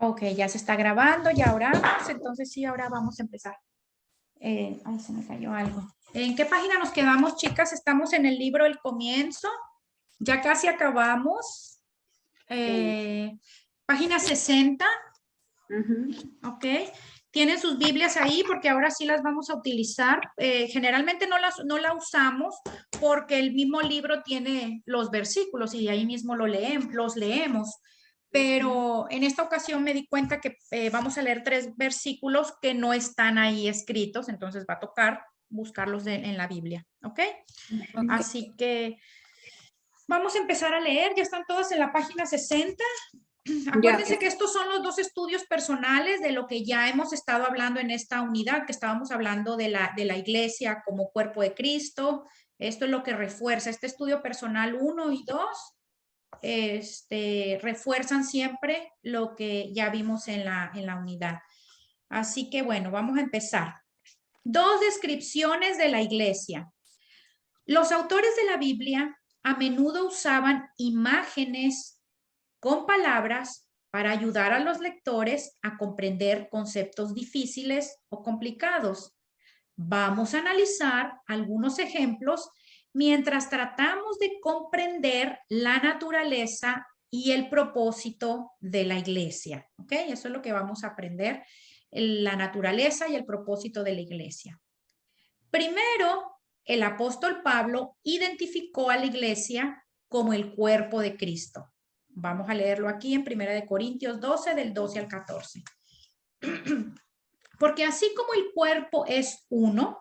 Ok, ya se está grabando, ya oramos, entonces sí, ahora vamos a empezar. Ay, se me cayó algo. ¿En qué página nos quedamos, chicas? Estamos en el libro El Comienzo, ya casi acabamos. Página 60, ok. Tienen sus Biblias ahí porque ahora sí las vamos a utilizar. Generalmente no la usamos porque el mismo libro tiene los versículos y ahí mismo los leemos. Pero en esta ocasión me di cuenta que vamos a leer 3 versículos que no están ahí escritos, entonces va a tocar buscarlos en la Biblia, ¿ok? Así que vamos a empezar a leer, ya están todas en la página 60. Ya. Acuérdense que estos son los 2 estudios personales de lo que ya hemos estado hablando en esta unidad, que estábamos hablando de la iglesia como cuerpo de Cristo. Esto es lo que refuerza este estudio personal 1 y 2. Refuerzan siempre lo que ya vimos en la unidad. Así que bueno, vamos a empezar. 2 descripciones de la iglesia. Los autores de la Biblia a menudo usaban imágenes con palabras para ayudar a los lectores a comprender conceptos difíciles o complicados. Vamos a analizar algunos ejemplos mientras tratamos de comprender la naturaleza y el propósito de la iglesia. ¿Ok? Eso es lo que vamos a aprender, la naturaleza y el propósito de la iglesia. Primero, el apóstol Pablo identificó a la iglesia como el cuerpo de Cristo. Vamos a leerlo aquí en 1 Corintios 12, del 12 al 14. Porque así como el cuerpo es uno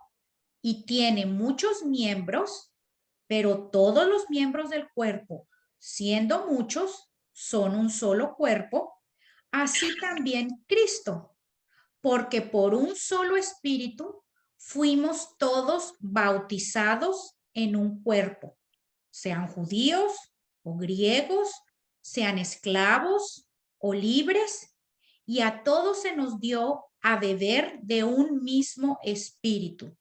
y tiene muchos miembros, pero todos los miembros del cuerpo, siendo muchos, son un solo cuerpo, así también Cristo, porque por un solo espíritu fuimos todos bautizados en un cuerpo, sean judíos o griegos, sean esclavos o libres, y a todos se nos dio a beber de un mismo espíritu.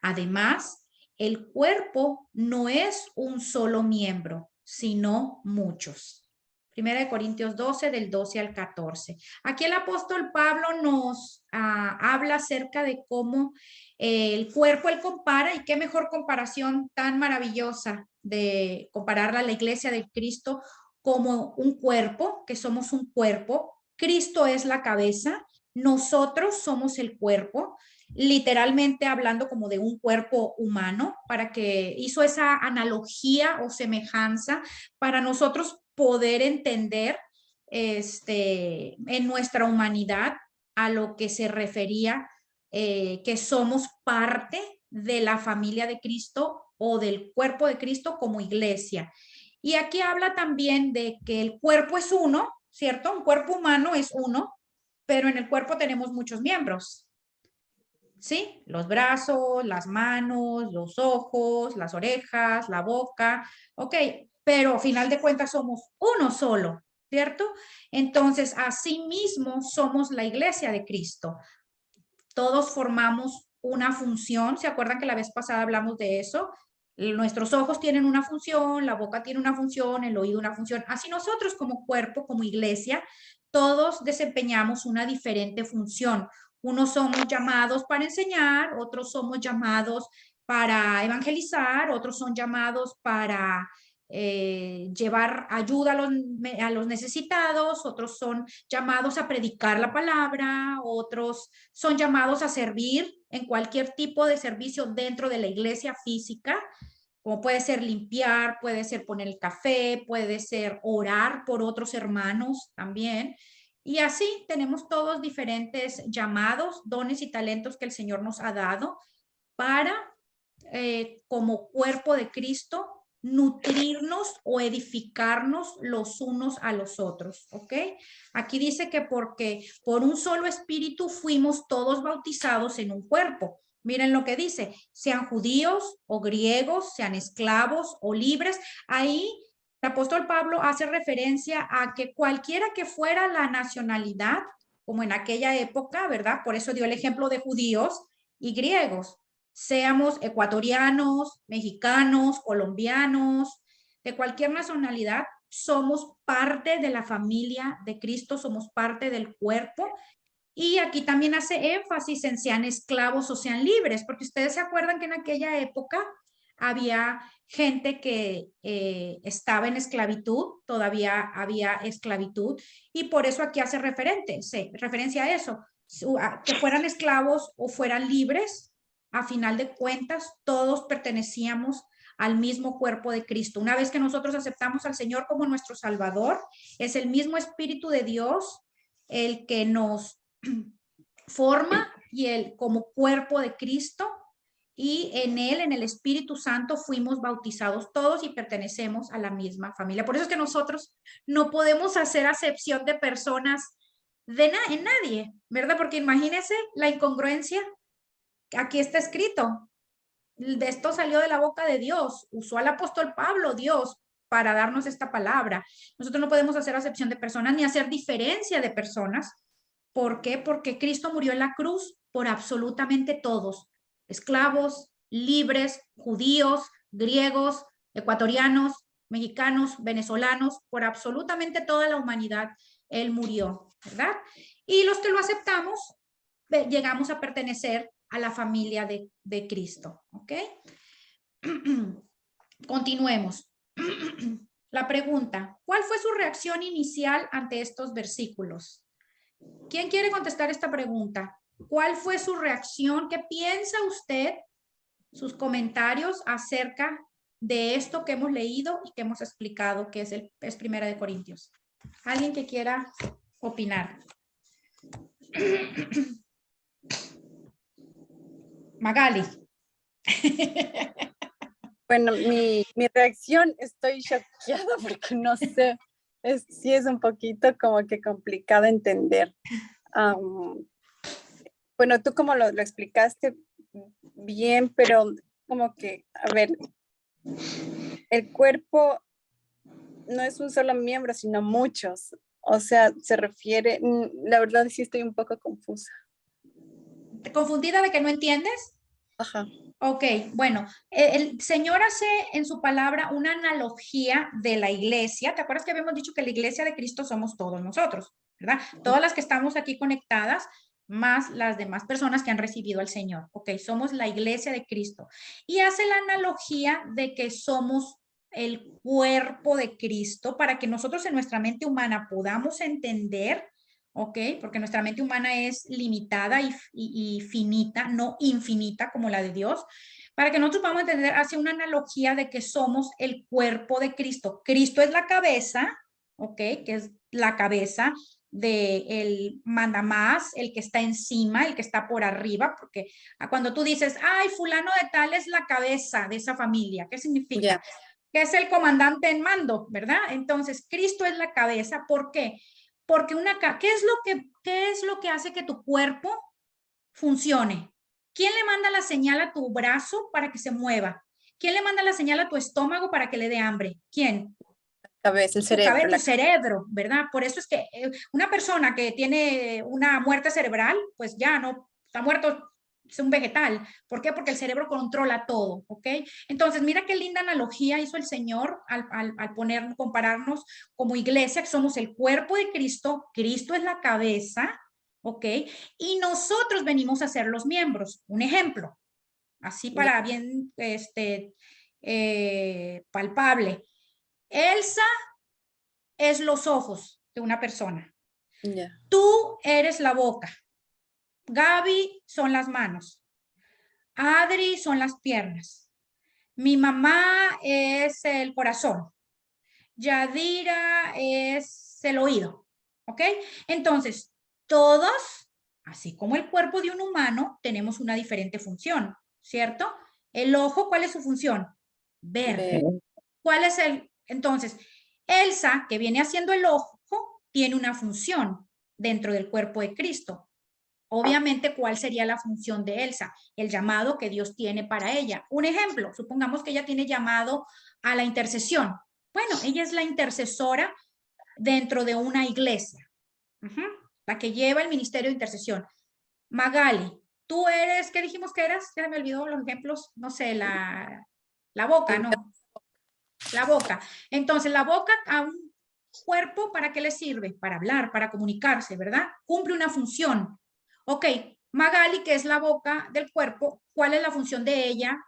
Además, el cuerpo no es un solo miembro, sino muchos. 1 Corintios 12, del 12 al 14. Aquí el apóstol Pablo nos habla acerca de cómo el cuerpo él compara, y qué mejor comparación tan maravillosa de comparar a la iglesia de Cristo como un cuerpo, que somos un cuerpo. Cristo es la cabeza, nosotros somos el cuerpo, literalmente hablando como de un cuerpo humano, para que hizo esa analogía o semejanza para nosotros poder entender en nuestra humanidad a lo que se refería, que somos parte de la familia de Cristo o del cuerpo de Cristo como iglesia. Y aquí habla también de que el cuerpo es uno, ¿cierto? Un cuerpo humano es uno, pero en el cuerpo tenemos muchos miembros. ¿Sí? Los brazos, las manos, los ojos, las orejas, la boca, ok, pero a final de cuentas somos uno solo, ¿cierto? Entonces, así mismo somos la iglesia de Cristo. Todos formamos una función, ¿se acuerdan que la vez pasada hablamos de eso? Nuestros ojos tienen una función, la boca tiene una función, el oído una función. Así nosotros como cuerpo, como iglesia, todos desempeñamos una diferente función. Unos somos llamados para enseñar, otros somos llamados para evangelizar, otros son llamados para llevar ayuda a los necesitados, otros son llamados a predicar la palabra, otros son llamados a servir en cualquier tipo de servicio dentro de la iglesia física, como puede ser limpiar, puede ser poner el café, puede ser orar por otros hermanos también. Y así tenemos todos diferentes llamados, dones y talentos que el Señor nos ha dado para, como cuerpo de Cristo, nutrirnos o edificarnos los unos a los otros, ¿ok? Aquí dice que porque por un solo espíritu fuimos todos bautizados en un cuerpo. Miren lo que dice, sean judíos o griegos, sean esclavos o libres. Ahí el apóstol Pablo hace referencia a que cualquiera que fuera la nacionalidad, como en aquella época, ¿verdad? Por eso dio el ejemplo de judíos y griegos. Seamos ecuatorianos, mexicanos, colombianos, de cualquier nacionalidad, somos parte de la familia de Cristo, somos parte del cuerpo. Y aquí también hace énfasis en sean esclavos o sean libres, porque ustedes se acuerdan que en aquella época había gente que estaba en esclavitud, todavía había esclavitud, y por eso aquí hace referencia a eso, que fueran esclavos o fueran libres, a final de cuentas, todos pertenecíamos al mismo cuerpo de Cristo. Una vez que nosotros aceptamos al Señor como nuestro Salvador, es el mismo Espíritu de Dios el que nos forma y el como cuerpo de Cristo, y en él, en el Espíritu Santo, fuimos bautizados todos y pertenecemos a la misma familia. Por eso es que nosotros no podemos hacer acepción de personas en nadie, ¿verdad? Porque imagínense la incongruencia. Aquí está escrito, de esto salió de la boca de Dios, usó al apóstol Pablo, Dios, para darnos esta palabra. Nosotros no podemos hacer acepción de personas ni hacer diferencia de personas. ¿Por qué? Porque Cristo murió en la cruz por absolutamente todos, esclavos, libres, judíos, griegos, ecuatorianos, mexicanos, venezolanos, por absolutamente toda la humanidad, Él murió, ¿verdad? Y los que lo aceptamos, llegamos a pertenecer a la familia de Cristo, ¿ok? Continuemos. La pregunta, ¿cuál fue su reacción inicial ante estos versículos? ¿Quién quiere contestar esta pregunta? ¿Cuál fue su reacción? ¿Qué piensa usted? Sus comentarios acerca de esto que hemos leído y que hemos explicado, que es Primera de Corintios. ¿Alguien que quiera opinar? Magali. Bueno, mi reacción, estoy choqueada porque no sé, sí es un poquito como que complicado entender. Bueno, tú como lo explicaste bien, pero como que, a ver, el cuerpo no es un solo miembro, sino muchos. O sea, se refiere, la verdad sí estoy un poco confusa. ¿Confundida de que no entiendes? Ajá. Ok, bueno, el Señor hace en su palabra una analogía de la iglesia. ¿Te acuerdas que habíamos dicho que la iglesia de Cristo somos todos nosotros, ¿verdad? Todas las que estamos aquí conectadas, más las demás personas que han recibido al Señor. Ok, somos la iglesia de Cristo. Y hace la analogía de que somos el cuerpo de Cristo para que nosotros en nuestra mente humana podamos entender. ¿Ok? Porque nuestra mente humana es limitada y finita, no infinita como la de Dios. Para que nosotros podamos entender, hace una analogía de que somos el cuerpo de Cristo. Cristo es la cabeza, ¿ok? Que es la cabeza del mandamás, el que está encima, el que está por arriba, porque cuando tú dices, ay, fulano de tal es la cabeza de esa familia, ¿qué significa? Yeah. Que es el comandante en mando, ¿verdad? Entonces, Cristo es la cabeza, ¿por qué? Porque ¿qué es lo que hace que tu cuerpo funcione? ¿Quién le manda la señal a tu brazo para que se mueva? ¿Quién le manda la señal a tu estómago para que le dé hambre? ¿Quién? Cabeza, el cerebro. Tu cerebro, ¿verdad? Por eso es que una persona que tiene una muerte cerebral, pues ya no, está muerto, es un vegetal. ¿Por qué? Porque el cerebro controla todo, ¿ok? Entonces, mira qué linda analogía hizo el Señor al compararnos como iglesia, que somos el cuerpo de Cristo, Cristo es la cabeza, ¿ok? Y nosotros venimos a ser los miembros. Un ejemplo, así para bien palpable. Elsa es los ojos de una persona. Yeah. Tú eres la boca. Gaby son las manos. Adri son las piernas. Mi mamá es el corazón. Yadira es el oído. ¿Ok? Entonces, todos, así como el cuerpo de un humano, tenemos una diferente función, ¿cierto? El ojo, ¿cuál es su función? Ver. ¿Cuál es entonces, Elsa, que viene haciendo el ojo, tiene una función dentro del cuerpo de Cristo. Obviamente, ¿cuál sería la función de Elsa? El llamado que Dios tiene para ella. Un ejemplo, supongamos que ella tiene llamado a la intercesión. Bueno, ella es la intercesora dentro de una iglesia, la que lleva el ministerio de intercesión. Magali, tú eres, ¿qué dijimos que eras? Ya me olvidó los ejemplos, no sé, la boca, ¿no? La boca. Entonces, la boca a un cuerpo, ¿para qué le sirve? Para hablar, para comunicarse, ¿verdad? Cumple una función. Ok, Magali, que es la boca del cuerpo, ¿cuál es la función de ella?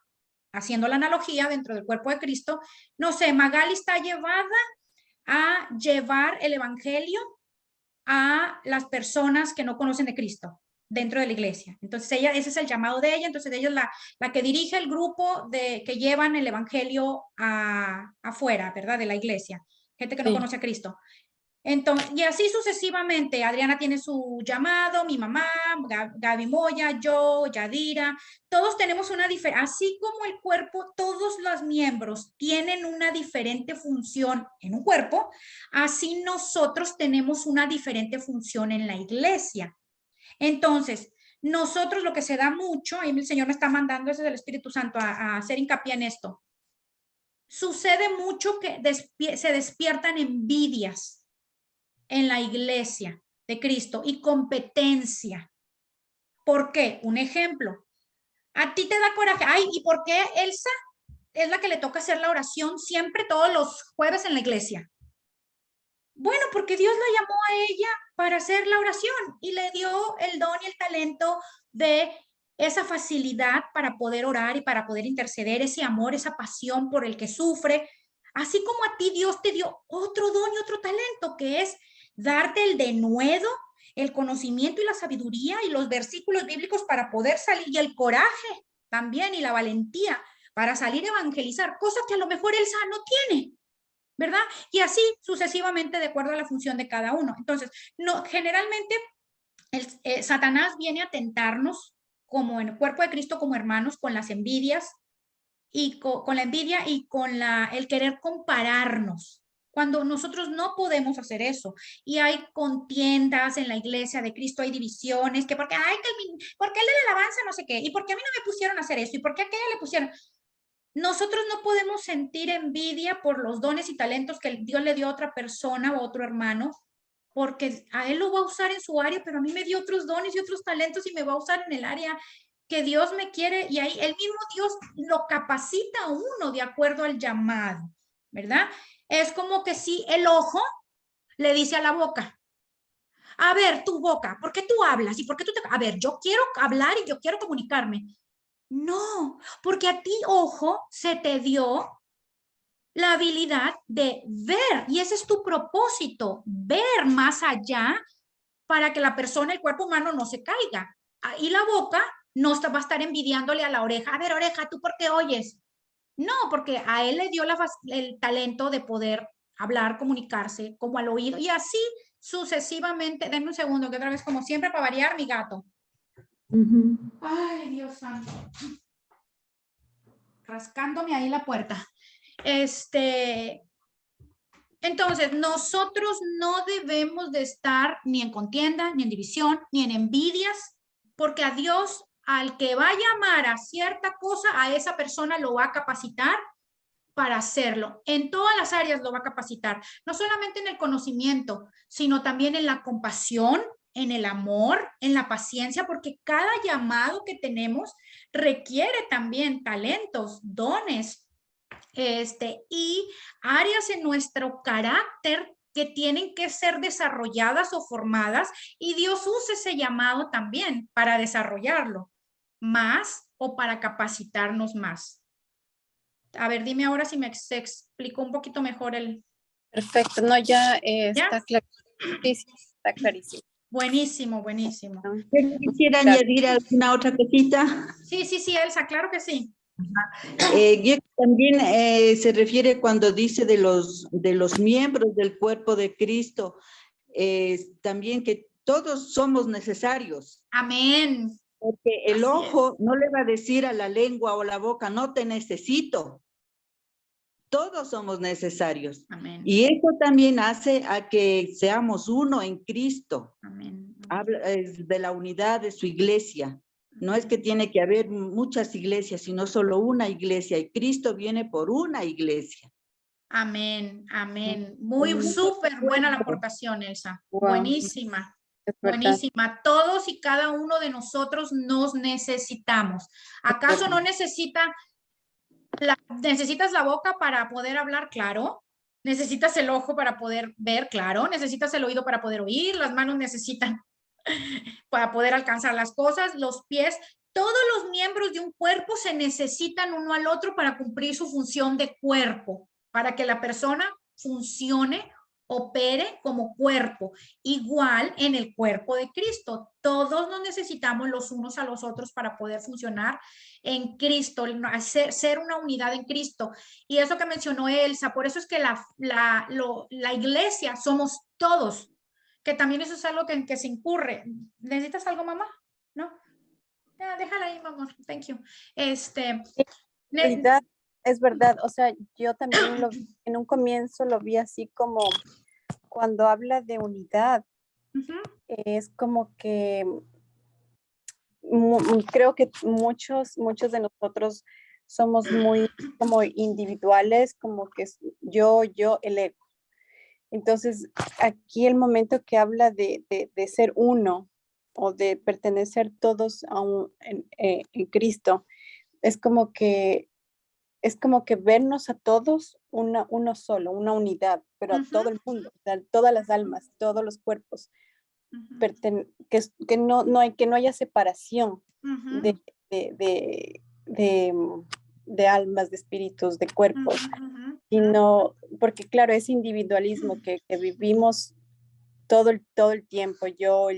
Haciendo la analogía dentro del cuerpo de Cristo. No sé, Magali está llevada a llevar el evangelio a las personas que no conocen de Cristo dentro de la iglesia. Entonces ella, ese es el llamado de ella, entonces ella es la que dirige el grupo de que llevan el evangelio afuera, ¿verdad? De la iglesia, gente que no Sí. conoce a Cristo. Entonces, y así sucesivamente, Adriana tiene su llamado, mi mamá, Gaby Moya, yo, Yadira, todos tenemos una diferencia, así como el cuerpo, todos los miembros tienen una diferente función en un cuerpo, así nosotros tenemos una diferente función en la iglesia. Entonces, nosotros lo que se da mucho, ahí el Señor me está mandando, ese es el Espíritu Santo, a hacer hincapié en esto. Sucede mucho que se despiertan envidias en la iglesia de Cristo y competencia. ¿Por qué? Un ejemplo. A ti te da coraje. Ay, ¿y por qué Elsa es la que le toca hacer la oración siempre todos los jueves en la iglesia? Bueno, porque Dios la llamó a ella para hacer la oración y le dio el don y el talento de esa facilidad para poder orar y para poder interceder, ese amor, esa pasión por el que sufre. Así como a ti Dios te dio otro don y otro talento, que es darte el denuedo, el conocimiento y la sabiduría y los versículos bíblicos para poder salir, y el coraje también y la valentía para salir a evangelizar, cosa que a lo mejor Elsa no tiene, ¿verdad? Y así sucesivamente de acuerdo a la función de cada uno. Entonces, no, generalmente Satanás viene a tentarnos como en el cuerpo de Cristo, como hermanos, con las envidias y con la envidia y con el querer compararnos, cuando nosotros no podemos hacer eso. Y hay contiendas en la iglesia de Cristo, hay divisiones, que porque, ay, ¿por qué él de la alabanza no sé qué? ¿Y por qué a mí no me pusieron a hacer eso? ¿Y por qué a aquella le pusieron? Nosotros no podemos sentir envidia por los dones y talentos que Dios le dio a otra persona o a otro hermano, porque a él lo va a usar en su área, pero a mí me dio otros dones y otros talentos y me va a usar en el área que Dios me quiere, y ahí el mismo Dios lo capacita a uno de acuerdo al llamado, ¿verdad? Es como que si el ojo le dice a la boca, a ver, tu boca, ¿por qué tú hablas? ¿Y por qué tú te... A ver, yo quiero hablar y yo quiero comunicarme. No, porque a ti, ojo, se te dio la habilidad de ver, y ese es tu propósito, ver más allá para que la persona, el cuerpo humano no se caiga. Y la boca no va a estar envidiándole a la oreja. A ver, oreja, ¿tú por qué oyes? No, porque a él le dio el talento de poder hablar, comunicarse, como al oído, y así sucesivamente. Denme un segundo, que otra vez, como siempre, para variar, mi gato. Ay, Dios santo. Rascándome ahí la puerta. Entonces, nosotros no debemos de estar ni en contienda, ni en división, ni en envidias, porque a Dios, al que va a llamar a cierta cosa, a esa persona lo va a capacitar para hacerlo. En todas las áreas lo va a capacitar, no solamente en el conocimiento, sino también en la compasión, en el amor, en la paciencia, porque cada llamado que tenemos requiere también talentos, dones, y áreas en nuestro carácter que tienen que ser desarrolladas o formadas, y Dios usa ese llamado también para desarrollarlo más o para capacitarnos más. A ver, dime ahora si se explicó un poquito mejor el... Perfecto, no, ya ¿Ya? está clarísimo. Sí, sí, está clarísimo. Buenísimo, buenísimo. ¿No? Yo quisiera añadir alguna otra cosita. Sí, sí, sí, Elsa, claro que sí. Y también se refiere cuando dice de los miembros del cuerpo de Cristo, también que todos somos necesarios. Amén. Porque el Así ojo no le va a decir a la lengua o la boca, no te necesito. Todos somos necesarios. Amén. Y eso también hace a que seamos uno en Cristo. Amén. Habla de la unidad de su iglesia. No es que tiene que haber muchas iglesias, sino solo una iglesia. Y Cristo viene por una iglesia. Amén, amén. Muy súper buena la aportación, Elsa. Wow. Buenísima, buenísima. Todos y cada uno de nosotros nos necesitamos. ¿Acaso no necesita necesitas la boca para poder hablar claro, necesitas el ojo para poder ver claro, necesitas el oído para poder oír, las manos necesitan para poder alcanzar las cosas, los pies, todos los miembros de un cuerpo se necesitan uno al otro para cumplir su función de cuerpo, para que la persona funcione, opere como cuerpo, igual en el cuerpo de Cristo. Todos nos necesitamos los unos a los otros para poder funcionar en Cristo, ser una unidad en Cristo. Y eso que mencionó Elsa, por eso es que la iglesia somos todos, que también eso es algo que se incurre. ¿Necesitas algo, mamá? ¿No? Ya, déjala ahí, mamá. Thank you. Verdad, es verdad, o sea, yo también en un comienzo lo vi así como cuando habla de unidad, es como que creo que muchos de nosotros somos muy como individuales, como que yo, el ego. Entonces, aquí el momento que habla de ser uno o de pertenecer todos en Cristo, es como que vernos a todos uno solo, una unidad, pero a todo el mundo, o sea, todas las almas, todos los cuerpos, que no haya separación de almas, de espíritus, de cuerpos, sino, porque claro, ese individualismo que vivimos todo el tiempo, yo,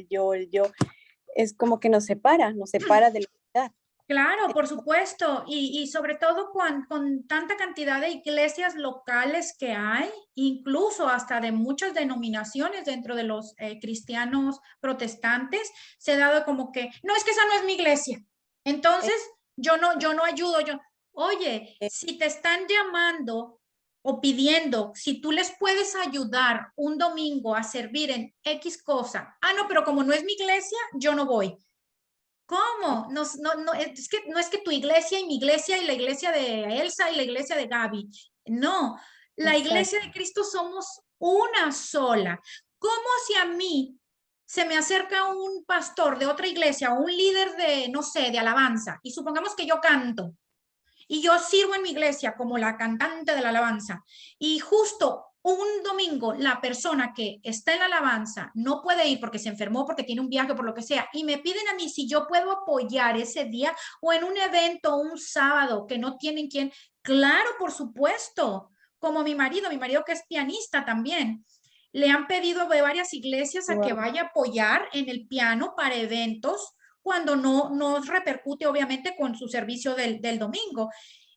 es como que nos separa de la unidad. Claro, por supuesto, y sobre todo con tanta cantidad de iglesias locales que hay, incluso hasta de muchas denominaciones dentro de los cristianos protestantes, se ha dado como que, no, es que esa no es mi iglesia, entonces yo no ayudo, oye, si te están llamando o pidiendo, si tú les puedes ayudar un domingo a servir en X cosa, no, pero como no es mi iglesia, yo no voy. ¿Cómo? Es que no es que tu iglesia y mi iglesia y la iglesia de Elsa y la iglesia de Gaby. No, la iglesia de Cristo somos una sola. ¿Cómo si a mí se me acerca un pastor de otra iglesia o un líder de, no sé, de alabanza, y supongamos que yo canto y yo sirvo en mi iglesia como la cantante de la alabanza, y justo un domingo la persona que está en la alabanza no puede ir porque se enfermó, porque tiene un viaje, por lo que sea, y me piden a mí si yo puedo apoyar ese día o en un evento, un sábado que no tienen quien, claro, por supuesto, como mi marido que es pianista también. Le han pedido de varias iglesias a que vaya a apoyar en el piano para eventos cuando no repercute obviamente con su servicio del domingo.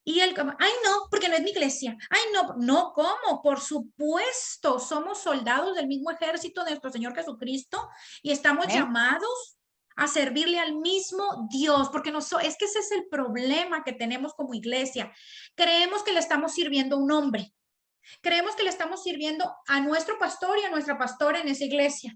Y él, ay no, porque no es mi iglesia. Ay no, ¿cómo? Por supuesto, somos soldados del mismo ejército de nuestro Señor Jesucristo y estamos llamados a servirle al mismo Dios, porque es que ese es el problema que tenemos como iglesia. Creemos que le estamos sirviendo a un hombre. Creemos que le estamos sirviendo a nuestro pastor y a nuestra pastora en esa iglesia.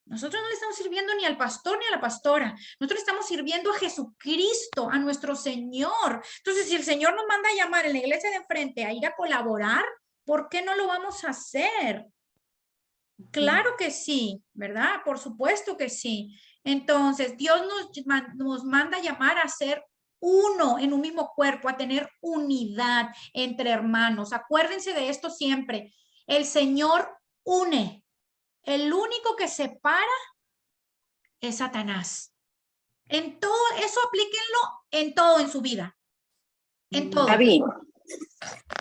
Nosotros no le estamos sirviendo ni al pastor ni a la pastora. Nosotros estamos sirviendo a Jesucristo, a nuestro Señor. Entonces, si el Señor nos manda a llamar en la iglesia de enfrente a ir a colaborar, ¿por qué no lo vamos a hacer? Claro que sí, ¿verdad? Por supuesto que sí. Entonces, Dios nos manda a llamar a ser uno en un mismo cuerpo, a tener unidad entre hermanos. Acuérdense de esto siempre. El Señor une. El único que separa es Satanás. En todo eso aplíquenlo en todo en su vida. En todo.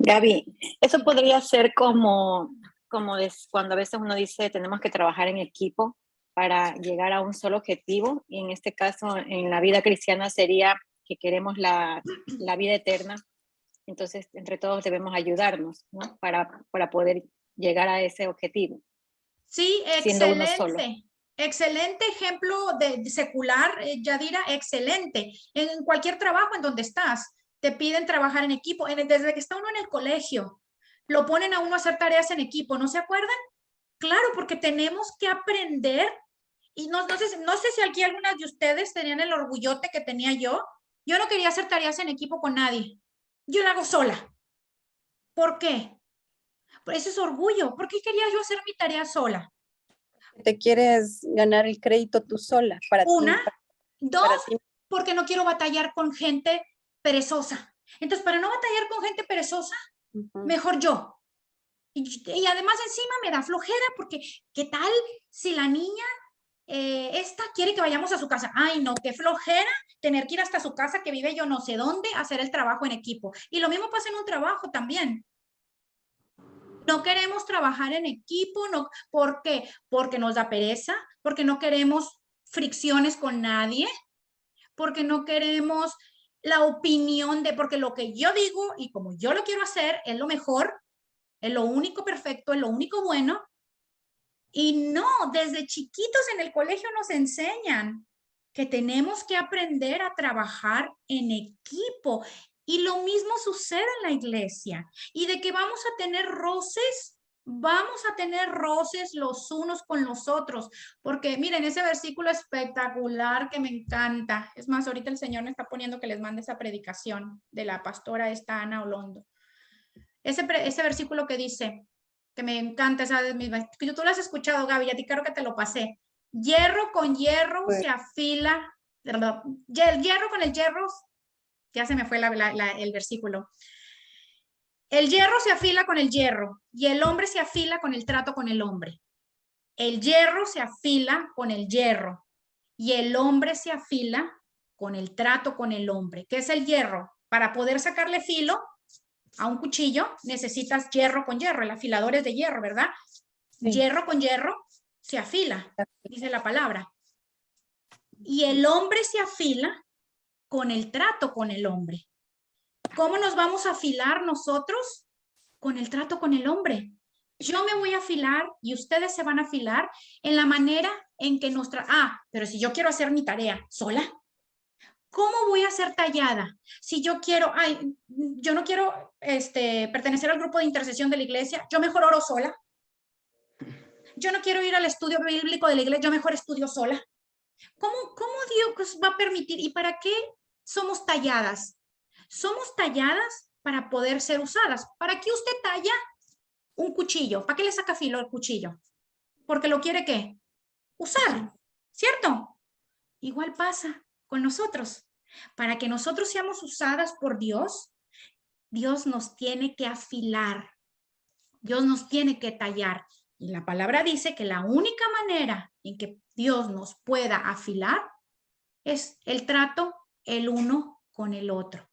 Gaby, eso podría ser como cuando a veces uno dice tenemos que trabajar en equipo para llegar a un solo objetivo, y en este caso en la vida cristiana sería que queremos la vida eterna. Entonces entre todos debemos ayudarnos, ¿no? para poder llegar a ese objetivo. Sí, siendo uno solo. Excelente ejemplo de secular, Yadira, excelente. En cualquier trabajo en donde estás, te piden trabajar en equipo. Desde que está uno en el colegio, lo ponen a uno a hacer tareas en equipo, ¿no se acuerdan? Claro, porque tenemos que aprender. Y no sé si aquí algunas de ustedes tenían el orgullote que tenía yo. Yo no quería hacer tareas en equipo con nadie. Yo lo hago sola. ¿Por qué? Eso es orgullo. ¿Por qué quería yo hacer mi tarea sola? Te quieres ganar el crédito tú sola. Una, dos, porque no quiero batallar con gente perezosa. Entonces, para no batallar con gente perezosa, Ujú. mejor yo. Y además encima me da flojera porque, ¿qué tal si la niña esta quiere que vayamos a su casa? Ay, no, qué flojera tener que ir hasta su casa que vive yo no sé dónde a hacer el trabajo en equipo. Y lo mismo pasa en un trabajo también. No queremos trabajar en equipo, no, ¿por qué? Porque nos da pereza, porque no queremos fricciones con nadie, porque no queremos la opinión de, porque lo que yo digo y como yo lo quiero hacer es lo mejor, es lo único perfecto, es lo único bueno. Y no, desde chiquitos en el colegio nos enseñan que tenemos que aprender a trabajar en equipo. Y lo mismo sucede en la iglesia. Y de que vamos a tener roces los unos con los otros. Porque miren, ese versículo espectacular que me encanta. Es más, ahorita el Señor me está poniendo que les mande esa predicación de la pastora esta Ana Olondo. Ese versículo que dice, que me encanta, ¿sabes? Tú lo has escuchado, Gaby, a ti creo que te lo pasé. Hierro con hierro se afila, perdón, el hierro con el hierro, ya se me fue el versículo. El hierro se afila con el hierro y el hombre se afila con el trato con el hombre. El hierro se afila con el hierro y el hombre se afila con el trato con el hombre. ¿Qué es el hierro? Para poder sacarle filo a un cuchillo necesitas hierro con hierro, el afilador es de hierro, ¿verdad? Sí. Hierro con hierro se afila, dice la palabra. Y el hombre se afila con el trato con el hombre. ¿Cómo nos vamos a afilar nosotros? Con el trato con el hombre. Yo me voy a afilar y ustedes se van a afilar en la manera en que pero si yo quiero hacer mi tarea sola, ¿cómo voy a ser tallada? Si yo quiero, yo no quiero pertenecer al grupo de intercesión de la iglesia, yo mejor oro sola. Yo no quiero ir al estudio bíblico de la iglesia, yo mejor estudio sola. ¿Cómo Dios va a permitir? ¿Y para qué somos talladas? Somos talladas para poder ser usadas. ¿Para qué usted talla un cuchillo? ¿Para qué le saca filo al cuchillo? Porque lo quiere ¿qué? Usar, ¿cierto? Igual pasa con nosotros. Para que nosotros seamos usadas por Dios, Dios nos tiene que afilar. Dios nos tiene que tallar. Y la palabra dice que la única manera en que Dios nos pueda afilar es el trato el uno con el otro.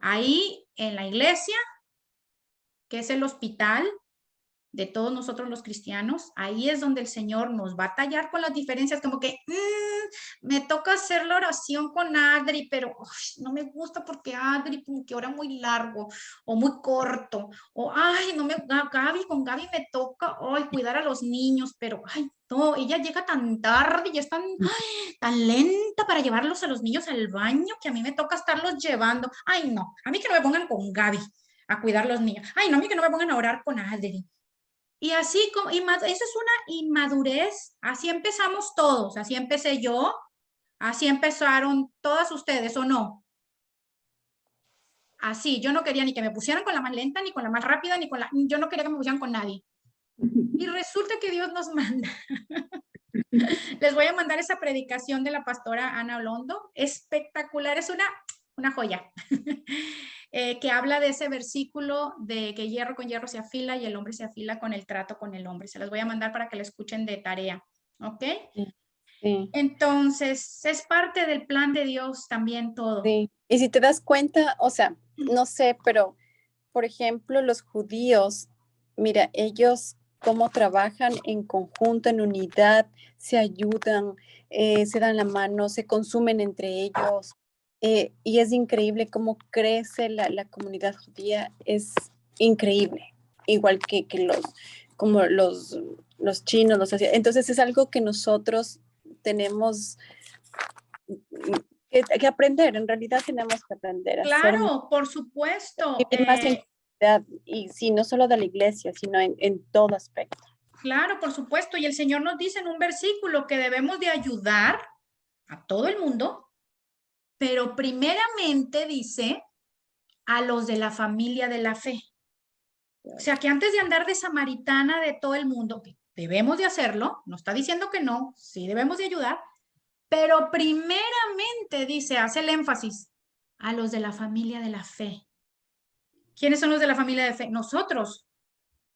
Ahí en la iglesia, que es el hospital de todos nosotros los cristianos, ahí es donde el Señor nos va a tallar con las diferencias, como que me toca hacer la oración con Adri, pero no me gusta porque Adri como que ora muy largo o muy corto, o con Gaby me toca cuidar a los niños, pero no, ella llega tan tarde y es tan lenta para llevarlos a los niños al baño que a mí me toca estarlos llevando. No, a mí que no me pongan con Gaby a cuidar a los niños. No, a mí que no me pongan a orar con Adri. Y así, eso es una inmadurez, así empezamos todos, así empecé yo, así empezaron todas ustedes, ¿o no? Así, yo no quería ni que me pusieran con la más lenta, ni con la más rápida, yo no quería que me pusieran con nadie. Y resulta que Dios nos manda. Les voy a mandar esa predicación de la pastora Ana Olondo, espectacular, es una joya. Que habla de ese versículo de que hierro con hierro se afila y el hombre se afila con el trato con el hombre. Se las voy a mandar para que la escuchen de tarea, ¿ok? Sí. Entonces, es parte del plan de Dios también todo. Sí. Y si te das cuenta, o sea, no sé, pero, por ejemplo, los judíos, mira, ellos cómo trabajan en conjunto, en unidad, se ayudan, se dan la mano, se consumen entre ellos. Y es increíble cómo crece la comunidad judía, es increíble, igual que como los chinos, los asiáticos. Entonces es algo que nosotros tenemos que aprender, en realidad tenemos que aprender a claro, por supuesto. Más en comunidad, y sí, no solo de la iglesia, sino en todo aspecto. Claro, por supuesto, y el Señor nos dice en un versículo que debemos de ayudar a todo el mundo, pero primeramente dice a los de la familia de la fe. O sea, que antes de andar de samaritana de todo el mundo, que debemos de hacerlo, no está diciendo que no, sí debemos de ayudar, pero primeramente dice, hace el énfasis A los de la familia de la fe. ¿Quiénes son los de la familia de fe? Nosotros.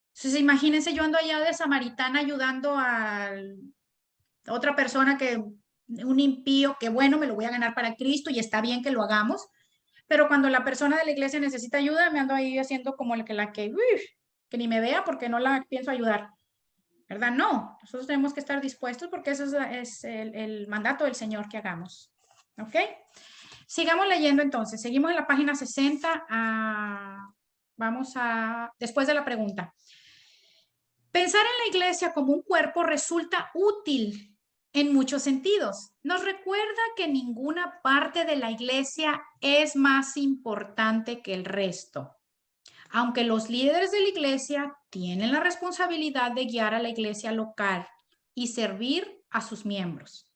Entonces, imagínense, yo ando allá de samaritana ayudando a otra persona que, un impío, que bueno, me lo voy a ganar para Cristo y está bien que lo hagamos, pero cuando la persona de la iglesia necesita ayuda, me ando ahí haciendo como que ni me vea porque no la pienso ayudar. ¿Verdad? No, nosotros tenemos que estar dispuestos porque eso es el mandato del Señor que hagamos. ¿Ok? Sigamos leyendo entonces. Seguimos en la página 60. Vamos a, después de la pregunta. Pensar en la iglesia como un cuerpo resulta útil en muchos sentidos. Nos recuerda que ninguna parte de la iglesia es más importante que el resto. Aunque los líderes de la iglesia tienen la responsabilidad de guiar a la iglesia local y servir a sus miembros.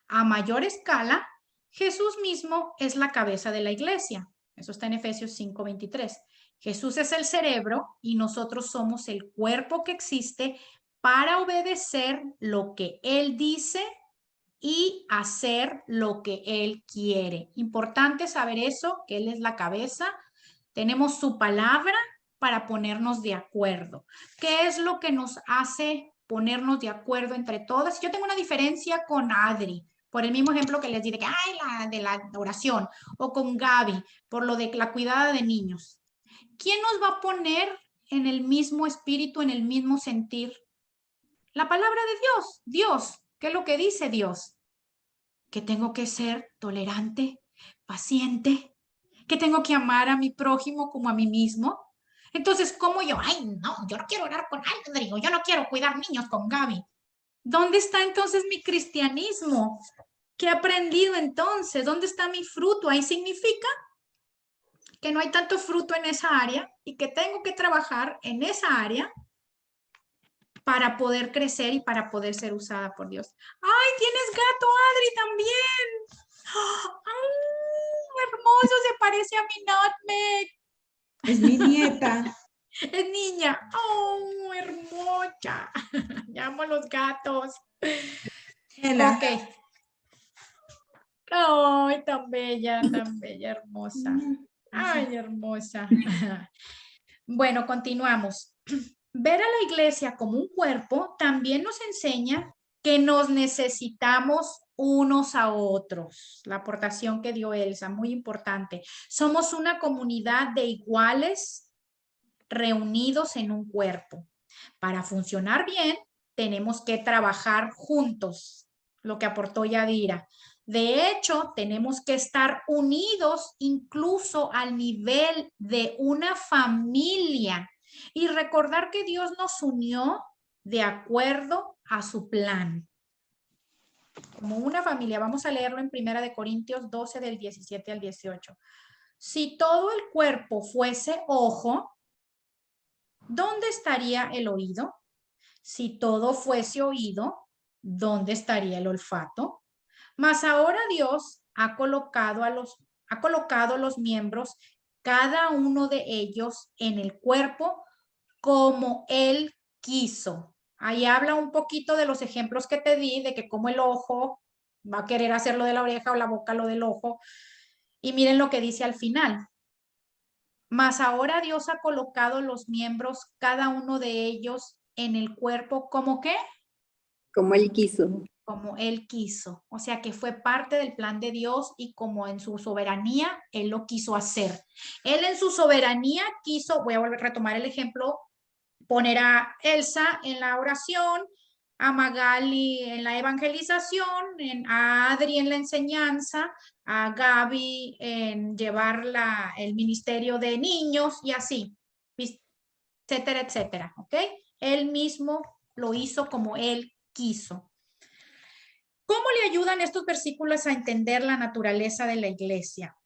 A mayor escala, Jesús mismo es la cabeza de la iglesia. Eso está en Efesios 5:23. Jesús es el cerebro y nosotros somos el cuerpo que existe para obedecer lo que Él dice y hacer lo que Él quiere. Importante saber eso, que Él es la cabeza. Tenemos su palabra para ponernos de acuerdo. ¿Qué es lo que nos hace ponernos de acuerdo entre todas? Yo tengo una diferencia con Adri, por el mismo ejemplo que les di de que, de la oración, o con Gaby, por lo de la cuidada de niños. ¿Quién nos va a poner en el mismo espíritu, en el mismo sentir? La palabra de Dios. Dios, ¿qué es lo que dice Dios? Que tengo que ser tolerante, paciente, que tengo que amar a mi prójimo como a mí mismo. Entonces, ¿cómo yo? No, yo no quiero orar con Rodrigo, yo no quiero cuidar niños con Gaby. ¿Dónde está entonces mi cristianismo? ¿Qué he aprendido entonces? ¿Dónde está mi fruto? Ahí significa que no hay tanto fruto en esa área y que tengo que trabajar en esa área para poder crecer y para poder ser usada por Dios. ¡Ay, tienes gato, Adri, también! ¡Ay, hermoso! Se parece a mi Nutmeg. Es mi nieta. Es niña. ¡Oh, hermosa! Llamo a los gatos. Ela. Ok. ¡Ay, tan bella, hermosa! ¡Ay, hermosa! Bueno, continuamos. Ver a la iglesia como un cuerpo también nos enseña que nos necesitamos unos a otros. La aportación que dio Elsa, muy importante. Somos una comunidad de iguales reunidos en un cuerpo. Para funcionar bien, tenemos que trabajar juntos, lo que aportó Yadira. De hecho, tenemos que estar unidos incluso al nivel de una familia y recordar que Dios nos unió de acuerdo a su plan. Como una familia, vamos a leerlo en 1 Corintios 12 del 17 al 18. Si todo el cuerpo fuese ojo, ¿dónde estaría el oído? Si todo fuese oído, ¿dónde estaría el olfato? Mas ahora Dios ha colocado los miembros, cada uno de ellos, en el cuerpo como Él quiso. Ahí habla un poquito de los ejemplos que te di, de que como el ojo va a querer hacer lo de la oreja o la boca lo del ojo. Y miren lo que dice al final. Mas ahora Dios ha colocado los miembros, cada uno de ellos, en el cuerpo, ¿como qué? Como Él quiso. Como Él quiso. O sea que fue parte del plan de Dios y como en su soberanía, Él lo quiso hacer. Él en su soberanía quiso, voy a volver a retomar el ejemplo, poner a Elsa en la oración, a Magali en la evangelización, a Adri en la enseñanza, a Gaby en llevar el ministerio de niños y así, etcétera, etcétera, ¿ok? Él mismo lo hizo como Él quiso. ¿Cómo le ayudan estos versículos a entender la naturaleza de la iglesia?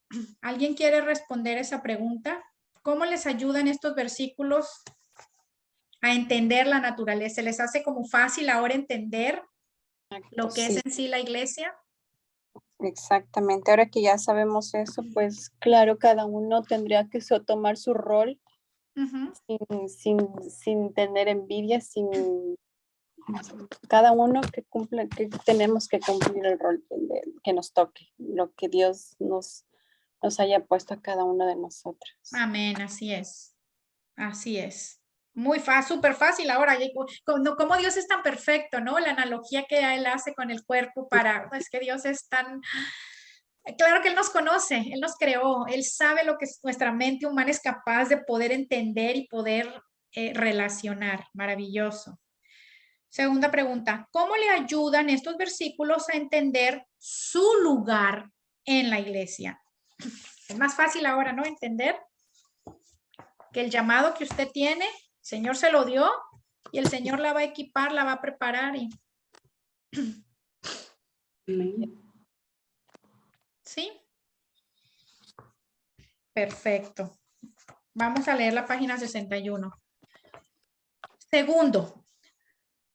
¿Alguien quiere responder esa pregunta? ¿Cómo les ayudan estos versículos a entender la naturaleza? ¿Se les hace como fácil ahora entender lo que es en sí la iglesia? Exactamente. Ahora que ya sabemos eso, pues claro, cada uno tendría que tomar su rol sin tener envidia, cada uno que tenemos que cumplir el rol que nos toque, lo que Dios nos nos haya puesto a cada uno de nosotros. Amén, así es. Así es. Muy fácil, súper fácil ahora. Como Dios es tan perfecto, ¿no? La analogía que Él hace con el cuerpo es que Dios es tan... Claro que Él nos conoce, Él nos creó, Él sabe lo que nuestra mente humana es capaz de poder entender y poder relacionar. Maravilloso. Segunda pregunta, ¿cómo le ayudan estos versículos a entender su lugar en la iglesia? Es más fácil ahora, ¿no? Entender que el llamado que usted tiene, el Señor se lo dio y el Señor la va a equipar, la va a preparar. ¿Sí? Perfecto. Vamos a leer la página 61. Segundo,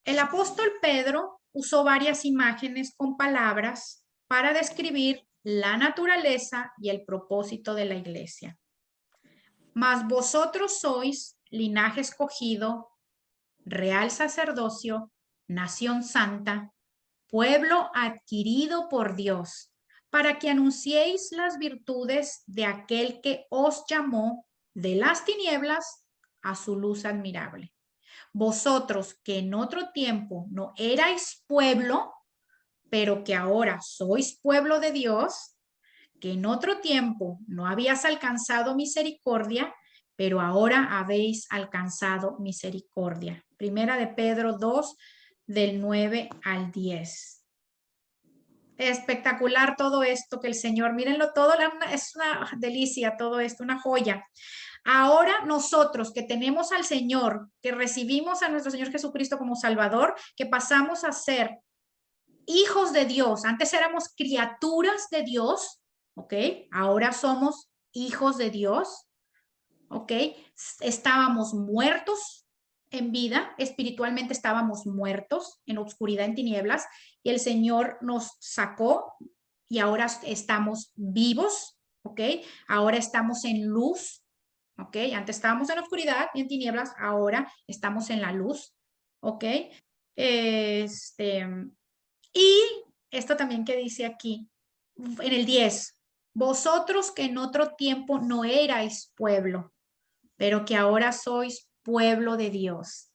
el apóstol Pedro usó varias imágenes con palabras para describir la naturaleza y el propósito de la iglesia. Mas vosotros sois linaje escogido, real sacerdocio, nación santa, pueblo adquirido por Dios, para que anunciéis las virtudes de aquel que os llamó de las tinieblas a su luz admirable. Vosotros que en otro tiempo no erais pueblo, pero que ahora sois pueblo de Dios, que en otro tiempo no habías alcanzado misericordia, pero ahora habéis alcanzado misericordia. Primera de Pedro 2, del 9 al 10. Espectacular todo esto que el Señor, mírenlo todo, es una delicia todo esto, una joya. Ahora nosotros que tenemos al Señor, que recibimos a nuestro Señor Jesucristo como Salvador, que pasamos a ser hijos de Dios, antes éramos criaturas de Dios, ¿ok? Ahora somos hijos de Dios, ¿ok? Estábamos muertos en vida, espiritualmente estábamos muertos en oscuridad, en tinieblas, y el Señor nos sacó y ahora estamos vivos, ¿ok? Ahora estamos en luz, ¿ok? Antes estábamos en oscuridad y en tinieblas, ahora estamos en la luz, ¿ok? Y esto también que dice aquí, en el 10, vosotros que en otro tiempo no erais pueblo, pero que ahora sois pueblo de Dios.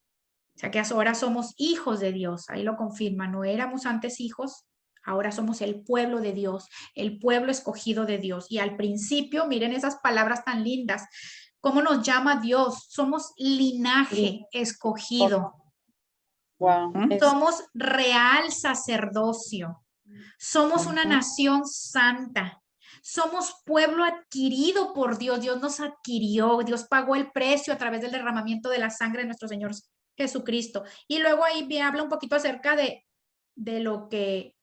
O sea que ahora somos hijos de Dios, ahí lo confirma, no éramos antes hijos, ahora somos el pueblo de Dios, el pueblo escogido de Dios. Y al principio, miren esas palabras tan lindas, ¿cómo nos llama Dios? Somos linaje escogido. Wow. Somos real sacerdocio. Somos una nación santa. Somos pueblo adquirido por Dios. Dios nos adquirió. Dios pagó el precio a través del derramamiento de la sangre de nuestro Señor Jesucristo. Y luego ahí me habla un poquito acerca de lo que,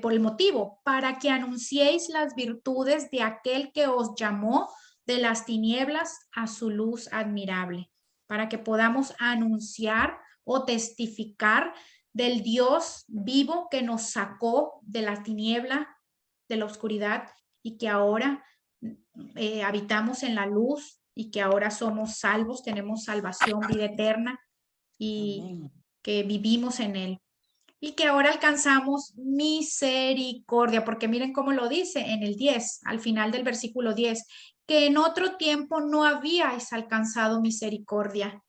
por el motivo, para que anunciéis las virtudes de aquel que os llamó de las tinieblas a su luz admirable. Para que podamos anunciar o testificar del Dios vivo que nos sacó de la tiniebla, de la oscuridad, y que ahora habitamos en la luz y que ahora somos salvos, tenemos salvación, vida eterna y que vivimos en él. Y que ahora alcanzamos misericordia, porque miren cómo lo dice en el 10, al final del versículo 10, que en otro tiempo no habíais alcanzado misericordia,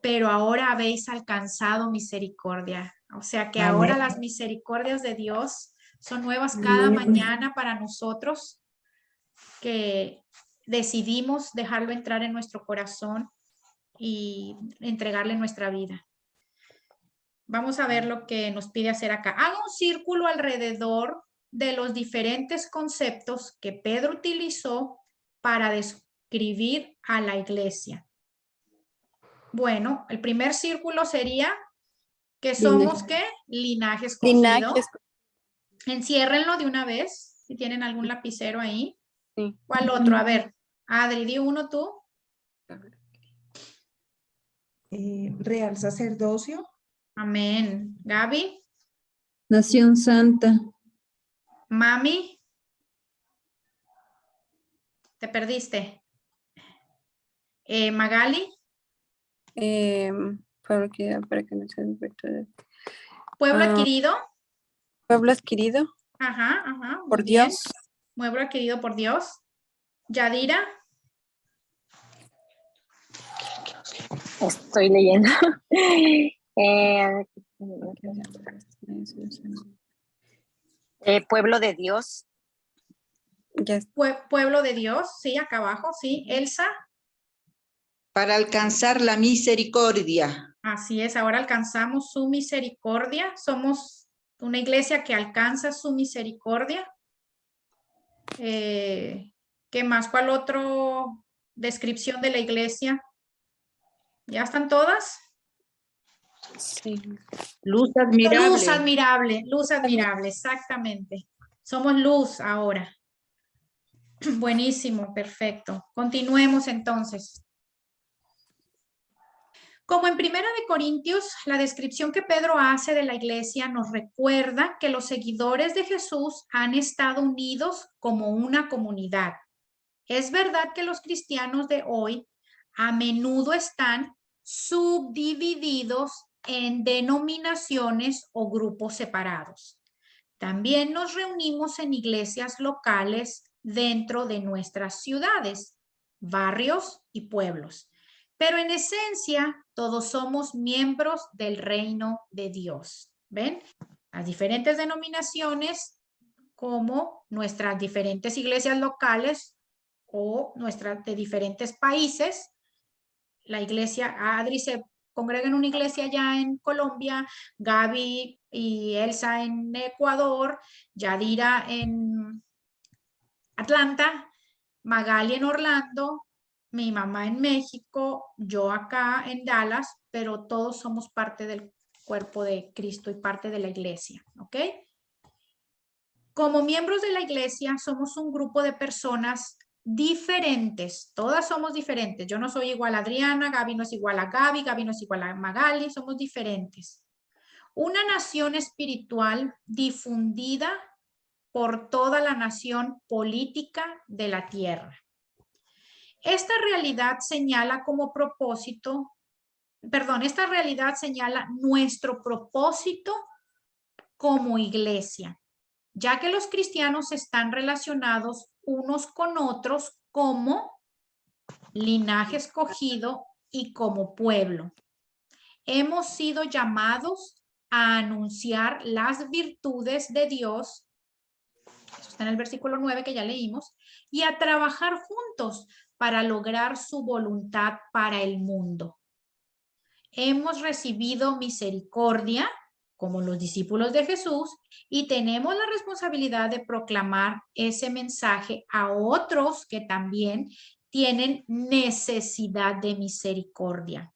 pero ahora habéis alcanzado misericordia. O sea que ahora las misericordias de Dios son nuevas cada mañana para nosotros, que decidimos dejarlo entrar en nuestro corazón y entregarle nuestra vida. Vamos a ver lo que nos pide hacer acá. Haga un círculo alrededor de los diferentes conceptos que Pedro utilizó para describir a la iglesia. Bueno, el primer círculo sería que somos, ¿qué? Linaje escogido. Enciérrenlo de una vez, si tienen algún lapicero ahí. Sí. ¿Cuál otro? A ver, Adri, di uno tú. Real sacerdocio. Amén. Gaby. Nación santa. Mami. Te perdiste. Magali. Pueblo adquirido para que no sean virtudes. Pueblo adquirido. Pueblo adquirido Ajá, ajá. por Dios. Pueblo adquirido por Dios. Yadira. Estoy leyendo. Pueblo de Dios. Ya Pueblo de Dios, sí, acá abajo, sí. Elsa. Para alcanzar la misericordia. Así es, ahora alcanzamos su misericordia. Somos una iglesia que alcanza su misericordia. ¿Qué más? ¿Cuál otro descripción de la iglesia? ¿Ya están todas? sí. Luz admirable. Luz admirable, exactamente. Somos luz ahora. Buenísimo, perfecto. Continuemos entonces. Como en Primera de Corintios, la descripción que Pedro hace de la iglesia nos recuerda que los seguidores de Jesús han estado unidos como una comunidad. Es verdad que los cristianos de hoy a menudo están subdivididos en denominaciones o grupos separados. También nos reunimos en iglesias locales dentro de nuestras ciudades, barrios y pueblos. Pero en esencia, todos somos miembros del reino de Dios. ¿Ven? Las diferentes denominaciones, como nuestras diferentes iglesias locales o nuestras de diferentes países. La iglesia, Adri se congrega en una iglesia ya en Colombia, Gaby y Elsa en Ecuador, Yadira en Atlanta, Magali en Orlando, mi mamá en México, yo acá en Dallas, pero todos somos parte del cuerpo de Cristo y parte de la iglesia, ¿ok? Como miembros de la iglesia somos un grupo de personas diferentes, todas somos diferentes. Yo no soy igual a Adriana, Gaby no es igual a Gaby, Gaby no es igual a Magali, somos diferentes. Una nación espiritual difundida por toda la nación política de la tierra. Esta realidad señala nuestro propósito como iglesia, ya que los cristianos están relacionados unos con otros como linaje escogido y como pueblo. Hemos sido llamados a anunciar las virtudes de Dios, eso está en el versículo 9 que ya leímos, y a trabajar juntos para lograr su voluntad para el mundo. Hemos recibido misericordia como los discípulos de Jesús y tenemos la responsabilidad de proclamar ese mensaje a otros que también tienen necesidad de misericordia.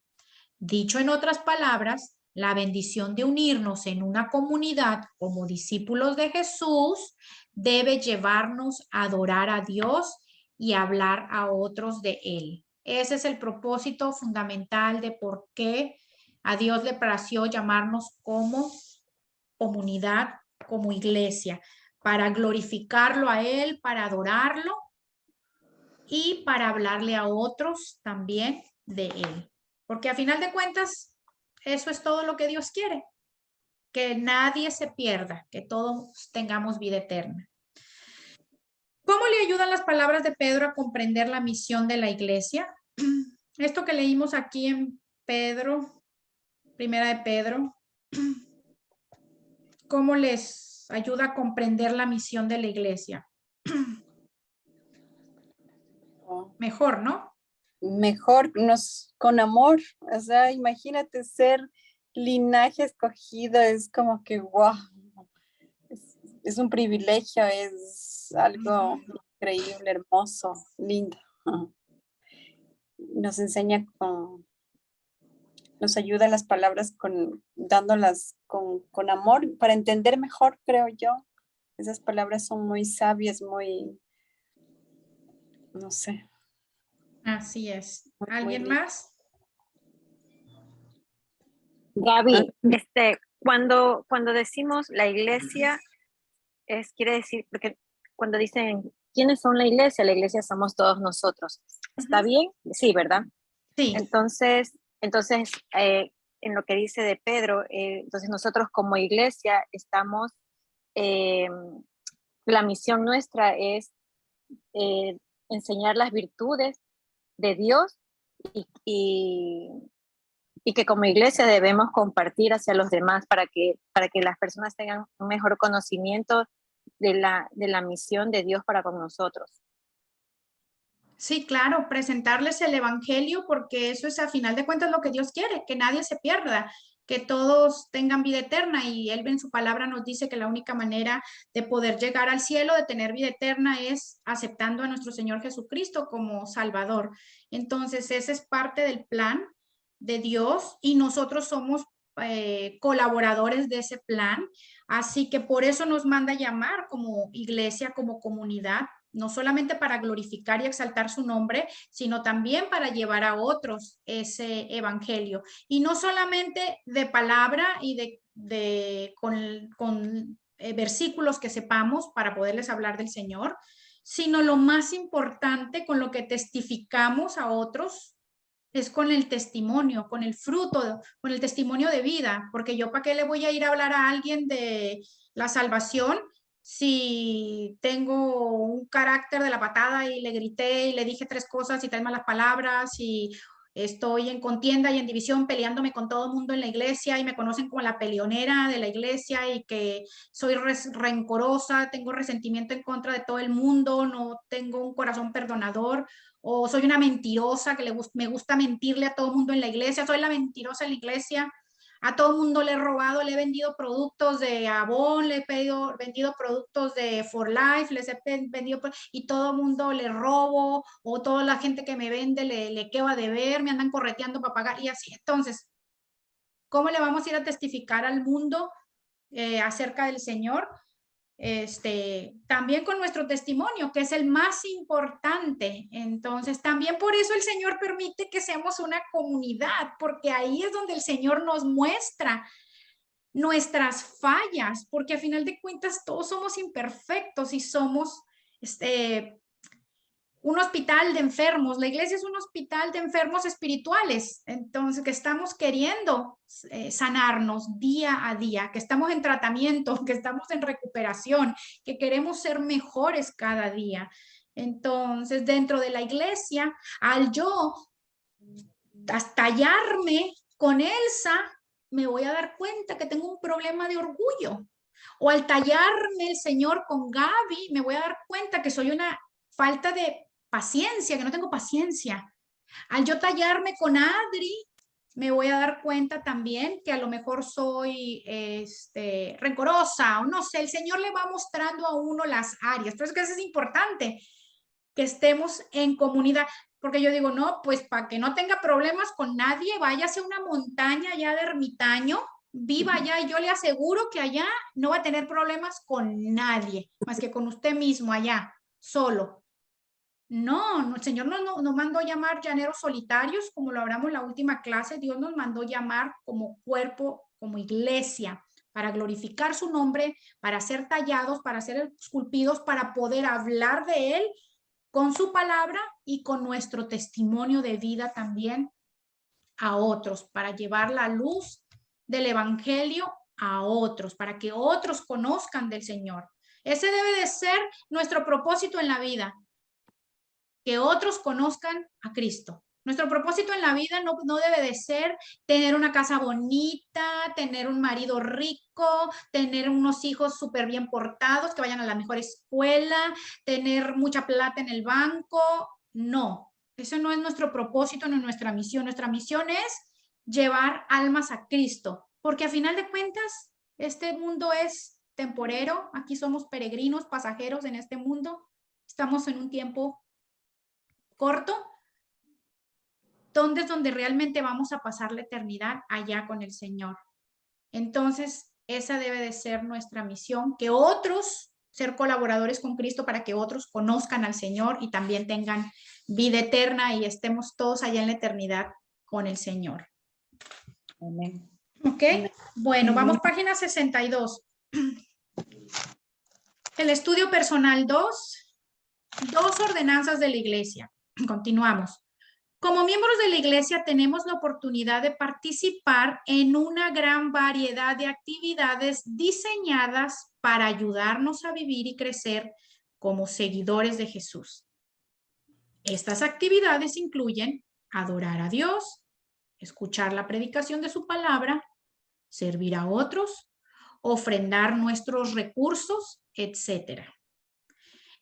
Dicho en otras palabras, la bendición de unirnos en una comunidad como discípulos de Jesús debe llevarnos a adorar a Dios y hablar a otros de Él. Ese es el propósito fundamental de por qué a Dios le pareció llamarnos como comunidad, como iglesia, para glorificarlo a Él, para adorarlo y para hablarle a otros también de Él. Porque a final de cuentas, eso es todo lo que Dios quiere, que nadie se pierda, que todos tengamos vida eterna. ¿Cómo le ayudan las palabras de Pedro a comprender la misión de la iglesia? Esto que leímos aquí en Pedro, Primera de Pedro, ¿cómo les ayuda a comprender la misión de la iglesia? Mejor, ¿no? Mejor con amor, o sea, imagínate ser linaje escogido, es como que wow, es un privilegio, es algo increíble, hermoso, lindo. Nos enseña nos ayuda las palabras dándolas con amor para entender mejor, creo yo. Esas palabras son muy sabias, muy, no sé. Así es. Muy ¿Alguien lindo. más? Gaby, cuando decimos la iglesia, quiere decir, porque cuando dicen, ¿quiénes son la iglesia somos todos nosotros. ¿Está bien? Sí, ¿verdad? Sí. Entonces en lo que dice de Pedro, entonces nosotros como iglesia estamos la misión nuestra es enseñar las virtudes de Dios y que como iglesia debemos compartir hacia los demás para que las personas tengan un mejor conocimiento de la misión de Dios para con nosotros. Sí, claro, presentarles el evangelio, porque eso es a final de cuentas lo que Dios quiere, que nadie se pierda, que todos tengan vida eterna, y Él en su palabra nos dice que la única manera de poder llegar al cielo, de tener vida eterna, es aceptando a nuestro Señor Jesucristo como Salvador. Entonces, ese es parte del plan de Dios y nosotros somos colaboradores de ese plan, así que por eso nos manda llamar como iglesia, como comunidad, no solamente para glorificar y exaltar su nombre, sino también para llevar a otros ese evangelio. Y no solamente de palabra y con versículos que sepamos para poderles hablar del Señor, sino lo más importante, con lo que testificamos a otros, es con el testimonio, con el fruto, con el testimonio de vida, porque yo para qué le voy a ir a hablar a alguien de la salvación si tengo un carácter de la patada y le grité y le dije 3 cosas y 3 malas palabras y estoy en contienda y en división peleándome con todo el mundo en la iglesia y me conocen como la peleonera de la iglesia y que soy rencorosa, tengo resentimiento en contra de todo el mundo, no tengo un corazón perdonador, o soy una mentirosa que me gusta mentirle a todo el mundo en la iglesia, soy la mentirosa en la iglesia, a todo el mundo le he robado, le he vendido productos de Avon, le he vendido productos de For Life, les he vendido, y todo el mundo le robo, o toda la gente que me vende le quedo a deber, me andan correteando para pagar, y así. Entonces, ¿cómo le vamos a ir a testificar al mundo acerca del Señor? También con nuestro testimonio, que es el más importante. Entonces, también por eso el Señor permite que seamos una comunidad, porque ahí es donde el Señor nos muestra nuestras fallas, porque a final de cuentas todos somos imperfectos y somos un hospital de enfermos. La iglesia es un hospital de enfermos espirituales, entonces que estamos queriendo sanarnos día a día, que estamos en tratamiento, que estamos en recuperación, que queremos ser mejores cada día. Entonces, dentro de la iglesia, al yo tallarme con Elsa, me voy a dar cuenta que tengo un problema de orgullo. O al tallarme el Señor con Gaby, me voy a dar cuenta que soy una falta de paciencia, que no tengo paciencia. Al yo tallarme con Adri, me voy a dar cuenta también que a lo mejor soy rencorosa o no sé, el Señor le va mostrando a uno las áreas. Pero es que eso es importante, que estemos en comunidad, porque yo digo, no, pues para que no tenga problemas con nadie, váyase a una montaña allá de ermitaño, viva allá y yo le aseguro que allá no va a tener problemas con nadie, más que con usted mismo allá, solo. No, el Señor nos mandó llamar llaneros solitarios, como lo hablamos en la última clase. Dios nos mandó llamar como cuerpo, como iglesia, para glorificar su nombre, para ser tallados, para ser esculpidos, para poder hablar de Él con su palabra y con nuestro testimonio de vida también a otros, para llevar la luz del evangelio a otros, para que otros conozcan del Señor. Ese debe de ser nuestro propósito en la vida, que otros conozcan a Cristo. Nuestro propósito en la vida no debe de ser tener una casa bonita, tener un marido rico, tener unos hijos súper bien portados, que vayan a la mejor escuela, tener mucha plata en el banco. No, eso no es nuestro propósito, no es nuestra misión. Nuestra misión es llevar almas a Cristo, porque a final de cuentas, este mundo es temporero, aquí somos peregrinos, pasajeros en este mundo, estamos en un tiempo corto, donde es donde realmente vamos a pasar la eternidad allá con el Señor. Entonces, esa debe de ser nuestra misión, que otros, ser colaboradores con Cristo para que otros conozcan al Señor y también tengan vida eterna y estemos todos allá en la eternidad con el Señor. Amén. ¿Ok? Bueno, vamos página 62. El estudio personal 2, 2 ordenanzas de la iglesia. Continuamos. Como miembros de la iglesia tenemos la oportunidad de participar en una gran variedad de actividades diseñadas para ayudarnos a vivir y crecer como seguidores de Jesús. Estas actividades incluyen adorar a Dios, escuchar la predicación de su palabra, servir a otros, ofrendar nuestros recursos, etc.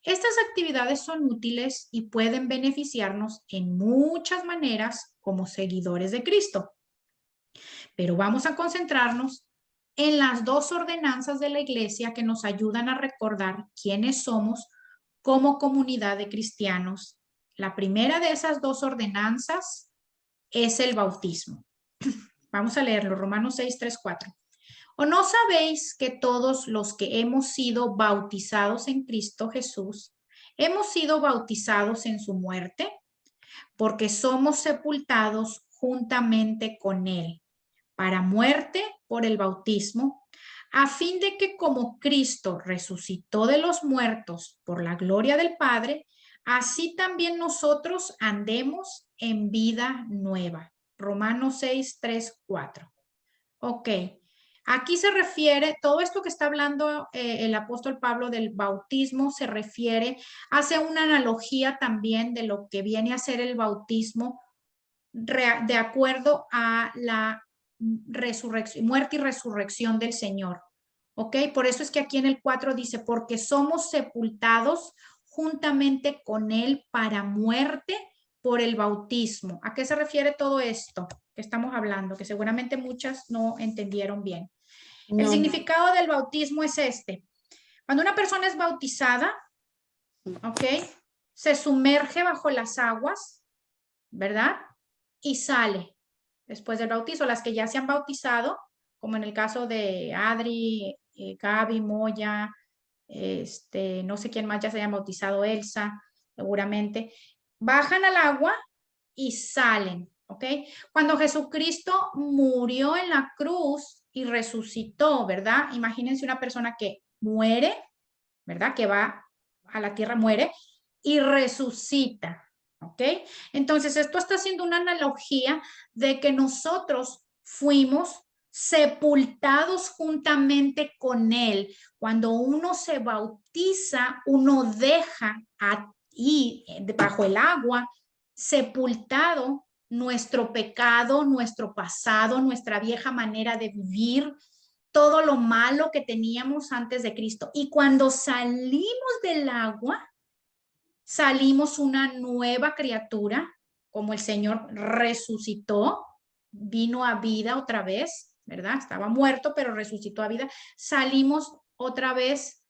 Estas actividades son útiles y pueden beneficiarnos en muchas maneras como seguidores de Cristo. Pero vamos a concentrarnos en las dos ordenanzas de la iglesia que nos ayudan a recordar quiénes somos como comunidad de cristianos. La primera de esas dos ordenanzas es el bautismo. Vamos a leerlo, Romanos 6, 3, 4. ¿O no sabéis que todos los que hemos sido bautizados en Cristo Jesús, hemos sido bautizados en su muerte? Porque somos sepultados juntamente con él, para muerte por el bautismo, a fin de que como Cristo resucitó de los muertos por la gloria del Padre, así también nosotros andemos en vida nueva. Romanos 6, 3, 4. Ok. Aquí se refiere, todo esto que está hablando el apóstol Pablo del bautismo se refiere, hace una analogía también de lo que viene a ser el bautismo de acuerdo a la resurrección, muerte y resurrección del Señor. ¿Ok? Por eso es que aquí en el 4 dice, porque somos sepultados juntamente con él para muerte por el bautismo. ¿A qué se refiere todo esto que estamos hablando? Que seguramente muchas no entendieron bien. El significado del bautismo es este. Cuando una persona es bautizada, ¿ok? Se sumerge bajo las aguas, ¿verdad? Y sale después del bautizo. Las que ya se han bautizado, como en el caso de Adri, Gaby, Moya, no sé quién más ya se haya bautizado, Elsa, seguramente, bajan al agua y salen, ¿ok? Cuando Jesucristo murió en la cruz y resucitó, ¿verdad? Imagínense una persona que muere, ¿verdad? Que va a la tierra, muere y resucita, ¿ok? Entonces, esto está haciendo una analogía de que nosotros fuimos sepultados juntamente con él. Cuando uno se bautiza, uno deja ahí, bajo el agua, sepultado nuestro pecado, nuestro pasado, nuestra vieja manera de vivir, todo lo malo que teníamos antes de Cristo. Y cuando salimos del agua, salimos una nueva criatura, como el Señor resucitó, vino a vida otra vez, ¿verdad? Estaba muerto, pero resucitó a vida. Salimos otra vez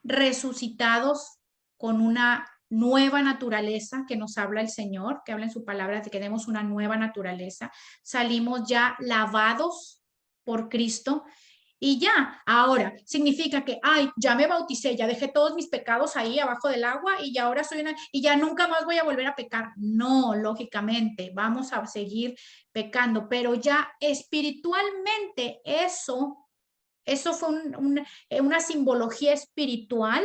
resucitados con una nueva naturaleza que nos habla el Señor, que habla en su palabra de que tenemos una nueva naturaleza. Salimos ya lavados por Cristo. Y ya, ahora, significa que, ay, ya me bauticé, ya dejé todos mis pecados ahí abajo del agua y ya ahora soy y ya nunca más voy a volver a pecar. No, lógicamente, vamos a seguir pecando, pero ya espiritualmente eso fue una simbología espiritual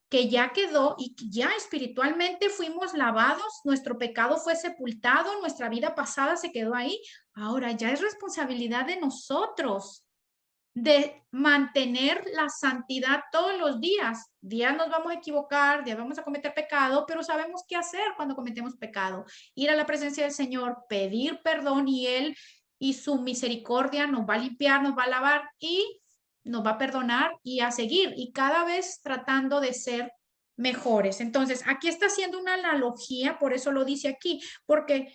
que ya quedó y ya espiritualmente fuimos lavados, nuestro pecado fue sepultado, nuestra vida pasada se quedó ahí. Ahora ya es responsabilidad de nosotros de mantener la santidad todos los días. Días nos vamos a equivocar, días vamos a cometer pecado, pero sabemos qué hacer cuando cometemos pecado. Ir a la presencia del Señor, pedir perdón y Él y su misericordia nos va a limpiar, nos va a lavar y nos va a perdonar y a seguir y cada vez tratando de ser mejores. Entonces, aquí está haciendo una analogía, por eso lo dice aquí, porque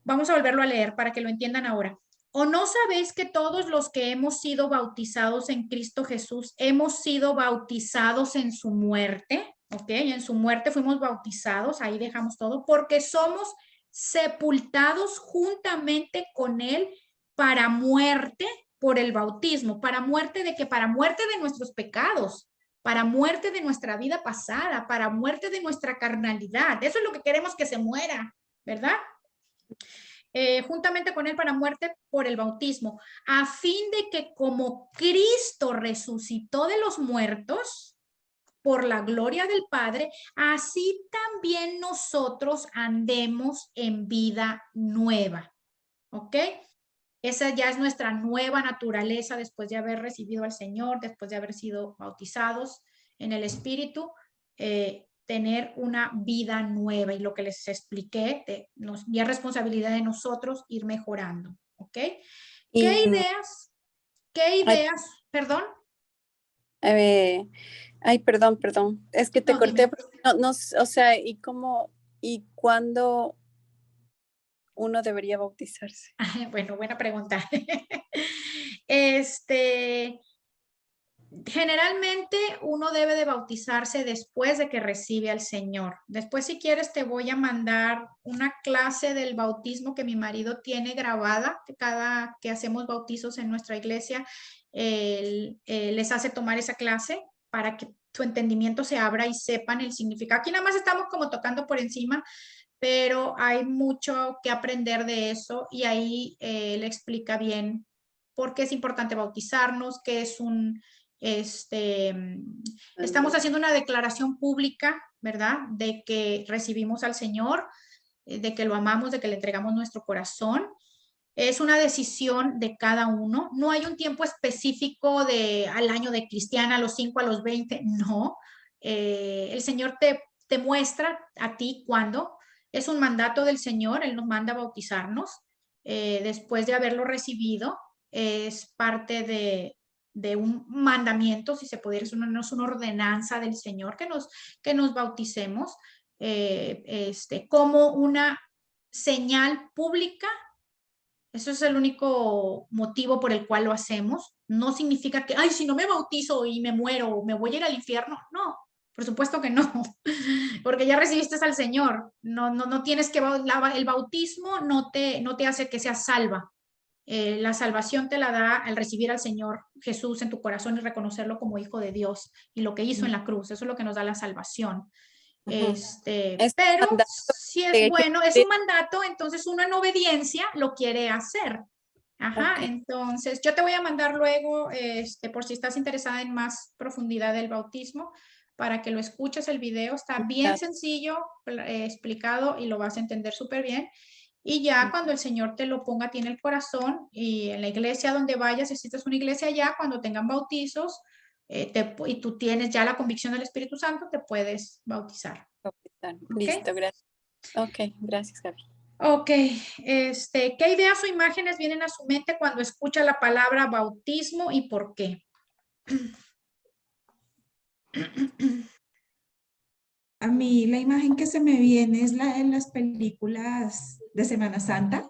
vamos a volverlo a leer para que lo entiendan ahora. ¿O no sabéis que todos los que hemos sido bautizados en Cristo Jesús, hemos sido bautizados en su muerte? ¿Ok? En su muerte fuimos bautizados, ahí dejamos todo, porque somos sepultados juntamente con Él para muerte por el bautismo. ¿Para muerte de qué? Para muerte de nuestros pecados, para muerte de nuestra vida pasada, para muerte de nuestra carnalidad. Eso es lo que queremos que se muera, ¿verdad? Juntamente con él para muerte por el bautismo, a fin de que como Cristo resucitó de los muertos, por la gloria del Padre, así también nosotros andemos en vida nueva. ¿Ok? Esa ya es nuestra nueva naturaleza después de haber recibido al Señor, después de haber sido bautizados en el Espíritu, tener una vida nueva. Y lo que les expliqué, ya es responsabilidad de nosotros ir mejorando. ¿Ok? ¿Qué Y, ideas? ¿Qué ay, ideas? Perdón. ay, perdón. Es que te No, corté, dime. pero no, o sea, ¿y cómo y cuándo uno debería bautizarse? Bueno, buena pregunta. Generalmente uno debe de bautizarse después de que recibe al Señor. Después, si quieres, te voy a mandar una clase del bautismo que mi marido tiene grabada, que cada que hacemos bautizos en nuestra iglesia, él les hace tomar esa clase para que su entendimiento se abra y sepan el significado. Aquí nada más estamos como tocando por encima, pero hay mucho que aprender de eso y ahí le explica bien por qué es importante bautizarnos, qué es estamos haciendo una declaración pública, ¿verdad? De que recibimos al Señor, de que lo amamos, de que le entregamos nuestro corazón. Es una decisión de cada uno. No hay un tiempo específico al año de cristiana, a los 5, a los 20, no. El Señor te muestra a ti cuándo. Es un mandato del Señor, Él nos manda a bautizarnos después de haberlo recibido. Es parte de un mandamiento, si se pudiera, no es una ordenanza del Señor que nos bauticemos como una señal pública. Eso es el único motivo por el cual lo hacemos. No significa que, ay, si no me bautizo y me muero, me voy a ir al infierno. No, por supuesto que no, porque ya recibiste al Señor. No tienes que, el bautismo no te hace que seas salva. La salvación te la da al recibir al Señor Jesús en tu corazón y reconocerlo como hijo de Dios y lo que hizo en la cruz. Eso es lo que nos da la salvación. Ujú. Es un Pero mandato si es que hay que bueno, es un cumplir. mandato, entonces uno en obediencia lo quiere hacer. Ajá, Ok, entonces yo te voy a mandar luego, por si estás interesada en más profundidad del bautismo, para que lo escuches el video. Está bien gracias. sencillo, explicado y lo vas a entender súper bien. Y ya cuando el Señor te lo ponga a ti en el corazón y en la iglesia donde vayas, si necesitas una iglesia ya, cuando tengan bautizos y tú tienes ya la convicción del Espíritu Santo, te puedes bautizar. ¿Ok? Listo, gracias. Ok, gracias, Gaby. Ok, ¿qué ideas o imágenes vienen a su mente cuando escucha la palabra bautismo y por qué? A mí la imagen que se me viene es la de las películas de Semana Santa,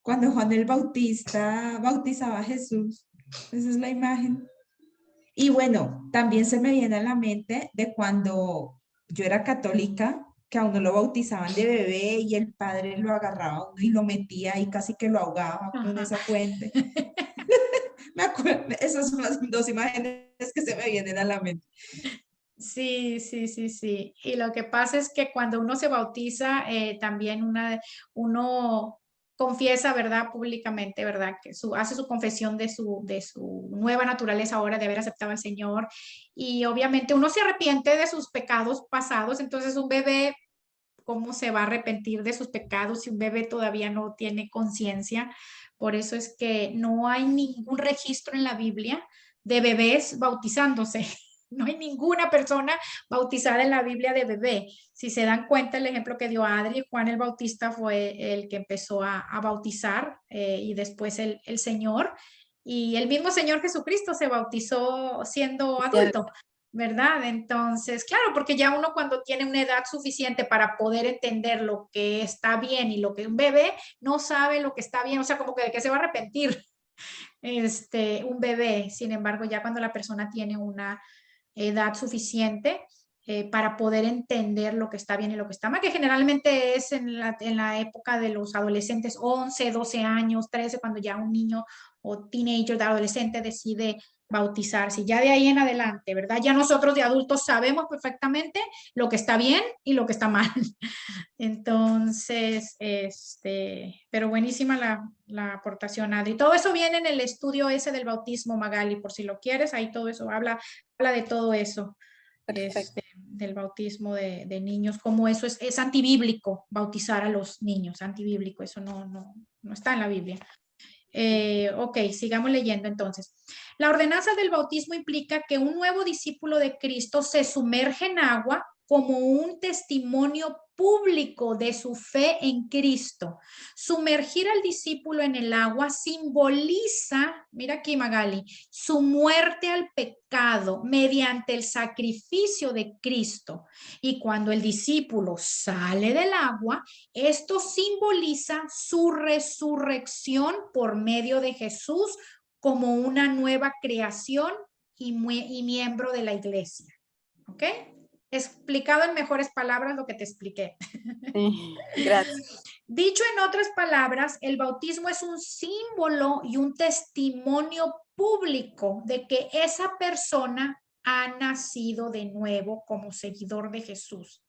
cuando Juan el Bautista bautizaba a Jesús. Esa es la imagen. Y bueno, también se me viene a la mente de cuando yo era católica, que a uno lo bautizaban de bebé y el padre lo agarraba a uno y lo metía y casi que lo ahogaba en Ajá. esa fuente. Me acuerdo, esas son las dos imágenes que se me vienen a la mente. Sí, sí, sí, sí. Y lo que pasa es que cuando uno se bautiza, también uno confiesa, ¿verdad? Públicamente, ¿verdad? Que hace su confesión de su nueva naturaleza ahora de haber aceptado al Señor. Y obviamente uno se arrepiente de sus pecados pasados. Entonces un bebé, ¿cómo se va a arrepentir de sus pecados si un bebé todavía no tiene conciencia? Por eso es que no hay ningún registro en la Biblia de bebés bautizándose. No hay ninguna persona bautizada en la Biblia de bebé. Si se dan cuenta, el ejemplo que dio Adri, Juan el Bautista fue el que empezó a bautizar y después el Señor. Y el mismo Señor Jesucristo se bautizó siendo Ya, adulto, ¿verdad? Entonces, claro, porque ya uno cuando tiene una edad suficiente para poder entender lo que está bien y lo que un bebé no sabe lo que está bien, o sea, como que de qué se va a arrepentir un bebé. Sin embargo, ya cuando la persona tiene una edad suficiente para poder entender lo que está bien y lo que está mal, que generalmente es en la época de los adolescentes, 11, 12 años, 13, cuando ya un niño o teenager, de adolescente decide bautizarse. Ya de ahí en adelante, ¿verdad? Ya nosotros de adultos sabemos perfectamente lo que está bien y lo que está mal. Entonces, pero buenísima la aportación, Adri. Todo eso viene en el estudio ese del bautismo, Magali, por si lo quieres, ahí todo eso habla de todo eso. del bautismo de niños, como eso es antibíblico, bautizar a los niños, antibíblico, eso no está en la Biblia. Ok, sigamos leyendo entonces. La ordenanza del bautismo implica que un nuevo discípulo de Cristo se sumerge en agua como un testimonio público de su fe en Cristo. Sumergir al discípulo en el agua simboliza, mira aquí Magali, su muerte al pecado mediante el sacrificio de Cristo. Y cuando el discípulo sale del agua, esto simboliza su resurrección por medio de Jesús como una nueva creación y miembro de la iglesia. ¿Ok? Explicado en mejores palabras lo que te expliqué. Sí, gracias. Dicho en otras palabras, el bautismo es un símbolo y un testimonio público de que esa persona ha nacido de nuevo como seguidor de Jesús.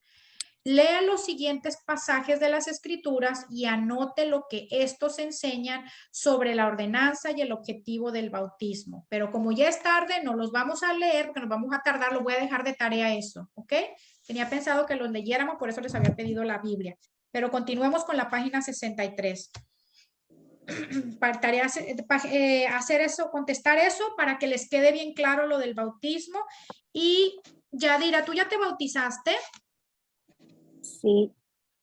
Lea los siguientes pasajes de las Escrituras y anote lo que estos enseñan sobre la ordenanza y el objetivo del bautismo. Pero como ya es tarde, no los vamos a leer porque nos vamos a tardar, lo voy a dejar de tarea eso, ¿ok? Tenía pensado que los leyéramos, por eso les había pedido la Biblia. Pero continuemos con la página 63. Para hacer eso, contestar eso para que les quede bien claro lo del bautismo. Y Yadira, ¿tú ya te bautizaste? Sí,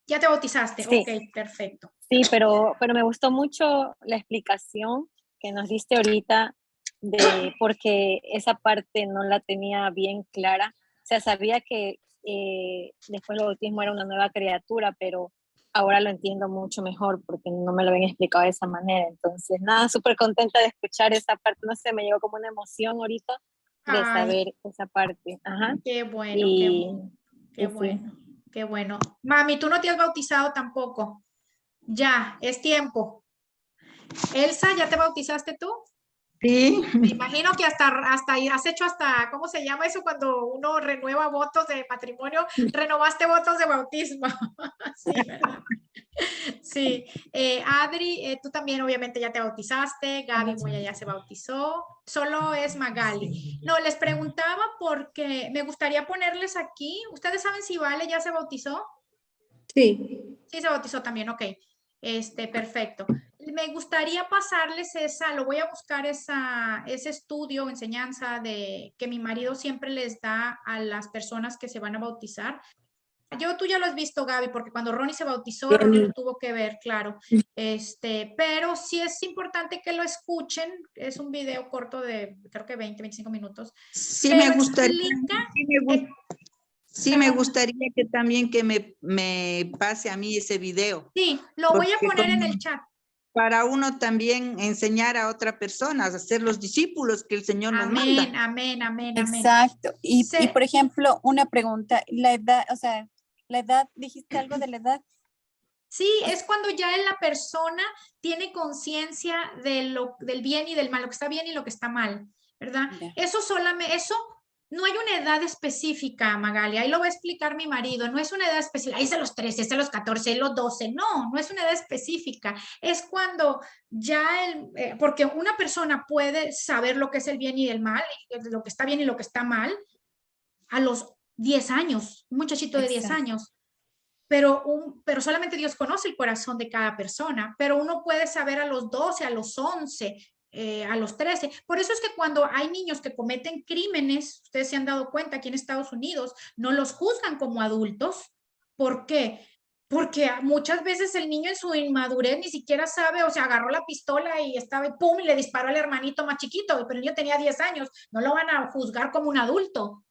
¿Ya te bautizaste? sí, Ok, perfecto. sí, pero me gustó mucho la explicación que nos diste ahorita de porque esa parte no la tenía bien clara. O sea, sabía que después el bautismo era una nueva criatura, pero ahora lo entiendo mucho mejor porque no me lo habían explicado de esa manera. Entonces, nada, súper contenta de escuchar esa parte. No sé, me llegó como una emoción ahorita de Ay, saber esa parte. Ajá. qué bueno, Y, qué y sí. bueno, qué bueno. Mami, tú no te has bautizado tampoco. Ya, es tiempo. Elsa, ¿ya te bautizaste tú? Sí, Me imagino que hasta ahí has hecho hasta, ¿cómo se llama eso cuando uno renueva votos de matrimonio? Renovaste votos de bautismo. Sí, ¿verdad? Sí. Adri, tú también obviamente ya te bautizaste. Gaby Moya ya se bautizó. Solo es Magali. No, les preguntaba porque me gustaría ponerles aquí. ¿Ustedes saben si Vale ya se bautizó? Sí. Sí, se bautizó también, ok. Perfecto. Me gustaría pasarles lo voy a buscar ese estudio, enseñanza de que mi marido siempre les da a las personas que se van a bautizar. Tú ya lo has visto, Gaby, porque cuando Ronnie se bautizó, Ronnie lo tuvo que ver, claro. Pero sí es importante que lo escuchen. Es un video corto de, creo que 20, 25 minutos. sí Que me lo gustaría, explica. sí me Perdón. gustaría que también que me pase a mí ese video, Sí, lo voy a porque poner en el chat. para uno también enseñar a otra persona, a ser los discípulos que el Señor nos Amén, manda. amén, amén, amén. Exacto. Y Se- por ejemplo, una pregunta, la edad, o sea, la edad, dijiste algo de la edad. Sí, es cuando ya la persona tiene conciencia del bien y del mal, lo que está bien y lo que está mal, ¿verdad? Ya. Eso no hay una edad específica, Magali, ahí lo va a explicar mi marido, no es una edad específica, ahí es a los 13, es a los 14, es a los 12, no es una edad específica, es cuando ya porque una persona puede saber lo que es el bien y el mal, lo que está bien y lo que está mal, a los 10 años, un muchachito de 10 Exacto. años. Pero solamente Dios conoce el corazón de cada persona, pero uno puede saber a los 12, a los 11, a los 13. Por eso es que cuando hay niños que cometen crímenes, ustedes se han dado cuenta aquí en Estados Unidos, no los juzgan como adultos. ¿Por qué? Porque muchas veces el niño en su inmadurez ni siquiera sabe, o sea, agarró la pistola y estaba y pum, y le disparó al hermanito más chiquito, pero el niño tenía 10 años, no lo van a juzgar como un adulto.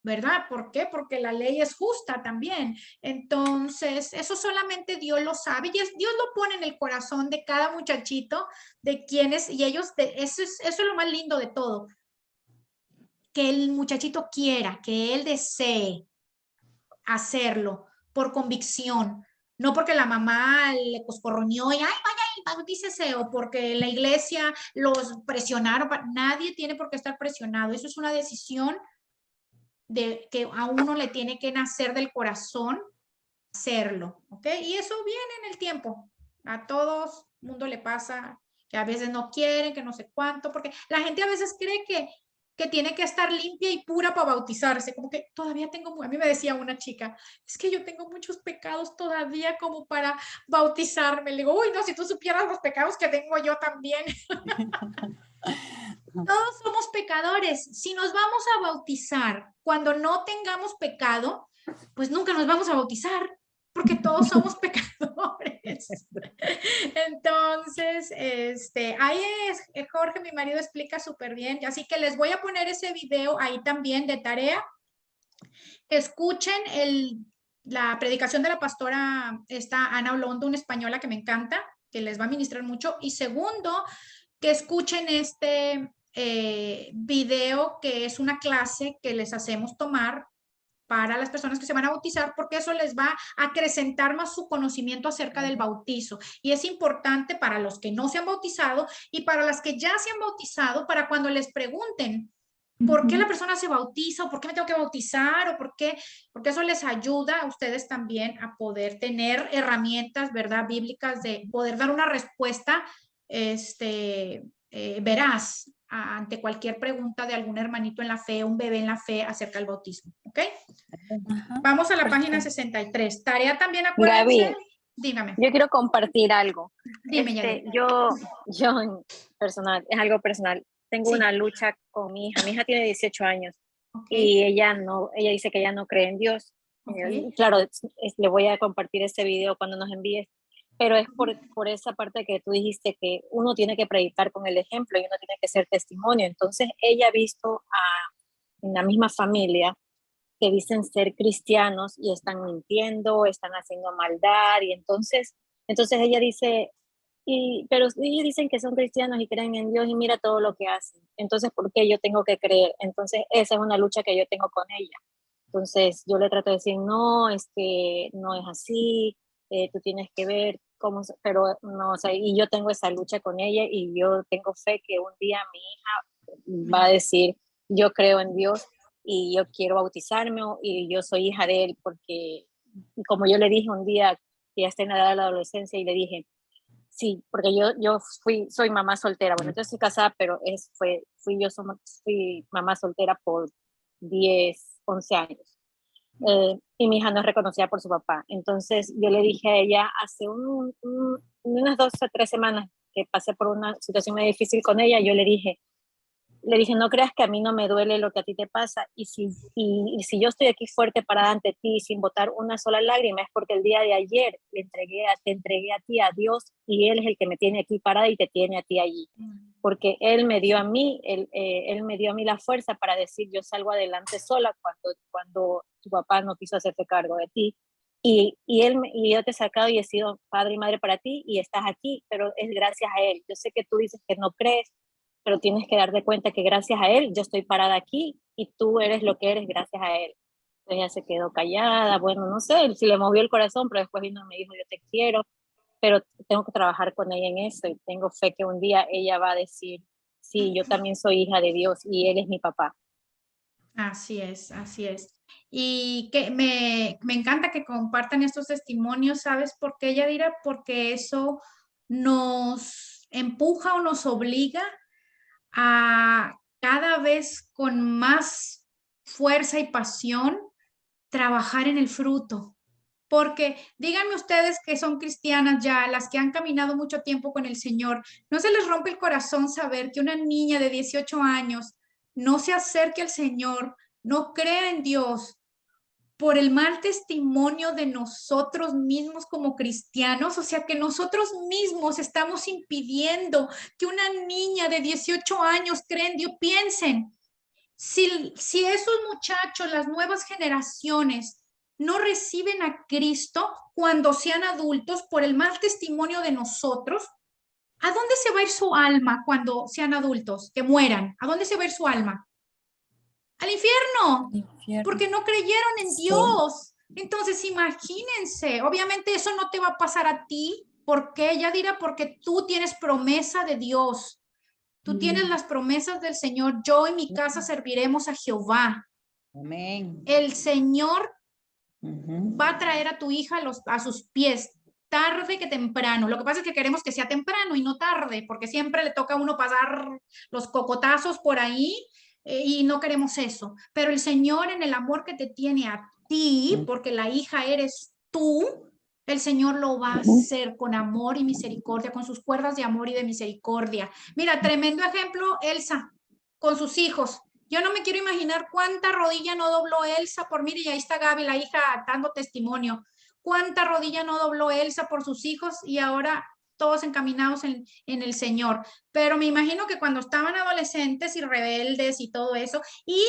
¿Verdad? ¿Por qué? Porque la ley es justa también. Entonces, eso solamente Dios lo sabe y Dios lo pone en el corazón de cada muchachito, de quienes, y ellos, eso es lo más lindo de todo, que el muchachito quiera, que él desee hacerlo por convicción, no porque la mamá le coscorroñó y, ay, vaya y bautícese, o porque la iglesia los presionaron. Nadie tiene por qué estar presionado. Eso es una decisión de que a uno le tiene que nacer del corazón hacerlo, ¿ok? Y eso viene en el tiempo. A todo mundo le pasa que a veces no quieren, que no sé cuánto, porque la gente a veces cree que tiene que estar limpia y pura para bautizarse, como que todavía tengo, a mí me decía una chica, es que yo tengo muchos pecados todavía como para bautizarme. Le digo, uy, no, si tú supieras los pecados que tengo yo también. Todos somos pecadores. Si nos vamos a bautizar cuando no tengamos pecado, pues nunca nos vamos a bautizar, porque todos somos pecadores. Entonces, ahí es, Jorge, mi marido, explica súper bien. Así que les voy a poner ese video ahí también de tarea. Escuchen la predicación de la pastora Ana Olondo, una española que me encanta, que les va a ministrar mucho. Y segundo, que escuchen este video, que es una clase que les hacemos tomar para las personas que se van a bautizar, porque eso les va a acrecentar más su conocimiento acerca del bautizo. Y es importante para los que no se han bautizado y para las que ya se han bautizado, para cuando les pregunten por qué la persona se bautiza, o por qué me tengo que bautizar, o por qué, porque eso les ayuda a ustedes también a poder tener herramientas, ¿verdad?, bíblicas, de poder dar una respuesta veraz ante cualquier pregunta de algún hermanito en la fe, un bebé en la fe acerca del bautismo, ¿ok? Ajá. Vamos a la página 63. Tarea también, acuérdense. Gaby, Dígame. yo quiero compartir algo. Dime, Yadira. Yo en personal, es algo personal. Tengo Sí. una lucha con mi hija. Mi hija tiene 18 años Ok. y ella dice que ella no cree en Dios. Ok. Claro, le voy a compartir este video cuando nos envíes, pero es por esa parte que tú dijiste, que uno tiene que predicar con el ejemplo y uno tiene que ser testimonio. Entonces ella ha visto en la misma familia que dicen ser cristianos y están mintiendo, están haciendo maldad, y entonces ella dice, pero ellos dicen que son cristianos y creen en Dios y mira todo lo que hacen, entonces ¿por qué yo tengo que creer? Entonces esa es una lucha que yo tengo con ella. Entonces yo le trato de decir, no, es que no es así, tú tienes que ver cómo, pero no, o sea, y yo tengo esa lucha con ella y yo tengo fe que un día mi hija va a decir, yo creo en Dios y yo quiero bautizarme y yo soy hija de él, porque como yo le dije un día, que ya está en la edad de la adolescencia, y le dije, sí, porque yo soy mamá soltera, bueno, entonces estoy casada, pero fui mamá soltera por 10, 11 años. Y mi hija no es reconocida por su papá. Entonces yo le dije a ella hace unas 2 o 3 semanas que pasé por una situación muy difícil con ella, yo le dije, no creas que a mí no me duele lo que a ti te pasa, y si yo estoy aquí fuerte parada ante ti sin botar una sola lágrima, es porque el día de ayer te entregué a ti, a Dios, y Él es el que me tiene aquí parada y te tiene a ti allí, porque Él me dio a mí, él me dio a mí la fuerza para decir, yo salgo adelante sola cuando tu papá no quiso hacerse cargo de ti, y yo te he sacado y he sido padre y madre para ti, y estás aquí, pero es gracias a Él. Yo sé que tú dices que no crees, pero tienes que darte cuenta que gracias a él yo estoy parada aquí y tú eres lo que eres gracias a él. Entonces ella se quedó callada, bueno, no sé si le movió el corazón, pero después vino y me dijo, yo te quiero, pero tengo que trabajar con ella en eso, y tengo fe que un día ella va a decir, sí, yo también soy hija de Dios y él es mi papá. Así es, así es. Y que me encanta que compartan estos testimonios, ¿sabes por qué, Yadira? Porque eso nos empuja o nos obliga a cada vez con más fuerza y pasión trabajar en el fruto. Porque díganme ustedes que son cristianas ya, las que han caminado mucho tiempo con el Señor, ¿no se les rompe el corazón saber que una niña de 18 años no se acerque al Señor, no crea en Dios por el mal testimonio de nosotros mismos como cristianos? O sea, que nosotros mismos estamos impidiendo que una niña de 18 años crea en Dios. Piensen, si esos muchachos, las nuevas generaciones, no reciben a Cristo cuando sean adultos por el mal testimonio de nosotros, ¿a dónde se va a ir su alma cuando sean adultos, que mueran? ¿A dónde se va a ir su alma? Al infierno, porque no creyeron en Dios. Entonces, imagínense, obviamente eso no te va a pasar a ti. ¿Por qué? Yadira, porque tú tienes promesa de Dios. Tú tienes las promesas del Señor. Yo y mi casa serviremos a Jehová. Amén. El Señor va a traer a tu hija a sus pies, tarde que temprano. Lo que pasa es que queremos que sea temprano y no tarde, porque siempre le toca a uno pasar los cocotazos por ahí, y no queremos eso. Pero el Señor, en el amor que te tiene a ti, porque la hija eres tú, el Señor lo va a hacer con amor y misericordia, con sus cuerdas de amor y de misericordia. Mira, tremendo ejemplo, Elsa, con sus hijos. Yo no me quiero imaginar cuánta rodilla no dobló Elsa por, mire, y ahí está Gaby, la hija, dando testimonio. Cuánta rodilla no dobló Elsa por sus hijos y ahora todos encaminados en el Señor. Pero me imagino que cuando estaban adolescentes y rebeldes y todo eso, y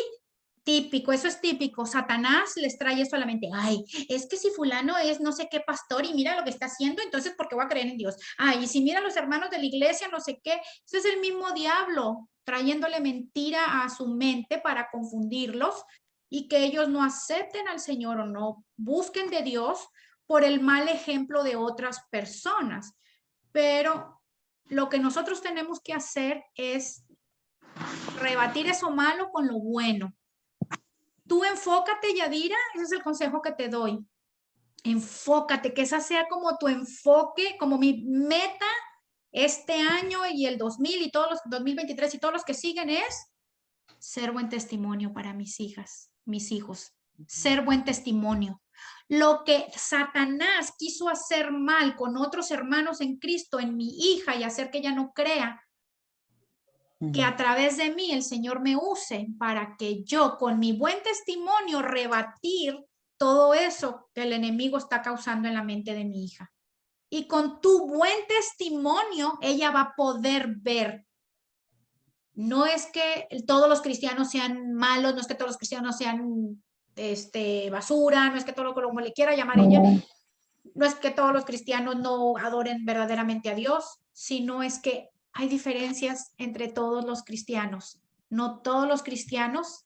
típico, eso es típico, Satanás les trae eso a la mente. Ay, es que si fulano es no sé qué pastor y mira lo que está haciendo, entonces ¿por qué voy a creer en Dios? Ay, y si mira a los hermanos de la iglesia, no sé qué, ese es el mismo diablo trayéndole mentira a su mente para confundirlos y que ellos no acepten al Señor o no busquen de Dios por el mal ejemplo de otras personas. Pero lo que nosotros tenemos que hacer es rebatir eso malo con lo bueno. Tú enfócate, Yadira, ese es el consejo que te doy. Enfócate, que esa sea como tu enfoque, como mi meta este año y el 2000 y todos los 2023 y todos los que siguen es ser buen testimonio para mis hijas, mis hijos, ser buen testimonio. Lo que Satanás quiso hacer mal con otros hermanos en Cristo, en mi hija, y hacer que ella no crea, que a través de mí el Señor me use para que yo con mi buen testimonio rebatir todo eso que el enemigo está causando en la mente de mi hija. Y con tu buen testimonio ella va a poder ver. No es que todos los cristianos sean malos, no es que todos los cristianos sean basura, no es que todo lo como le quiera llamar ella, no es que todos los cristianos no adoren verdaderamente a Dios, sino es que hay diferencias entre todos los cristianos. No todos los cristianos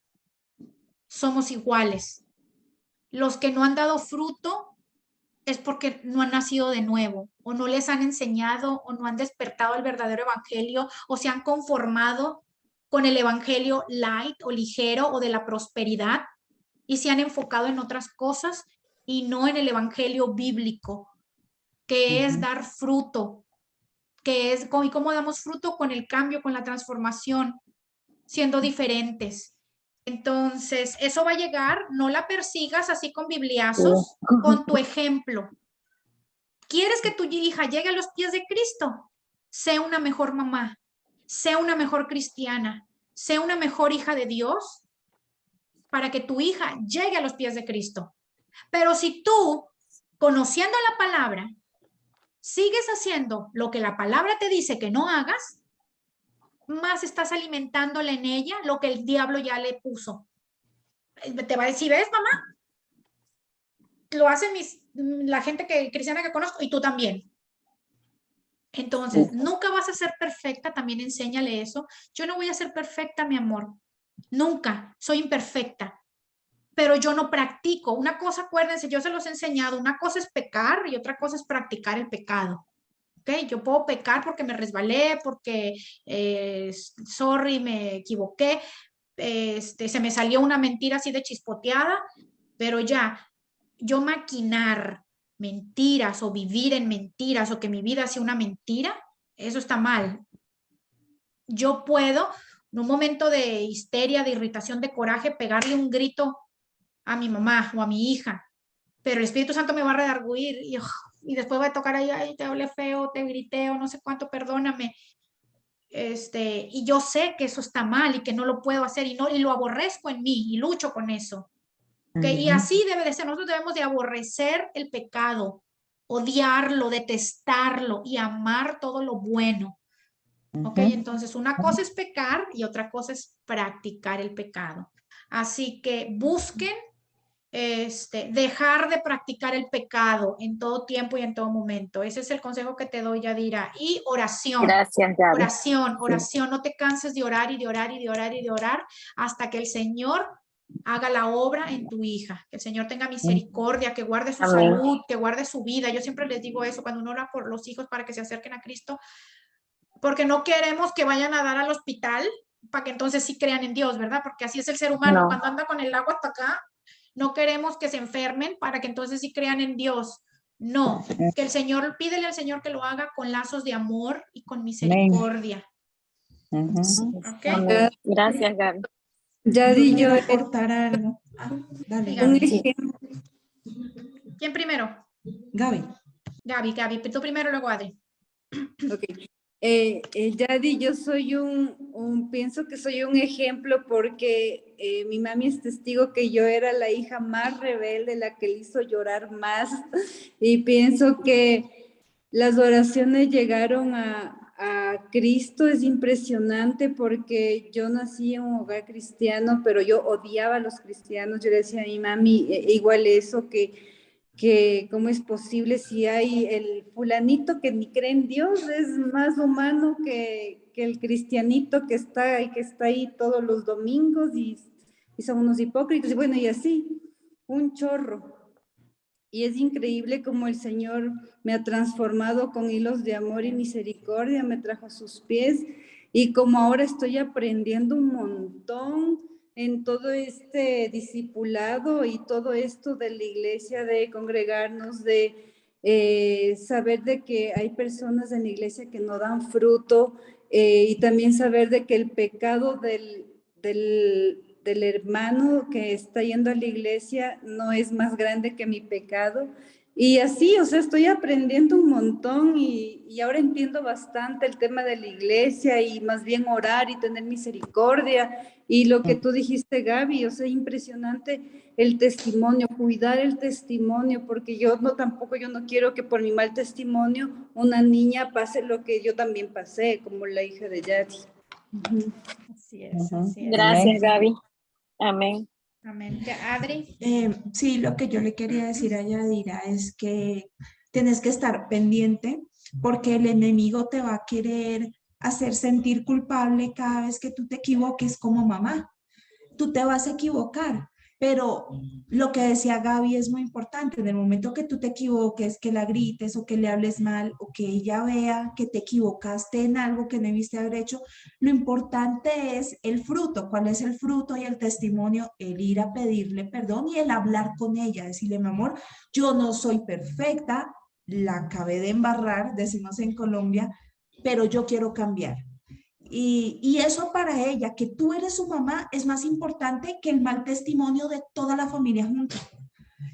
somos iguales. Los que no han dado fruto es porque no han nacido de nuevo, o no les han enseñado, o no han despertado el verdadero evangelio, o se han conformado con el evangelio light o ligero o de la prosperidad y se han enfocado en otras cosas y no en el evangelio bíblico, que es dar fruto, que es y cómo damos fruto con el cambio, con la transformación, siendo diferentes. Entonces, eso va a llegar, no la persigas así con bibliazos, con tu ejemplo. ¿Quieres que tu hija llegue a los pies de Cristo? Sé una mejor mamá, sé una mejor cristiana, sé una mejor hija de Dios para que tu hija llegue a los pies de Cristo. Pero si tú, conociendo la palabra, sigues haciendo lo que la palabra te dice que no hagas, más estás alimentándole en ella lo que el diablo ya le puso. Te va a decir, ¿ves, mamá? Lo hacen la gente cristiana que conozco y tú también. Entonces, nunca vas a ser perfecta, también enséñale eso. Yo no voy a ser perfecta, mi amor. Nunca, soy imperfecta. Pero yo no practico. Una cosa, acuérdense, yo se los he enseñado, una cosa es pecar y otra cosa es practicar el pecado. ¿Ok? Yo puedo pecar porque me resbalé, porque, sorry, me equivoqué, se me salió una mentira así de chispoteada, pero ya, yo maquinar mentiras o vivir en mentiras o que mi vida sea una mentira, eso está mal. Yo puedo, en un momento de histeria, de irritación, de coraje, pegarle un grito a mi mamá o a mi hija, pero el Espíritu Santo me va a redarguir y después va a tocar ahí, ay, te hablé feo, te grité o no sé cuánto, perdóname. Y yo sé que eso está mal y que no lo puedo hacer y lo aborrezco en mí y lucho con eso. ¿Okay? Y así debe de ser. Nosotros debemos de aborrecer el pecado, odiarlo, detestarlo y amar todo lo bueno. ¿Ok? Entonces, una cosa es pecar y otra cosa es practicar el pecado. Así que busquen dejar de practicar el pecado en todo tiempo y en todo momento. Ese es el consejo que te doy, Yadira. Y oración. Gracias, Gaby. Oración, oración. No te canses de orar y de orar y de orar y de orar hasta que el Señor haga la obra en tu hija. Que el Señor tenga misericordia, que guarde su Amén. salud, que guarde su vida. Yo siempre les digo eso cuando uno ora por los hijos para que se acerquen a Cristo, porque no queremos que vayan a dar al hospital para que entonces sí crean en Dios, ¿verdad? Porque así es el ser humano, No. cuando anda con el agua hasta acá, no queremos que se enfermen para que entonces sí crean en Dios. No, que el Señor, pídele al Señor que lo haga con lazos de amor y con misericordia. Amén. ¿Ok? Amén. Gracias, Gaby. Ya Yo di yo quiero aportar algo. Ah, dale, Diga. un Gaby. ejemplo. ¿Quién primero? Gaby. Gaby, tú primero, luego Adri. Ok. Yadi, yo soy pienso que soy un ejemplo porque mi mami es testigo que yo era la hija más rebelde, la que le hizo llorar más, y pienso que las oraciones llegaron a Cristo. Es impresionante porque yo nací en un hogar cristiano, pero yo odiaba a los cristianos. Yo le decía a mi mami, igual eso, que cómo es posible si hay el fulanito que ni cree en Dios, es más humano que el cristianito que está ahí todos los domingos y son unos hipócritas, y bueno, y así, un chorro. Y es increíble cómo el Señor me ha transformado con hilos de amor y misericordia, me trajo a sus pies, y como ahora estoy aprendiendo un montón en todo este discipulado y todo esto de la iglesia, de congregarnos, de saber de que hay personas en la iglesia que no dan fruto, y también saber de que el pecado del hermano que está yendo a la iglesia no es más grande que mi pecado. Y así, o sea, estoy aprendiendo un montón y ahora entiendo bastante el tema de la iglesia y más bien orar y tener misericordia. Y lo que tú dijiste, Gaby, o sea, impresionante el testimonio, cuidar el testimonio, porque yo no quiero que por mi mal testimonio una niña pase lo que yo también pasé, como la hija de Yadi. Así es, así es. Gracias, Gaby. Amén. Amén. Ya, Adri. Sí, lo que yo le quería decir a Yadira es que tienes que estar pendiente porque el enemigo te va a querer hacer sentir culpable cada vez que tú te equivoques como mamá. Tú te vas a equivocar, pero lo que decía Gaby es muy importante. En el momento que tú te equivoques, que la grites o que le hables mal o que ella vea que te equivocaste en algo que no debiste haber hecho, lo importante es el fruto. ¿Cuál es el fruto y el testimonio? El ir a pedirle perdón y el hablar con ella, decirle, mi amor, yo no soy perfecta, la acabé de embarrar, decimos en Colombia, pero yo quiero cambiar. Y eso para ella, que tú eres su mamá, es más importante que el mal testimonio de toda la familia junta.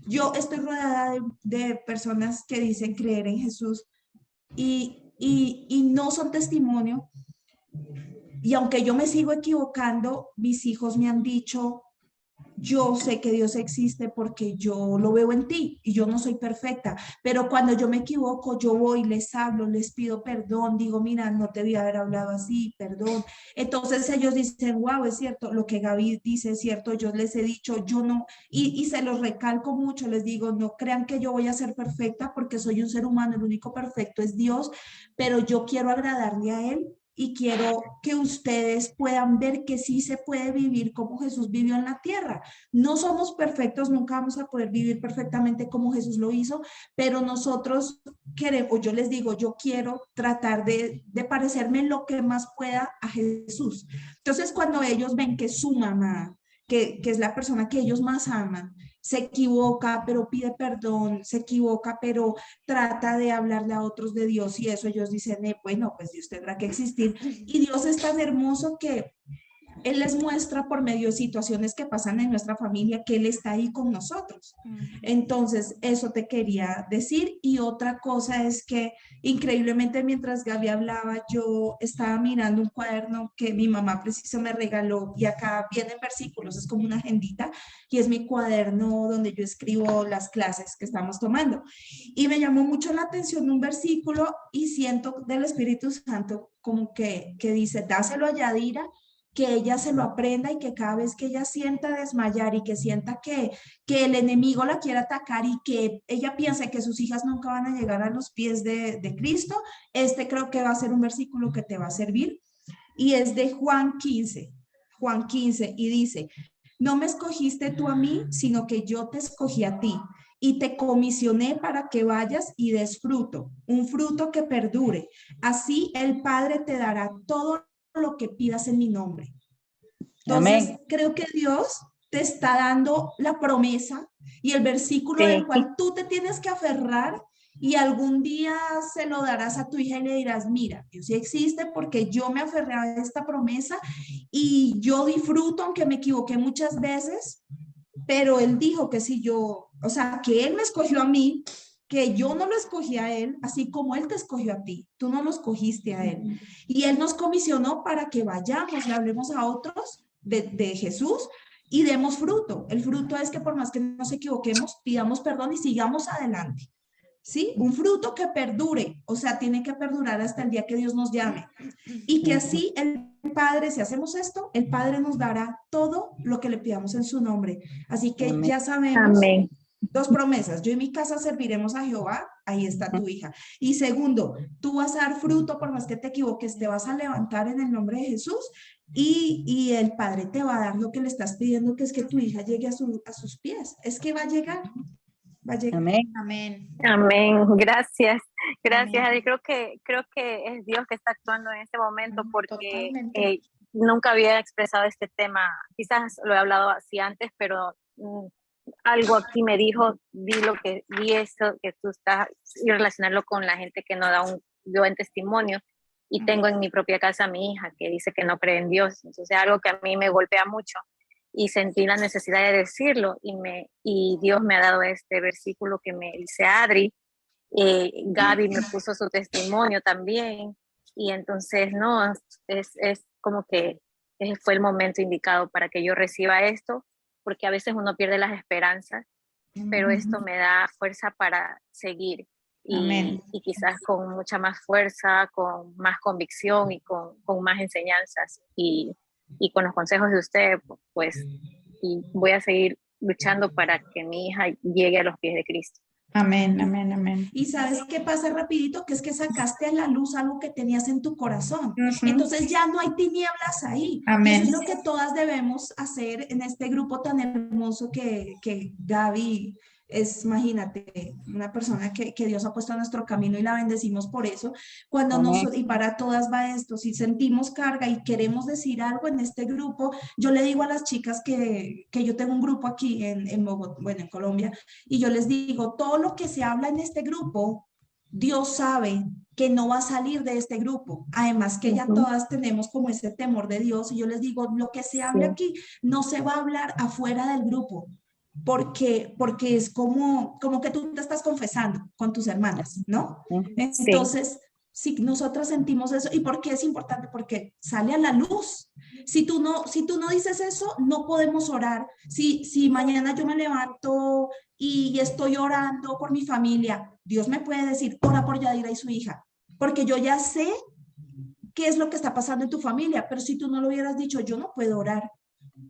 Yo estoy rodeada de personas que dicen creer en Jesús y no son testimonio. Y aunque yo me sigo equivocando, mis hijos me han dicho, yo sé que Dios existe porque yo lo veo en ti y yo no soy perfecta, pero cuando yo me equivoco, yo voy, les hablo, les pido perdón, digo, mira, no te debía haber hablado así, perdón. Entonces ellos dicen, wow, es cierto, lo que Gaby dice es cierto, yo les he dicho, yo no, y se los recalco mucho, les digo, no crean que yo voy a ser perfecta porque soy un ser humano, el único perfecto es Dios, pero yo quiero agradarle a Él y quiero que ustedes puedan ver que sí se puede vivir como Jesús vivió en la tierra. No somos perfectos, nunca vamos a poder vivir perfectamente como Jesús lo hizo, pero nosotros queremos, yo les digo, yo quiero tratar de parecerme lo que más pueda a Jesús. Entonces, cuando ellos ven que su mamá, que es la persona que ellos más aman, se equivoca, pero pide perdón, se equivoca, pero trata de hablarle a otros de Dios y eso ellos dicen, bueno, pues Dios tendrá que existir. Y Dios es tan hermoso que Él les muestra por medio de situaciones que pasan en nuestra familia que Él está ahí con nosotros. Entonces, eso te quería decir. Y otra cosa es que increíblemente mientras Gaby hablaba, yo estaba mirando un cuaderno que mi mamá preciso me regaló y acá vienen versículos, es como una agendita y es mi cuaderno donde yo escribo las clases que estamos tomando. Y me llamó mucho la atención un versículo y siento del Espíritu Santo como que dice, dáselo a Yadira, que ella se lo aprenda y que cada vez que ella sienta desmayar y que sienta que el enemigo la quiere atacar y que ella piense que sus hijas nunca van a llegar a los pies de Cristo, creo que va a ser un versículo que te va a servir y es de Juan 15 y dice, no me escogiste tú a mí, sino que yo te escogí a ti y te comisioné para que vayas y des fruto, un fruto que perdure. Así el Padre te dará todo lo que pidas en mi nombre. Entonces, Amén. creo que Dios te está dando la promesa y el versículo Sí. del cual tú te tienes que aferrar y algún día se lo darás a tu hija y le dirás, mira, Dios sí existe porque yo me aferré a esta promesa y yo disfruto, aunque me equivoqué muchas veces, pero Él dijo que si yo, o sea, que Él me escogió a mí, que yo no lo escogí a Él, así como Él te escogió a ti, tú no lo escogiste a Él. Y Él nos comisionó para que vayamos, le hablemos a otros de Jesús y demos fruto. El fruto es que por más que nos equivoquemos, pidamos perdón y sigamos adelante. ¿Sí? Un fruto que perdure, o sea, tiene que perdurar hasta el día que Dios nos llame. Y que así el Padre, si hacemos esto, el Padre nos dará todo lo que le pidamos en su nombre. Así que Amén. ya sabemos, Amén. 2 promesas. Yo y mi casa serviremos a Jehová, ahí está tu hija. Y segundo, tú vas a dar fruto por más que te equivoques, te vas a levantar en el nombre de Jesús y el Padre te va a dar lo que le estás pidiendo, que es que tu hija llegue a sus pies. Es que va a llegar, va a llegar. Amén. Amén. Amén. Gracias. Gracias, Amén. Adi. Creo que es Dios que está actuando en este momento porque Totalmente. nunca había expresado este tema. Quizás lo he hablado así antes, pero algo aquí me dijo, vi eso que tú estás, y relacionarlo con la gente que no da un buen testimonio. Y tengo en mi propia casa a mi hija que dice que no cree en Dios. Entonces, algo que a mí me golpea mucho. Y sentí la necesidad de decirlo. Y Dios me ha dado este versículo que me dice Adri. Gaby me puso su testimonio también. Y entonces, no, es como que fue el momento indicado para que yo reciba esto, porque a veces uno pierde las esperanzas, pero esto me da fuerza para seguir. Amén. Y quizás con mucha más fuerza, con más convicción y con más enseñanzas y con los consejos de usted, pues, y voy a seguir luchando para que mi hija llegue a los pies de Cristo. Amén, amén, amén. Y sabes qué pasa rapidito, que es que sacaste a la luz algo que tenías en tu corazón. Ujú. Entonces ya no hay tinieblas ahí. Y Amén. eso es lo que todas debemos hacer en este grupo tan hermoso que Gaby es, imagínate, una persona que Dios ha puesto en nuestro camino y la bendecimos por eso. Cuando Amén. y para todas va esto, si sentimos carga y queremos decir algo en este grupo, yo le digo a las chicas que yo tengo un grupo aquí en Bogotá, bueno, en Colombia, y yo les digo, todo lo que se habla en este grupo, Dios sabe que no va a salir de este grupo. Además que ya todas tenemos como ese temor de Dios y yo les digo, lo que se hable aquí no se va a hablar afuera del grupo. Porque es como que tú te estás confesando con tus hermanas, ¿no? Entonces, si nosotras sentimos eso, ¿y por qué es importante? Porque sale a la luz. Si tú no dices eso, no podemos orar. Si mañana yo me levanto y estoy orando por mi familia, Dios me puede decir, ora por Yadira y su hija, porque yo ya sé qué es lo que está pasando en tu familia, pero si tú no lo hubieras dicho, yo no puedo orar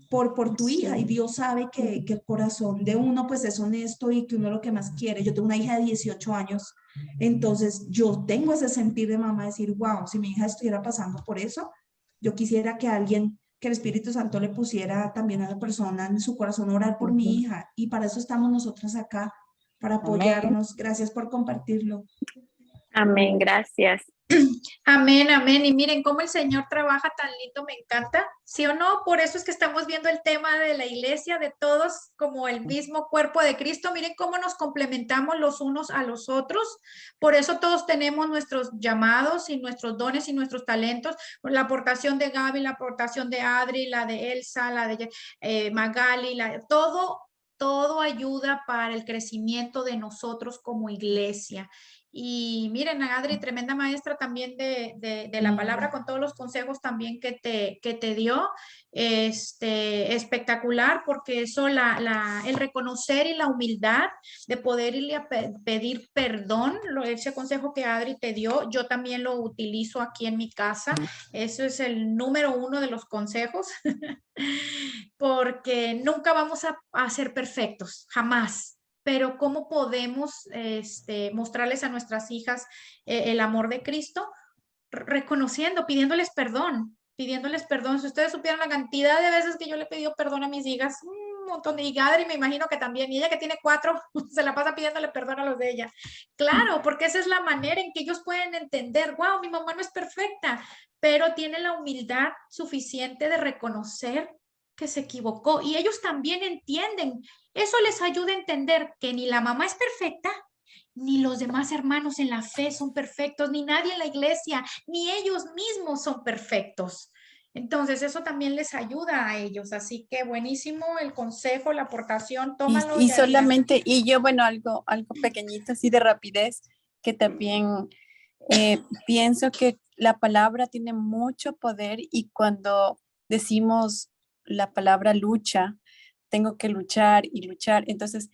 por tu hija, y Dios sabe que el corazón de uno pues es honesto y que uno lo que más quiere. Yo tengo una hija de 18 años, entonces yo tengo ese sentir de mamá, decir, wow, si mi hija estuviera pasando por eso, yo quisiera que alguien, que el Espíritu Santo le pusiera también a la persona en su corazón orar por mi hija, y para eso estamos nosotras acá, para apoyarnos. Gracias por compartirlo. Amén, gracias. Amén, amén. Y miren cómo el Señor trabaja tan lindo, me encanta. ¿Sí o no? Por eso es que estamos viendo el tema de la iglesia, de todos como el mismo cuerpo de Cristo. Miren cómo nos complementamos los unos a los otros. Por eso todos tenemos nuestros llamados y nuestros dones y nuestros talentos. La aportación de Gaby, la aportación de Adri, la de Elsa, la de Magali, todo ayuda para el crecimiento de nosotros como iglesia. Y miren, Adri, tremenda maestra también de la palabra, con todos los consejos también que te dio. Espectacular, porque eso, el reconocer y la humildad de poder irle a pedir perdón, ese consejo que Adri te dio, yo también lo utilizo aquí en mi casa. Eso es el número 1 de los consejos, porque nunca vamos a ser perfectos, jamás. Pero ¿cómo podemos mostrarles a nuestras hijas el amor de Cristo? Reconociendo, pidiéndoles perdón. Si ustedes supieran la cantidad de veces que yo le he pedido perdón a mis hijas, un montón. Y Gadri me imagino que también, y ella que tiene 4, se la pasa pidiéndole perdón a los de ella. Claro, porque esa es la manera en que ellos pueden entender, wow, mi mamá no es perfecta, pero tiene la humildad suficiente de reconocer que se equivocó, y ellos también entienden. Eso les ayuda a entender que ni la mamá es perfecta ni los demás hermanos en la fe son perfectos, ni nadie en la iglesia, ni ellos mismos son perfectos. Entonces, eso también les ayuda a ellos. Así que buenísimo el consejo, la aportación, tómalo. Y solamente, y yo, bueno, algo pequeñito así de rapidez, que también pienso que la palabra tiene mucho poder y cuando decimos la palabra lucha, tengo que luchar y luchar, entonces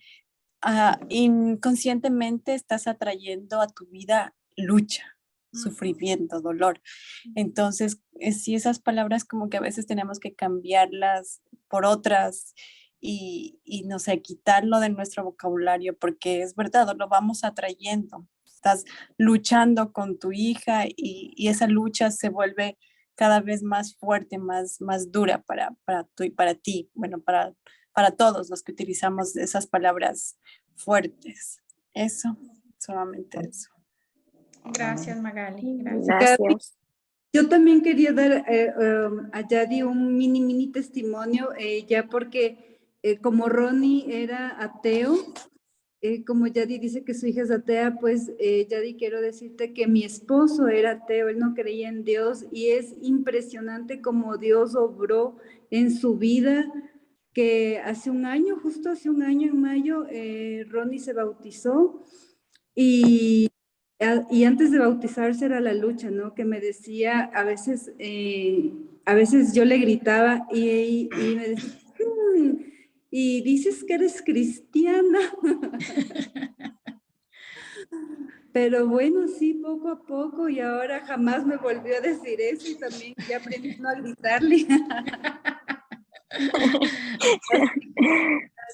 inconscientemente estás atrayendo a tu vida lucha, sufrimiento, dolor. Entonces, sí, esas palabras como que a veces tenemos que cambiarlas por otras y no sé, quitarlo de nuestro vocabulario porque es verdad, lo vamos atrayendo. Estás luchando con tu hija y esa lucha se vuelve cada vez más fuerte, más dura para tú y para ti, bueno, para todos los que utilizamos esas palabras fuertes. Eso, solamente eso. Gracias, Magali. Gracias. Gracias. Yo también quería dar a Yadi un mini testimonio, ya porque como Ronnie era ateo, como Yadi dice que su hija es atea, pues Yadi, quiero decirte que mi esposo era ateo, él no creía en Dios y es impresionante cómo Dios obró en su vida, que hace un año, justo hace un año en mayo, Ronnie se bautizó y antes de bautizarse era la lucha, ¿no? Que me decía, a veces yo le gritaba y me decía, y dices que eres cristiana. Pero bueno, sí, poco a poco, y ahora jamás me volvió a decir eso y también ya aprendí no a gritarle.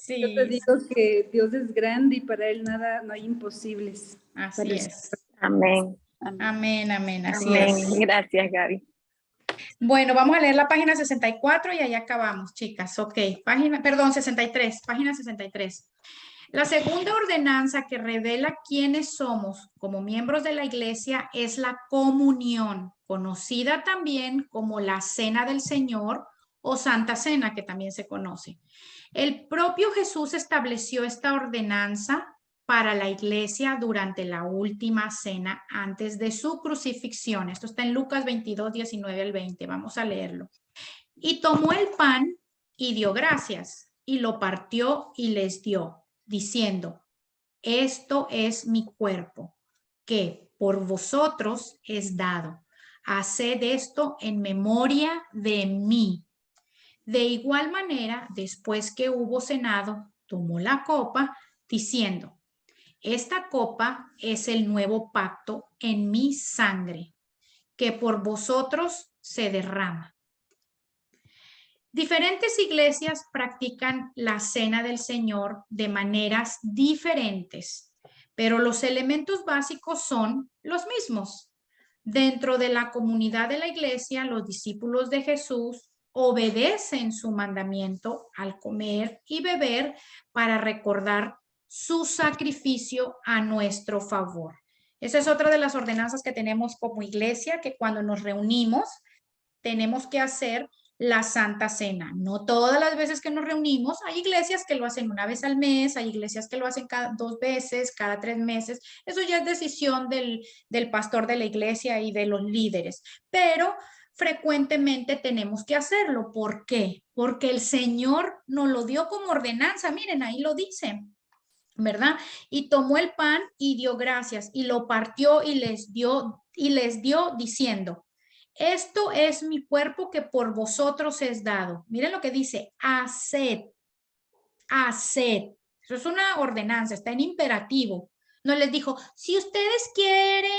Sí, Yo te digo que Dios es grande y para Él nada, no hay imposibles. así es. Amén. Amén, amén, así Amén. es. Gracias, Gaby. Bueno, vamos a leer la página 64 y ahí acabamos, chicas. Ok, perdón, 63, página 63. La segunda ordenanza que revela quiénes somos como miembros de la iglesia es la comunión, conocida también como la Cena del Señor o Santa Cena, que también se conoce. El propio Jesús estableció esta ordenanza para la iglesia durante la última cena antes de su crucifixión. Esto está en Lucas 22, 19 al 20. Vamos a leerlo. Y tomó el pan y dio gracias y lo partió y les dio, diciendo, esto es mi cuerpo, que por vosotros es dado. Haced esto en memoria de mí. De igual manera, después que hubo cenado, tomó la copa, diciendo, esta copa es el nuevo pacto en mi sangre, que por vosotros se derrama. Diferentes iglesias practican la cena del Señor de maneras diferentes, pero los elementos básicos son los mismos. Dentro de la comunidad de la iglesia, los discípulos de Jesús obedecen su mandamiento al comer y beber para recordar su sacrificio a nuestro favor. Esa es otra de las ordenanzas que tenemos como iglesia, que cuando nos reunimos tenemos que hacer la Santa Cena. No todas las veces que nos reunimos, hay iglesias que lo hacen una vez al mes, hay iglesias que lo hacen cada 2 veces, cada 3 meses. Eso ya es decisión del pastor de la iglesia y de los líderes. Pero frecuentemente tenemos que hacerlo. ¿Por qué? Porque el Señor nos lo dio como ordenanza. Miren, ahí lo dice, ¿verdad? Y tomó el pan y dio gracias y lo partió y les dio diciendo, esto es mi cuerpo que por vosotros es dado. Miren lo que dice, haced, haced. Eso es una ordenanza, está en imperativo. No les dijo, si ustedes quieren,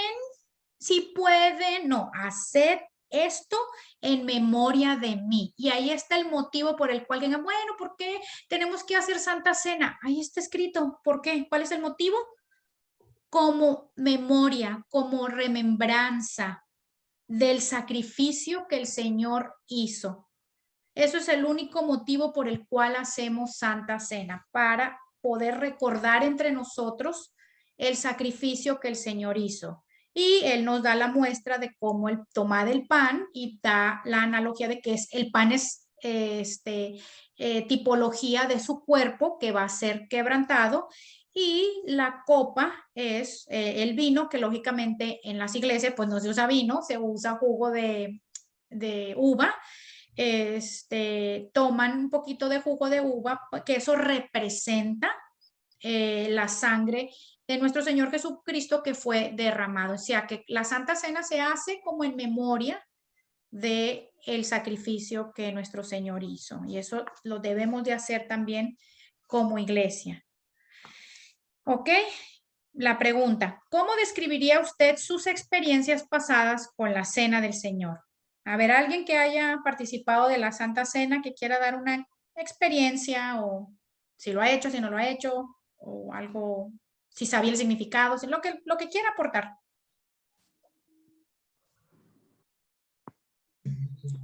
si pueden, no, haced esto en memoria de mí. Y ahí está el motivo por el cual digan, bueno, ¿por qué tenemos que hacer Santa Cena? Ahí está escrito, ¿por qué? ¿Cuál es el motivo? Como memoria, como remembranza del sacrificio que el Señor hizo. Eso es el único motivo por el cual hacemos Santa Cena, para poder recordar entre nosotros el sacrificio que el Señor hizo. Y Él nos da la muestra de cómo Él toma del pan y da la analogía de que el pan es tipología de su cuerpo que va a ser quebrantado Y la copa es el vino, que lógicamente en las iglesias pues no se usa vino, se usa jugo de uva. Toman un poquito de jugo de uva, que eso representa la sangre de nuestro Señor Jesucristo que fue derramado. O sea que la Santa Cena se hace como en memoria de el sacrificio que nuestro Señor hizo. Y eso lo debemos de hacer también como iglesia. ¿Ok? La pregunta, ¿cómo describiría usted sus experiencias pasadas con la Cena del Señor? A ver, alguien que haya participado de la Santa Cena, que quiera dar una experiencia, o si lo ha hecho, si no lo ha hecho, o algo, si sabía el significado, si lo que quiera aportar.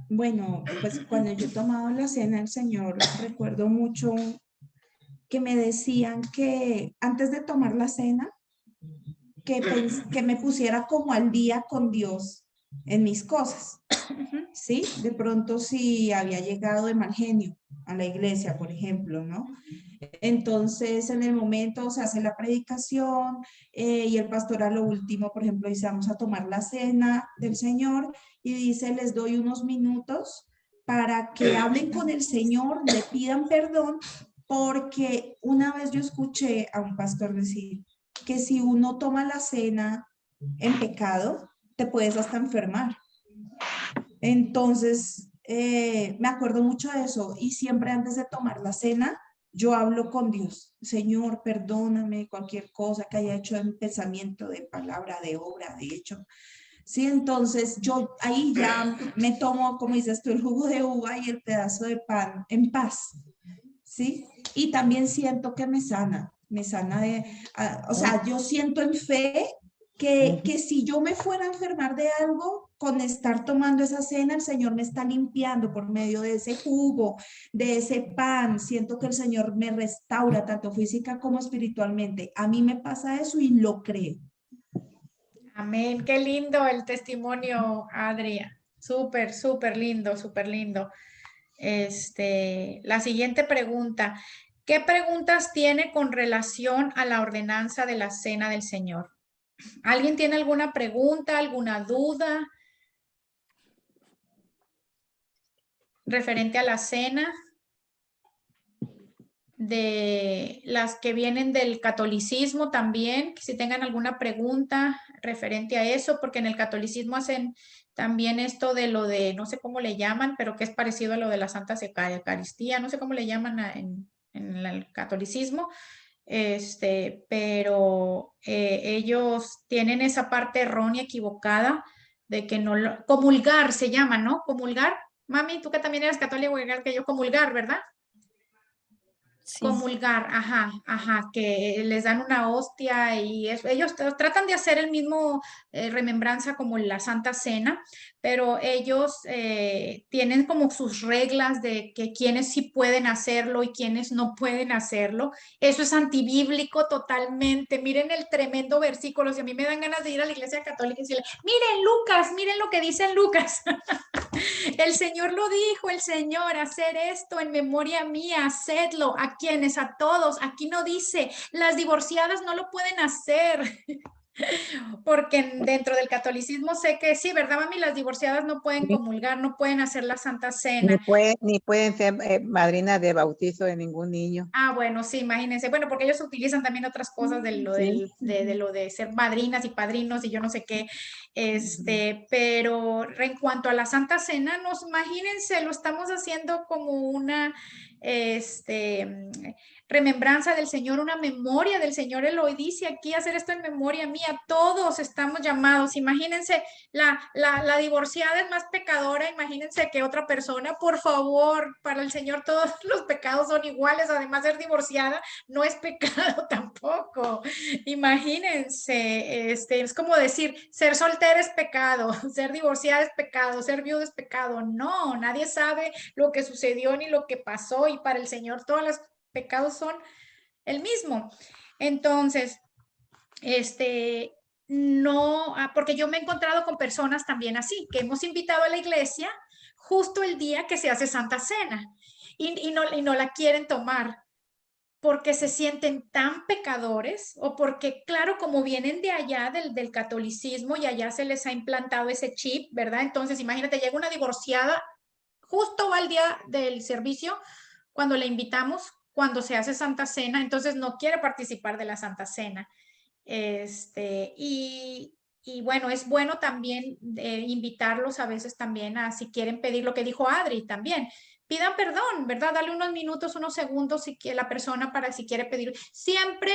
Bueno, pues cuando yo tomaba la cena del Señor, recuerdo mucho que me decían que antes de tomar la cena, que me pusiera como al día con Dios en mis cosas, ¿sí? De pronto si había llegado de mal genio a la iglesia, por ejemplo, ¿no? Entonces, en el momento se hace la predicación y el pastor a lo último, por ejemplo, dice, vamos a tomar la cena del Señor y dice, les doy unos minutos para que hablen con el Señor, le pidan perdón, porque una vez yo escuché a un pastor decir que si uno toma la cena en pecado, te puedes hasta enfermar. Entonces, me acuerdo mucho de eso y siempre antes de tomar la cena, yo hablo con Dios. Señor, perdóname cualquier cosa que haya hecho en pensamiento, de palabra, de obra, de hecho. Sí, entonces yo ahí ya me tomo, como dices tú, el jugo de uva y el pedazo de pan en paz. ¿Sí? Y también siento que me sana de, o sea, yo siento en fe que si yo me fuera a enfermar de algo, con estar tomando esa cena, el Señor me está limpiando por medio de ese jugo, de ese pan. Siento que el Señor me restaura tanto física como espiritualmente. A mí me pasa eso y lo creo. Amén. Qué lindo el testimonio, Adria. Súper, súper lindo, súper lindo. La siguiente pregunta. ¿Qué preguntas tiene con relación a la ordenanza de la Cena del Señor? ¿Alguien tiene alguna pregunta, alguna duda referente a la cena? De las que vienen del catolicismo también, que si tengan alguna pregunta referente a eso, porque en el catolicismo hacen también esto de lo de, no sé cómo le llaman, pero que es parecido a lo de la Santa Eucaristía, no sé cómo le llaman en el catolicismo, pero ellos tienen esa parte errónea, equivocada, de que no comulgar se llama, ¿no? Comulgar. Mami, tú que también eres católica, igual que yo, comulgar, ¿verdad? Sí. Comulgar, ajá, que les dan una hostia y ellos tratan de hacer el mismo remembranza como la Santa Cena, pero ellos tienen como sus reglas de que quienes sí pueden hacerlo y quienes no pueden hacerlo. Eso es antibíblico totalmente. Miren el tremendo versículo. Si a mí me dan ganas de ir a la iglesia católica y decirle, miren Lucas, miren lo que dice en Lucas. El Señor lo dijo, el Señor, hacer esto en memoria mía, hacedlo. ¿A quienes? A todos. Aquí no dice, las divorciadas no lo pueden hacer. Porque dentro del catolicismo sé que sí, ¿verdad, mami? Las divorciadas no pueden comulgar, no pueden hacer la Santa Cena. Ni pueden ser madrinas de bautizo de ningún niño. Ah, bueno, sí, imagínense. Bueno, porque ellos utilizan también otras cosas de lo, de lo de ser madrinas y padrinos y yo no sé qué. Pero en cuanto a la Santa Cena, imagínense, lo estamos haciendo como una remembranza del Señor, una memoria del Señor. Él lo dice aquí, hacer esto en memoria mía. Todos estamos llamados. Imagínense, la divorciada es más pecadora, imagínense que otra persona. Por favor, para el Señor todos los pecados son iguales. Además, ser divorciada no es pecado tampoco. Imagínense, es como decir, ser soltera es pecado, ser divorciada es pecado, ser viuda es pecado. No, nadie sabe lo que sucedió ni lo que pasó, y para el Señor todos los pecados son el mismo. Entonces, no, porque yo me he encontrado con personas también así, que hemos invitado a la iglesia justo el día que se hace Santa Cena y no la quieren tomar. porque se sienten tan pecadores o porque, claro, como vienen de allá del catolicismo y allá se les ha implantado ese chip, ¿verdad? Entonces, imagínate, llega una divorciada, justo va al día del servicio, cuando le invitamos, cuando se hace Santa Cena, entonces no quiere participar de la Santa Cena. Y bueno, es bueno también invitarlos a veces también a si quieren pedir lo que dijo Adri también. Pidan perdón, ¿verdad? Dale unos minutos, unos segundos si quiere la persona para si quiere pedir. Siempre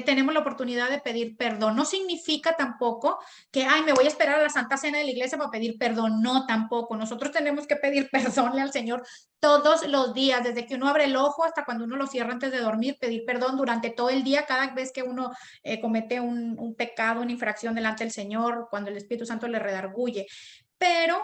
tenemos la oportunidad de pedir perdón. No significa tampoco que, ay, me voy a esperar a la Santa Cena de la iglesia para pedir perdón. No, tampoco. Nosotros tenemos que pedir perdón al Señor todos los días, desde que uno abre el ojo hasta cuando uno lo cierra antes de dormir, pedir perdón durante todo el día, cada vez que uno comete un pecado, una infracción delante del Señor, cuando el Espíritu Santo le redarguye. Pero,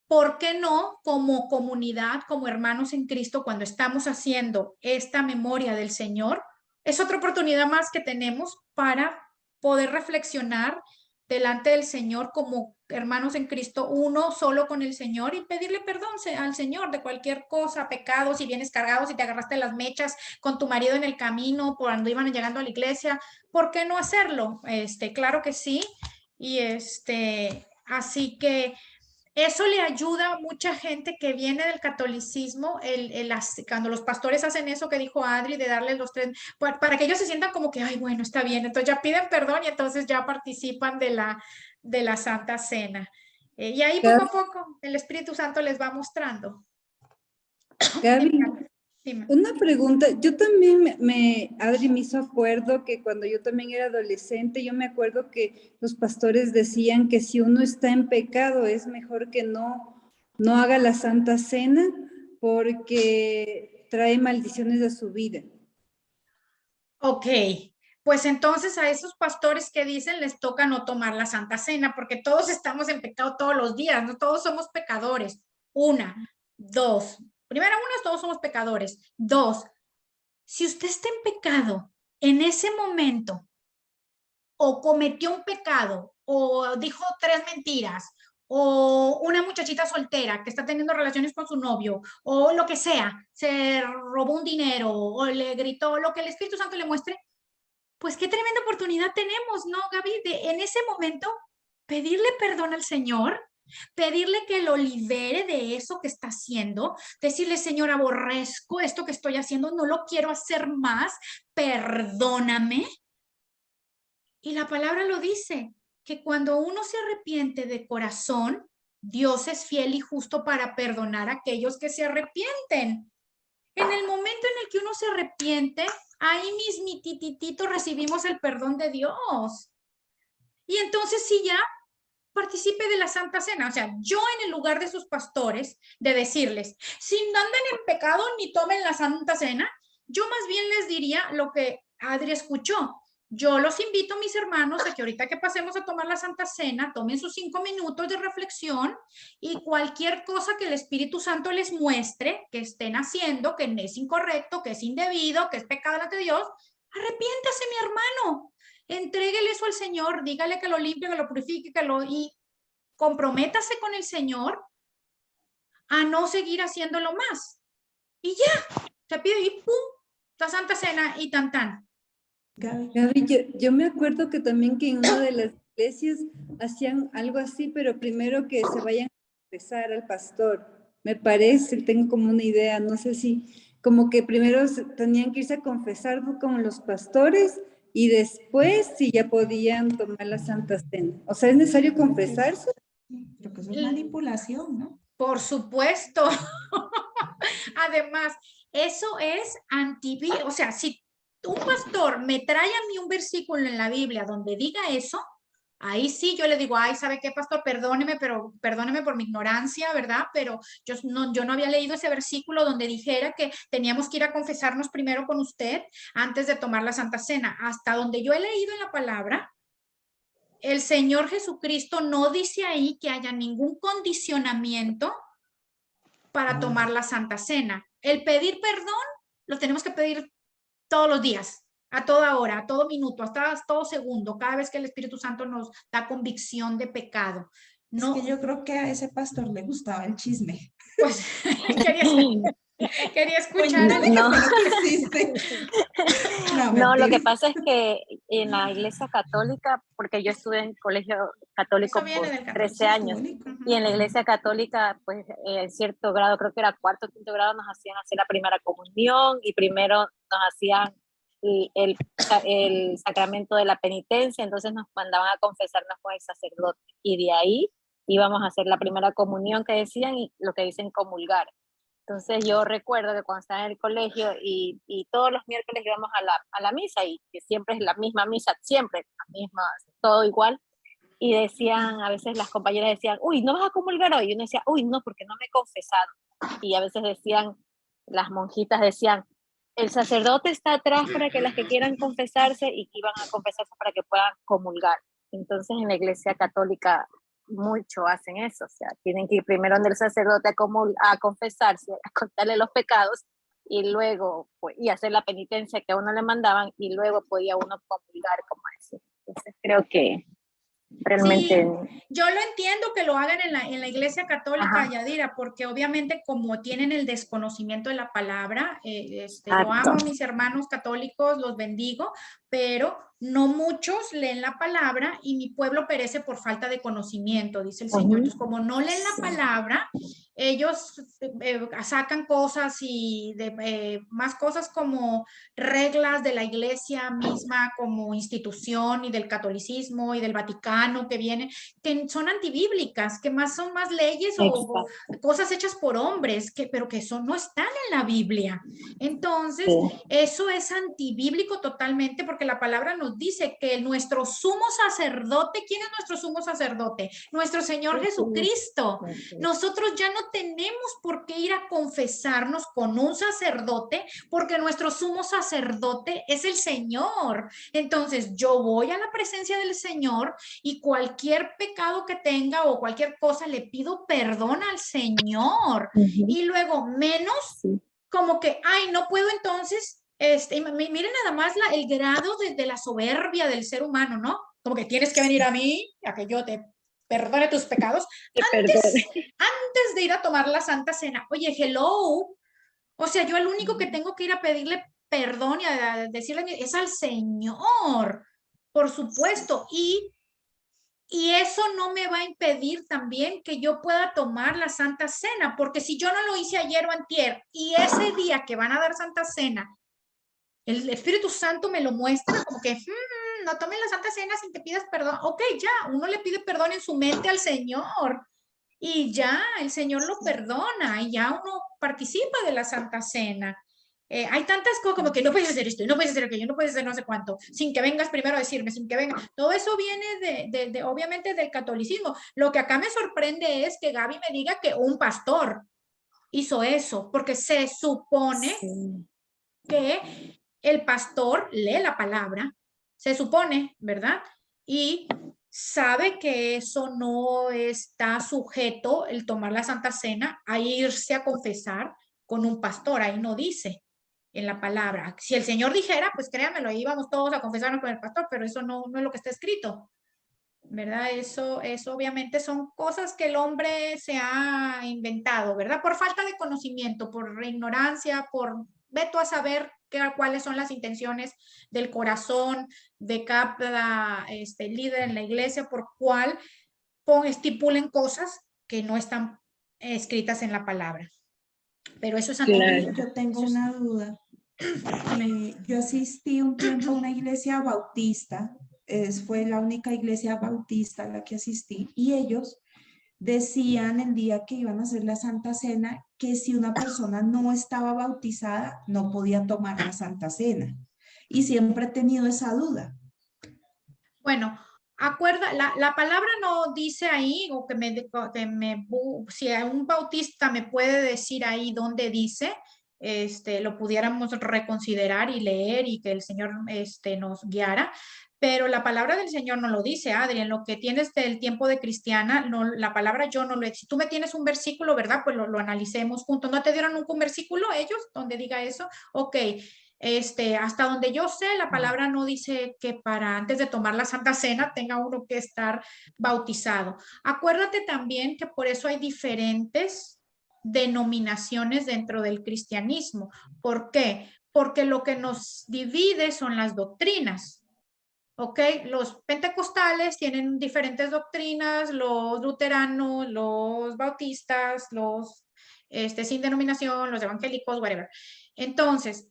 ¿por qué no como comunidad, como hermanos en Cristo, cuando estamos haciendo esta memoria del Señor? Es otra oportunidad más que tenemos para poder reflexionar delante del Señor como hermanos en Cristo, uno solo con el Señor y pedirle perdón al Señor de cualquier cosa, pecado, si vienes cargado, si te agarraste las mechas con tu marido en el camino, cuando iban llegando a la iglesia, ¿por qué no hacerlo? Claro que sí. Y así que eso le ayuda a mucha gente que viene del catolicismo, cuando los pastores hacen eso que dijo Adri, de darles los tres, para que ellos se sientan como que, ay, bueno, está bien, entonces ya piden perdón y entonces ya participan de la Santa Cena. Y ahí poco a poco el Espíritu Santo les va mostrando. Gaby, Dime. una pregunta. Yo también Adri me hizo acuerdo que cuando yo también era adolescente, yo me acuerdo que los pastores decían que si uno está en pecado es mejor que no haga la Santa Cena porque trae maldiciones a su vida. Ok, pues entonces a esos pastores que dicen les toca no tomar la Santa Cena, porque todos estamos en pecado todos los días, no todos somos pecadores. Una, dos. Primero, todos somos pecadores. Dos, si usted está en pecado en ese momento, o cometió un pecado, o dijo 3 mentiras, o una muchachita soltera que está teniendo relaciones con su novio, o lo que sea, se robó un dinero, o le gritó, lo que el Espíritu Santo le muestre, pues qué tremenda oportunidad tenemos, ¿no, Gaby? De en ese momento pedirle perdón al Señor, pedirle que lo libere de eso que está haciendo, decirle, Señor, aborrezco esto que estoy haciendo, no lo quiero hacer más, perdóname. Y la palabra lo dice, que cuando uno se arrepiente de corazón, Dios es fiel y justo para perdonar a aquellos que se arrepienten. En el momento en el que uno se arrepiente, ahí mismititito recibimos el perdón de Dios. Y entonces sí ya participe de la Santa Cena. O sea, yo en el lugar de sus pastores, de decirles, si no andan en pecado ni tomen la Santa Cena, yo más bien les diría lo que Adri escuchó. Yo los invito, mis hermanos, a que ahorita que pasemos a tomar la Santa Cena, tomen sus 5 minutos de reflexión y cualquier cosa que el Espíritu Santo les muestre que estén haciendo, que es incorrecto, que es indebido, que es pecado delante de Dios, arrepiéntase, mi hermano. Entréguele eso al Señor, dígale que lo limpie, que lo purifique, y comprométase con el Señor a no seguir haciéndolo más. Y ya, te pide y pum, la Santa Cena y tan tan. Gaby, yo me acuerdo que también que en una de las iglesias hacían algo así, pero primero que se vayan a confesar al pastor. Me parece, tengo como una idea, no sé si, como que primero tenían que irse a confesar con los pastores y después sí ya podían tomar la Santa Cena. O sea, ¿es necesario confesarse? Creo que eso es manipulación, ¿no? Por supuesto. Además, eso es o sea, si un pastor me trae a mí un versículo en la Biblia donde diga eso, ahí sí yo le digo, ay, ¿sabe qué, pastor? Perdóneme, pero perdóneme por mi ignorancia, ¿verdad? Pero yo no había leído ese versículo donde dijera que teníamos que ir a confesarnos primero con usted antes de tomar la Santa Cena. Hasta donde yo he leído en la palabra, el Señor Jesucristo no dice ahí que haya ningún condicionamiento para tomar la Santa Cena. El pedir perdón lo tenemos que pedir todos los días, a toda hora, a todo minuto, hasta todo segundo, cada vez que el Espíritu Santo nos da convicción de pecado. No, es que yo creo que a ese pastor le gustaba el chisme. Pues, Quería escuchar a No. No existe. No, No, lo que mentira. pasa es que en la iglesia católica, porque yo estuve en colegio católico Eso viene por del 13 catolicismo. años, Católico. Ujú. y en la iglesia católica, pues en cierto grado, creo que era cuarto o quinto grado, nos hacían hacer la primera comunión y primero nos hacían el sacramento de la penitencia, entonces nos mandaban a confesarnos con el sacerdote y de ahí íbamos a hacer la primera comunión que decían y lo que dicen comulgar. Entonces yo recuerdo que cuando estaba en el colegio y todos los miércoles íbamos a la misa y que siempre es la misma misa, siempre la misma, todo igual. Y decían, a veces las compañeras decían, uy, ¿no vas a comulgar hoy? Y uno decía, uy, no, porque no me he confesado. Y a veces decían, las monjitas decían, el sacerdote está atrás para que las que quieran confesarse y que iban a confesarse para que puedan comulgar. Entonces en la iglesia católica mucho hacen eso, o sea, tienen que ir primero donde el sacerdote a confesarse, a contarle los pecados y luego, pues, y hacer la penitencia que a uno le mandaban y luego podía uno comulgar como eso. Entonces creo que realmente, Sí, yo lo entiendo que lo hagan en la Iglesia Católica, ajá, Yadira, porque obviamente como tienen el desconocimiento de la palabra, yo exacto, amo a mis hermanos católicos, los bendigo, pero no muchos leen la palabra y mi pueblo perece por falta de conocimiento, dice el Señor. ujú, Entonces, como no leen la sí, palabra, ellos sacan cosas más cosas como reglas de la iglesia misma como institución y del catolicismo y del Vaticano que vienen, que son antibíblicas, que más son más leyes o exacto, cosas hechas por hombres, pero que eso no están en la Biblia. Entonces, sí, eso es antibíblico totalmente porque la palabra nos dice que nuestro sumo sacerdote, ¿quién es nuestro sumo sacerdote? Nuestro Señor Jesucristo. Nosotros ya no tenemos por qué ir a confesarnos con un sacerdote porque nuestro sumo sacerdote es el Señor. Entonces yo voy a la presencia del Señor y cualquier pecado que tenga o cualquier cosa le pido perdón al Señor. ujú, Y luego menos sí, como que, ay, no puedo entonces, miren nada más el grado de la soberbia del ser humano, ¿no? Como que tienes que venir a mí, a que yo te perdone tus pecados. que perdone, Antes de ir a tomar la Santa Cena, oye, hello, o sea, yo el único que tengo que ir a pedirle perdón y a decirle es al Señor, por supuesto, y eso no me va a impedir también que yo pueda tomar la Santa Cena, porque si yo no lo hice ayer o antier y ese día que van a dar Santa Cena, el Espíritu Santo me lo muestra como que no tomen la Santa Cena sin que pidas perdón. Ok, ya, uno le pide perdón en su mente al Señor y ya el Señor lo perdona y ya uno participa de la Santa Cena. Hay tantas cosas como que no puedes hacer esto, no puedes hacer aquello, no puedes hacer no sé cuánto, sin que vengas primero a decirme, sin que venga. Todo eso viene obviamente del catolicismo. Lo que acá me sorprende es que Gaby me diga que un pastor hizo eso, porque se supone sí, que el pastor lee la palabra, se supone, ¿verdad? Y sabe que eso no está sujeto, el tomar la Santa Cena, a irse a confesar con un pastor, ahí no dice en la palabra. Si el Señor dijera, pues créanmelo, ahí íbamos todos a confesarnos con el pastor, pero eso no es lo que está escrito. ¿Verdad? Eso obviamente son cosas que el hombre se ha inventado, ¿verdad? Por falta de conocimiento, por ignorancia, por veto a saber cuáles son las intenciones del corazón de cada líder en la iglesia, por cual estipulen cosas que no están escritas en la palabra. Pero eso es claro, antibíblico. Gaby, yo tengo Eso es, una duda. Yo asistí un tiempo a una iglesia bautista, fue la única iglesia bautista a la que asistí, y ellos decían el día que iban a hacer la Santa Cena que si una persona no estaba bautizada no podía tomar la Santa Cena. Y siempre he tenido esa duda. bueno, la palabra no dice ahí, o si un bautista me puede decir ahí dónde dice, lo pudiéramos reconsiderar y leer y que el Señor nos guiara, pero la palabra del Señor no lo dice, Adri, en lo que tienes del tiempo de cristiana, no, la palabra yo no lo, si tú me tienes un versículo, ¿verdad? Pues lo analicemos juntos. ¿No te dieron nunca un versículo ellos donde diga eso? Ok, hasta donde yo sé, la palabra no dice que para antes de tomar la Santa Cena tenga uno que estar bautizado. Acuérdate también que por eso hay diferentes denominaciones dentro del cristianismo. ¿Por qué? Porque lo que nos divide son las doctrinas. ¿Ok? Los pentecostales tienen diferentes doctrinas, los luteranos, los bautistas, los sin denominación, los evangélicos, whatever. Entonces,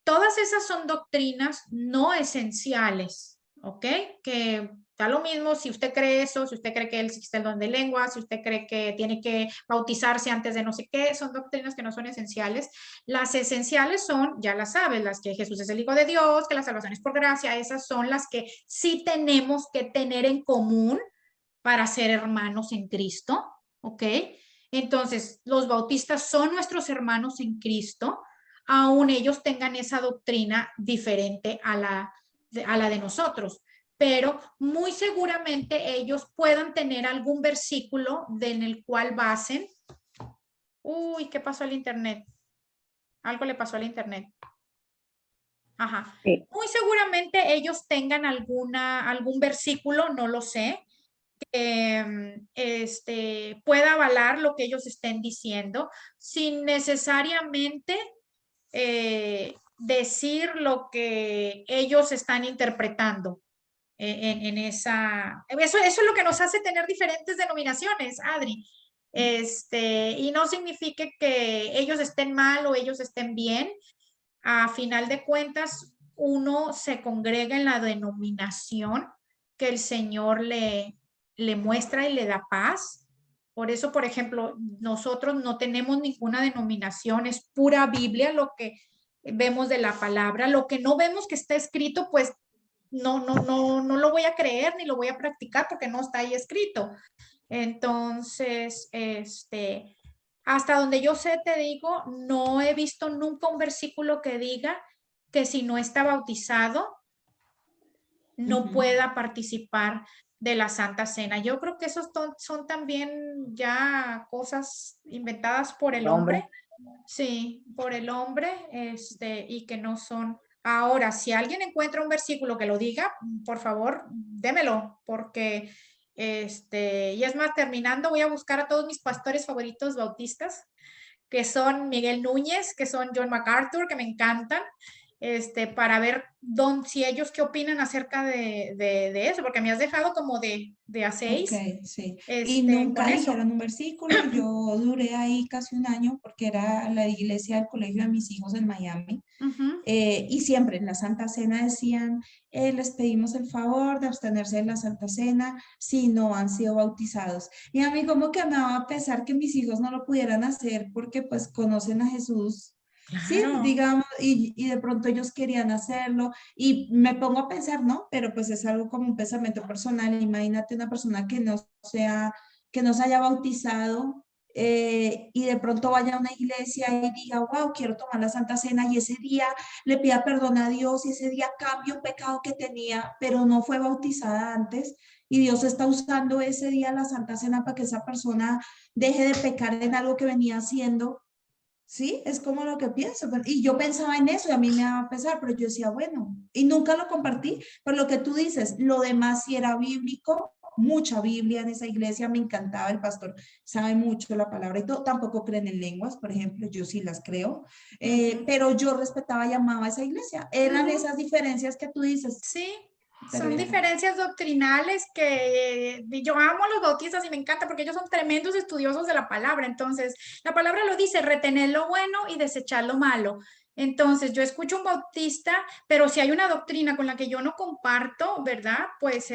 todas esas son doctrinas no esenciales, ¿ok? Que da lo mismo si usted cree eso, si usted cree que existe el don de lengua, si usted cree que tiene que bautizarse antes de no sé qué, son doctrinas que no son esenciales. Las esenciales son, ya las sabes, las que Jesús es el Hijo de Dios, que la salvación es por gracia, esas son las que sí tenemos que tener en común para ser hermanos en Cristo, ¿ok? Entonces, los bautistas son nuestros hermanos en Cristo, aun ellos tengan esa doctrina diferente a la de nosotros, pero muy seguramente ellos puedan tener algún versículo en el cual basen. Uy, ¿qué pasó al internet? Algo le pasó al internet. Ajá. Sí. Muy seguramente ellos tengan algún versículo, no lo sé, pueda avalar lo que ellos estén diciendo sin necesariamente decir lo que ellos están interpretando en esa... Eso es lo que nos hace tener diferentes denominaciones, Adri. Y no significa que ellos estén mal o ellos estén bien. A final de cuentas, uno se congrega en la denominación que el Señor le muestra y le da paz. Por eso, por ejemplo, nosotros no tenemos ninguna denominación, es pura Biblia lo que vemos de la palabra. Lo que no vemos que está escrito, pues no lo voy a creer ni lo voy a practicar porque no está ahí escrito. Entonces, hasta donde yo sé, te digo, no he visto nunca un versículo que diga que si no está bautizado, no pueda participar de la Santa Cena. Yo creo que esos son también ya cosas inventadas por el hombre. Sí, por el hombre, y que no son. Ahora, si alguien encuentra un versículo que lo diga, por favor, démelo, porque, y es más, terminando, voy a buscar a todos mis pastores favoritos bautistas, que son Miguel Núñez, que son John MacArthur, que me encantan, para ver si ellos qué opinan acerca de eso, porque me has dejado como de a 6. Ok, sí. Y nunca con eso. dijeron un versículo. Yo duré ahí casi un año porque era la iglesia del colegio de mis hijos en Miami. Ujú. Y siempre en la Santa Cena decían, les pedimos el favor de abstenerse de la Santa Cena si no han sido bautizados. Y a mí como que me daba a pesar que mis hijos no lo pudieran hacer porque pues conocen a Jesús. Sí, Claro. digamos, y de pronto ellos querían hacerlo y me pongo a pensar, ¿no? Pero pues es algo como un pensamiento personal. Imagínate una persona que no se haya bautizado y de pronto vaya a una iglesia y diga, wow, quiero tomar la Santa Cena y ese día le pida perdón a Dios y ese día cambie un pecado que tenía, pero no fue bautizada antes y Dios está usando ese día la Santa Cena para que esa persona deje de pecar en algo que venía haciendo. Sí, es como lo que pienso. Y yo pensaba en eso y a mí me daba pesar, pero yo decía, bueno, y nunca lo compartí. Pero lo que tú dices, lo demás sí era bíblico, mucha Biblia en esa iglesia, me encantaba, el pastor sabe mucho la palabra y todo. Tampoco creen en lenguas, por ejemplo, yo sí las creo, pero yo respetaba y amaba a esa iglesia. Eran esas diferencias que tú dices. Sí, Pero son ya. diferencias doctrinales que yo amo a los bautistas y me encanta porque ellos son tremendos estudiosos de la palabra. Entonces, la palabra lo dice, retener lo bueno y desechar lo malo. Entonces, yo escucho un bautista, pero si hay una doctrina con la que yo no comparto, ¿verdad? Pues,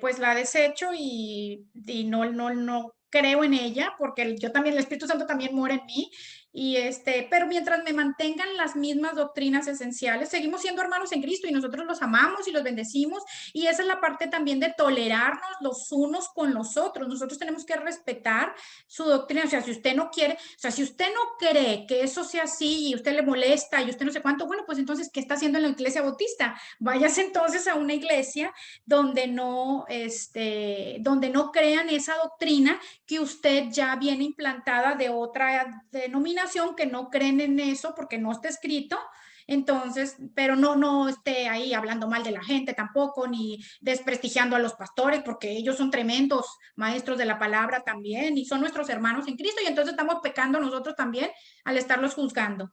pues la desecho y no creo en ella porque yo también, el Espíritu Santo también mora en mí. Pero mientras me mantengan las mismas doctrinas esenciales, seguimos siendo hermanos en Cristo y nosotros los amamos y los bendecimos. Y esa es la parte también de tolerarnos los unos con los otros. Nosotros tenemos que respetar su doctrina. O sea, si usted no quiere, o sea, si usted no cree que eso sea así y usted le molesta y usted no sé cuánto, bueno, pues entonces, ¿qué está haciendo en la iglesia bautista? Váyase entonces a una iglesia donde no crean esa doctrina que usted ya viene implantada de otra denominación que no creen en eso porque no está escrito Entonces, pero no esté ahí hablando mal de la gente tampoco, ni desprestigiando a los pastores, porque ellos son tremendos maestros de la palabra también, y son nuestros hermanos en Cristo, y entonces estamos pecando nosotros también al estarlos juzgando,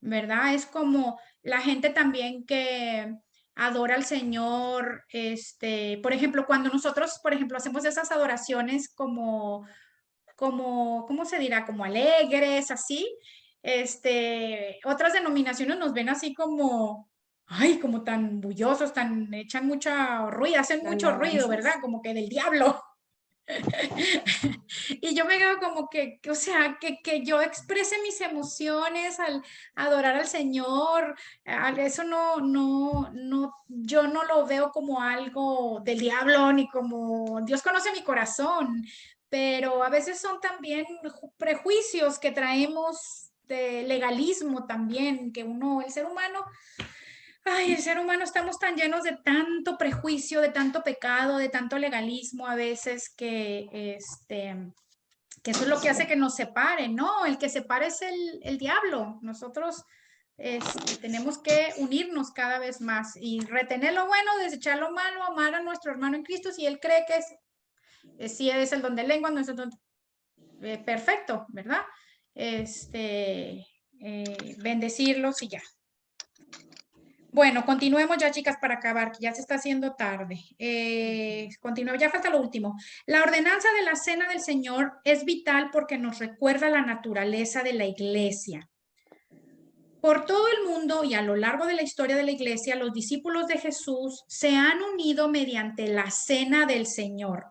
¿verdad? Es como la gente también que adora al Señor, por ejemplo, cuando nosotros, por ejemplo, hacemos esas adoraciones como, ¿cómo se dirá? Como alegres, así, otras denominaciones nos ven así como, ay, como tan bullosos, echan mucha ruido, hacen mucho ruido, ¿verdad? Alabanzas. Como que del diablo. Y yo me quedo como que, o sea, que yo exprese mis emociones al adorar al Señor, eso yo no lo veo como algo del diablo, ni como, Dios conoce mi corazón, pero a veces son también prejuicios que traemos de legalismo también, que el ser humano. Ay, el ser humano estamos tan llenos de tanto prejuicio, de tanto pecado, de tanto legalismo a veces que eso es lo que hace que nos separen, ¿no? El que separa es el diablo. Nosotros tenemos que unirnos cada vez más y retener lo bueno, desechar lo malo, amar a nuestro hermano en Cristo si él cree que si es el don de lengua, no es el don perfecto, ¿verdad? Bendecirlos y ya. Bueno, continuemos ya, chicas, para acabar, que ya se está haciendo tarde. Continuemos, ya falta lo último. La ordenanza de la Cena del Señor es vital porque nos recuerda la naturaleza de la iglesia. Por todo el mundo y a lo largo de la historia de la iglesia, los discípulos de Jesús se han unido mediante la Cena del Señor.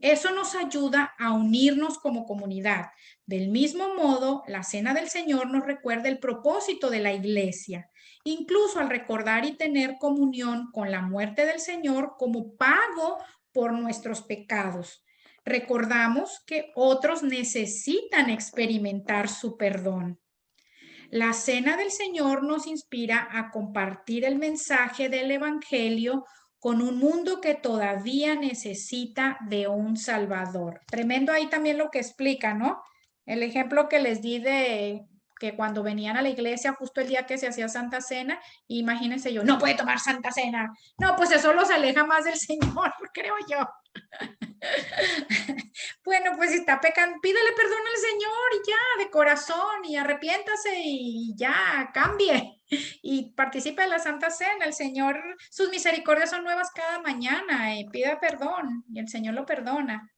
Eso nos ayuda a unirnos como comunidad. Del mismo modo, la Cena del Señor nos recuerda el propósito de la iglesia, incluso al recordar y tener comunión con la muerte del Señor como pago por nuestros pecados. Recordamos que otros necesitan experimentar su perdón. La Cena del Señor nos inspira a compartir el mensaje del Evangelio con un mundo que todavía necesita de un Salvador. Tremendo ahí también lo que explica, ¿no? El ejemplo que les di de que cuando venían a la iglesia justo el día que se hacía Santa Cena, imagínense yo, no puede tomar Santa Cena. No, pues eso los aleja más del Señor, creo yo. Bueno, pues si está pecando, pídele perdón al Señor y ya, de corazón, y arrepiéntase y ya, cambie y participe de la Santa Cena. El Señor, sus misericordias son nuevas cada mañana, pida perdón y el Señor lo perdona.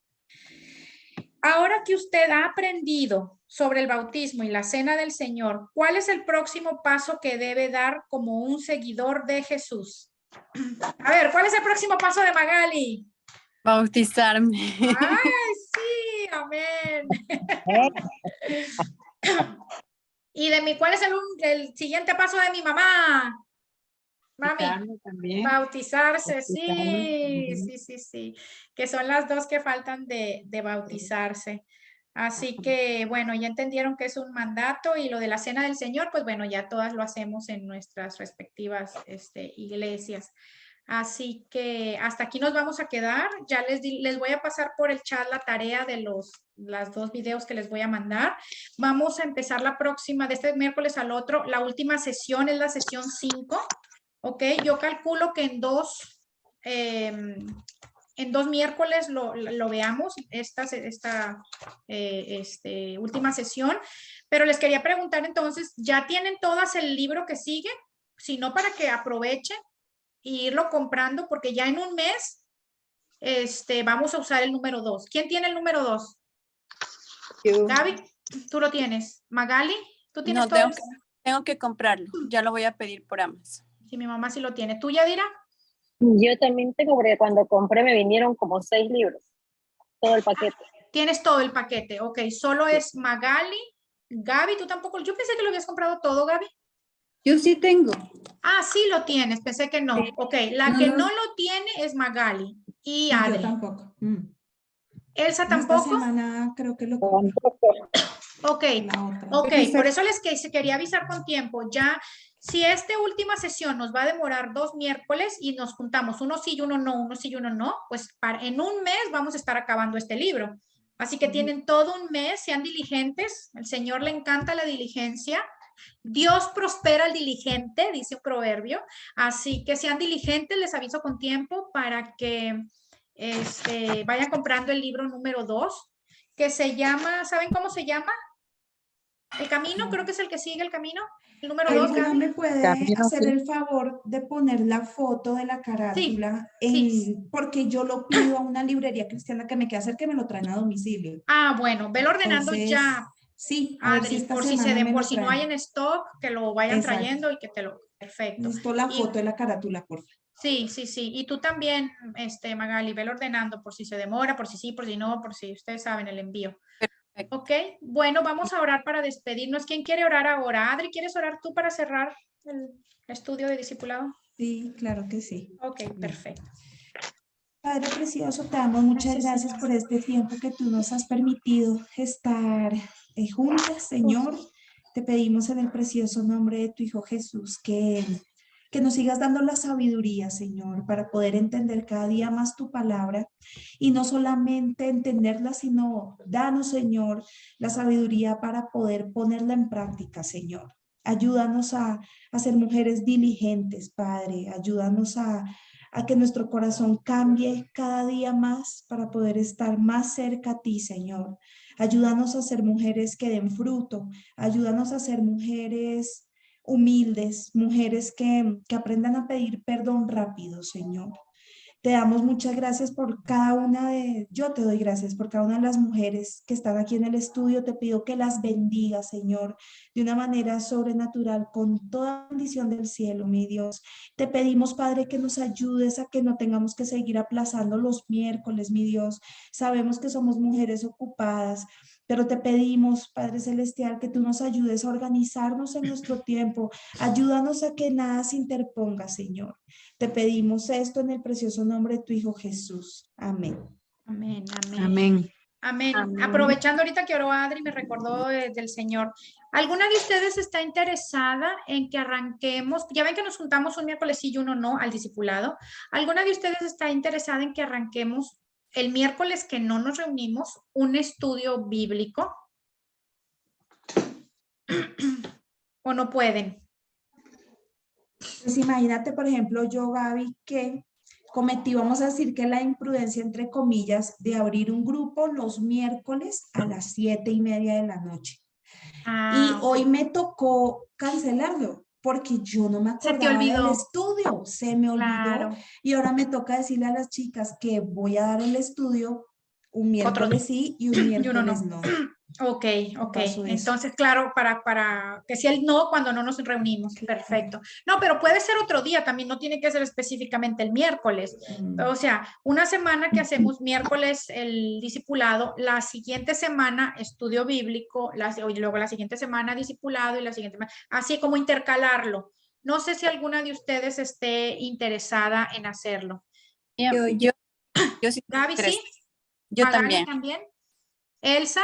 Ahora que usted ha aprendido sobre el bautismo y la Cena del Señor, ¿cuál es el próximo paso que debe dar como un seguidor de Jesús? A ver, ¿cuál es el próximo paso de Magali? Bautizarme. ¡Ay, sí! ¡Amén! Y ¿cuál es el siguiente paso de mi mamá? Mami, también. bautizarse, Bautizarme. sí, que son las dos que faltan de bautizarse. Así que, bueno, ya entendieron que es un mandato y lo de la Cena del Señor, pues bueno, ya todas lo hacemos en nuestras respectivas iglesias. Así que hasta aquí nos vamos a quedar. Ya les voy a pasar por el chat la tarea de las dos videos que les voy a mandar. Vamos a empezar la próxima, de este miércoles al otro. La última sesión es la sesión 5. Ok, yo calculo que en dos miércoles lo veamos, esta última sesión. Pero les quería preguntar entonces, ¿ya tienen todas el libro que sigue? Si no, para que aprovechen y irlo comprando, porque ya en un mes vamos a usar el número 2. ¿Quién tiene el número 2? Gaby, tú lo tienes. Magali, ¿tú tienes No, todo? tengo que comprarlo. Ya lo voy a pedir por Amazon. Sí, mi mamá sí lo tiene. ¿Tú, Yadira? Yo también tengo, porque cuando compré me vinieron como 6 libros, todo el paquete. Tienes todo el paquete, ok. Solo es Magali. Gaby, tú tampoco. Yo pensé que lo habías comprado todo, Gaby. Yo sí tengo. Ah, sí lo tienes, pensé que no. Sí. Ok, la No, que no. no lo tiene es Magali y Y yo Adri. tampoco. ¿Elsa Esta tampoco? semana creo que lo compré. Ok, La otra. ok, por eso quería avisar con tiempo. Ya, si esta última sesión nos va a demorar 2 miércoles y nos juntamos uno sí y uno no, pues en un mes vamos a estar acabando este libro. Así que tienen todo un mes, sean diligentes. El Señor le encanta la diligencia Dios prospera al diligente, dice un proverbio. Así que sean diligentes, les aviso con tiempo para que vayan comprando el libro número 2, que se llama, ¿saben cómo se llama? El camino, creo que es el que sigue el camino. El número 2, ¿Alguno Gaby. me puede Camino, hacer sí. el favor de poner la foto de la carátula? sí. Porque yo lo pido a una librería cristiana que me queda cerca y me lo traen a domicilio. Ah, bueno, velo ordenando Entonces, ya, sí, a ver si Adri, esta por si semana me por lo si no hay traen. en stock, que lo vayan Exacto. trayendo y que te lo. Perfecto. Necesito la Y foto de la carátula, por favor. sí, sí, sí. Y tú también, Magali, velo ordenando por si se demora, por si sí, por si no, por si ustedes saben el envío. Perfecto. Ok, bueno, vamos a orar para despedirnos. ¿Quién quiere orar ahora? Adri, ¿quieres orar tú para cerrar el estudio de discipulado? Sí, claro que sí. Ok, perfecto. Padre precioso, te damos muchas gracias por este tiempo que tú nos has permitido estar juntas, Señor. Te pedimos en el precioso nombre de tu Hijo Jesús que nos sigas dando la sabiduría, Señor, para poder entender cada día más tu palabra y no solamente entenderla, sino danos, Señor, la sabiduría para poder ponerla en práctica, Señor. Ayúdanos a ser mujeres diligentes, Padre. Ayúdanos a que nuestro corazón cambie cada día más para poder estar más cerca a ti, Señor. Ayúdanos a ser mujeres que den fruto. Ayúdanos a ser mujeres humildes, mujeres que aprendan a pedir perdón rápido, Señor. Te damos muchas gracias por cada yo te doy gracias por cada una de las mujeres que están aquí en el estudio. Te pido que las bendiga, Señor, de una manera sobrenatural, con toda bendición del cielo, mi Dios. Te pedimos, Padre, que nos ayudes a que no tengamos que seguir aplazando los miércoles, mi Dios. Sabemos que somos mujeres ocupadas, pero te pedimos, Padre Celestial, que tú nos ayudes a organizarnos en nuestro tiempo. Ayúdanos a que nada se interponga, Señor. Te pedimos esto en el precioso nombre de tu Hijo Jesús. Amén. Amén, amén. Amén. Amén. Amén. Aprovechando ahorita que oró Adri, me recordó del Señor. ¿Alguna de ustedes está interesada en que arranquemos? Ya ven que nos juntamos un miércoles y uno no al discipulado. ¿Alguna de ustedes está interesada en que arranquemos el miércoles que no nos reunimos un estudio bíblico? ¿O no pueden? Pues imagínate, por ejemplo, yo, Gaby, que cometí, vamos a decir que la imprudencia, entre comillas, de abrir un grupo los miércoles a las 7:30 de la noche. Y Ok. hoy me tocó cancelarlo porque yo no me Se te acordaba del olvidó. estudio, se me olvidó. Claro. Y ahora me toca decirle a las chicas que voy a dar el estudio un miércoles sí y un Y uno miércoles no. no. Ok, ok. Pasó eso. Entonces, claro, para que sea el no cuando no nos reunimos. Perfecto. No, pero puede ser otro día también, no tiene que ser específicamente el miércoles. O sea, una semana que hacemos miércoles el discipulado, la siguiente semana estudio bíblico, y luego la siguiente semana discipulado y la siguiente semana, así como intercalarlo. No sé si alguna de ustedes esté interesada en hacerlo. Yo sí. Gaby, ¿sí? Yo Magali también. Elsa,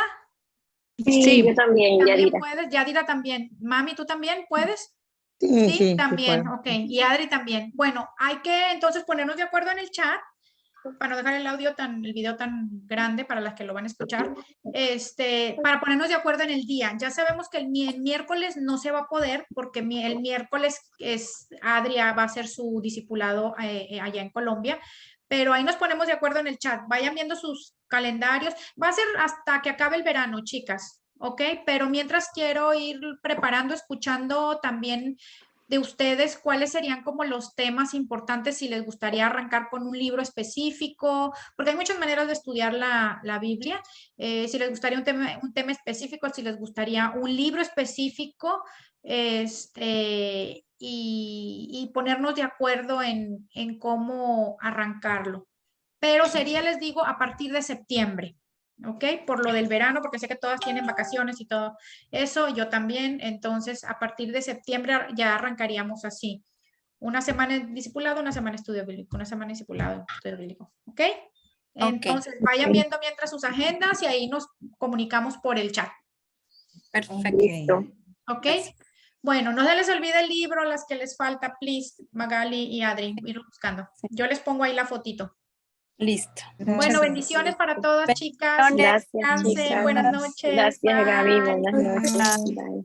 Sí, yo también, ¿también Yadira. puedes? Yadira también. Mami, ¿tú también puedes? Sí, Sí, sí, también, puedo. ok. Y Adri también. Bueno, hay que entonces ponernos de acuerdo en el chat para no dejar el video tan grande para las que lo van a escuchar, para ponernos de acuerdo en el día. Ya sabemos que el miércoles no se va a poder porque el miércoles Adri va a hacer su discipulado allá en Colombia, pero ahí nos ponemos de acuerdo en el chat. Vayan viendo sus calendarios. Va a ser hasta que acabe el verano, chicas, ¿ok? Pero mientras quiero ir preparando, escuchando también de ustedes cuáles serían como los temas importantes, si les gustaría arrancar con un libro específico, porque hay muchas maneras de estudiar la Biblia, si les gustaría un tema específico, si les gustaría un libro específico, y ponernos de acuerdo en cómo arrancarlo. Pero sería, les digo, a partir de septiembre. ¿Ok? Por lo del verano, porque sé que todas tienen vacaciones y todo eso, yo también. Entonces, a partir de septiembre ya arrancaríamos así. Una semana en discipulado, una semana estudio bíblico, una semana discipulado, estudio bíblico. ¿Ok? Entonces, vayan viendo mientras sus agendas y ahí nos comunicamos por el chat. Perfecto. Listo. ¿Ok? Bueno, no se les olvide el libro, las que les falta, please, Magali y Adri, ir buscando. Yo les pongo ahí la fotito. Listo. Gracias. Bueno, bendiciones para todas, chicas. Bendiciones. Descansen. Chicas. Buenas noches. Gracias, Gaby. Bye. Buenas noches. Bye. Bye.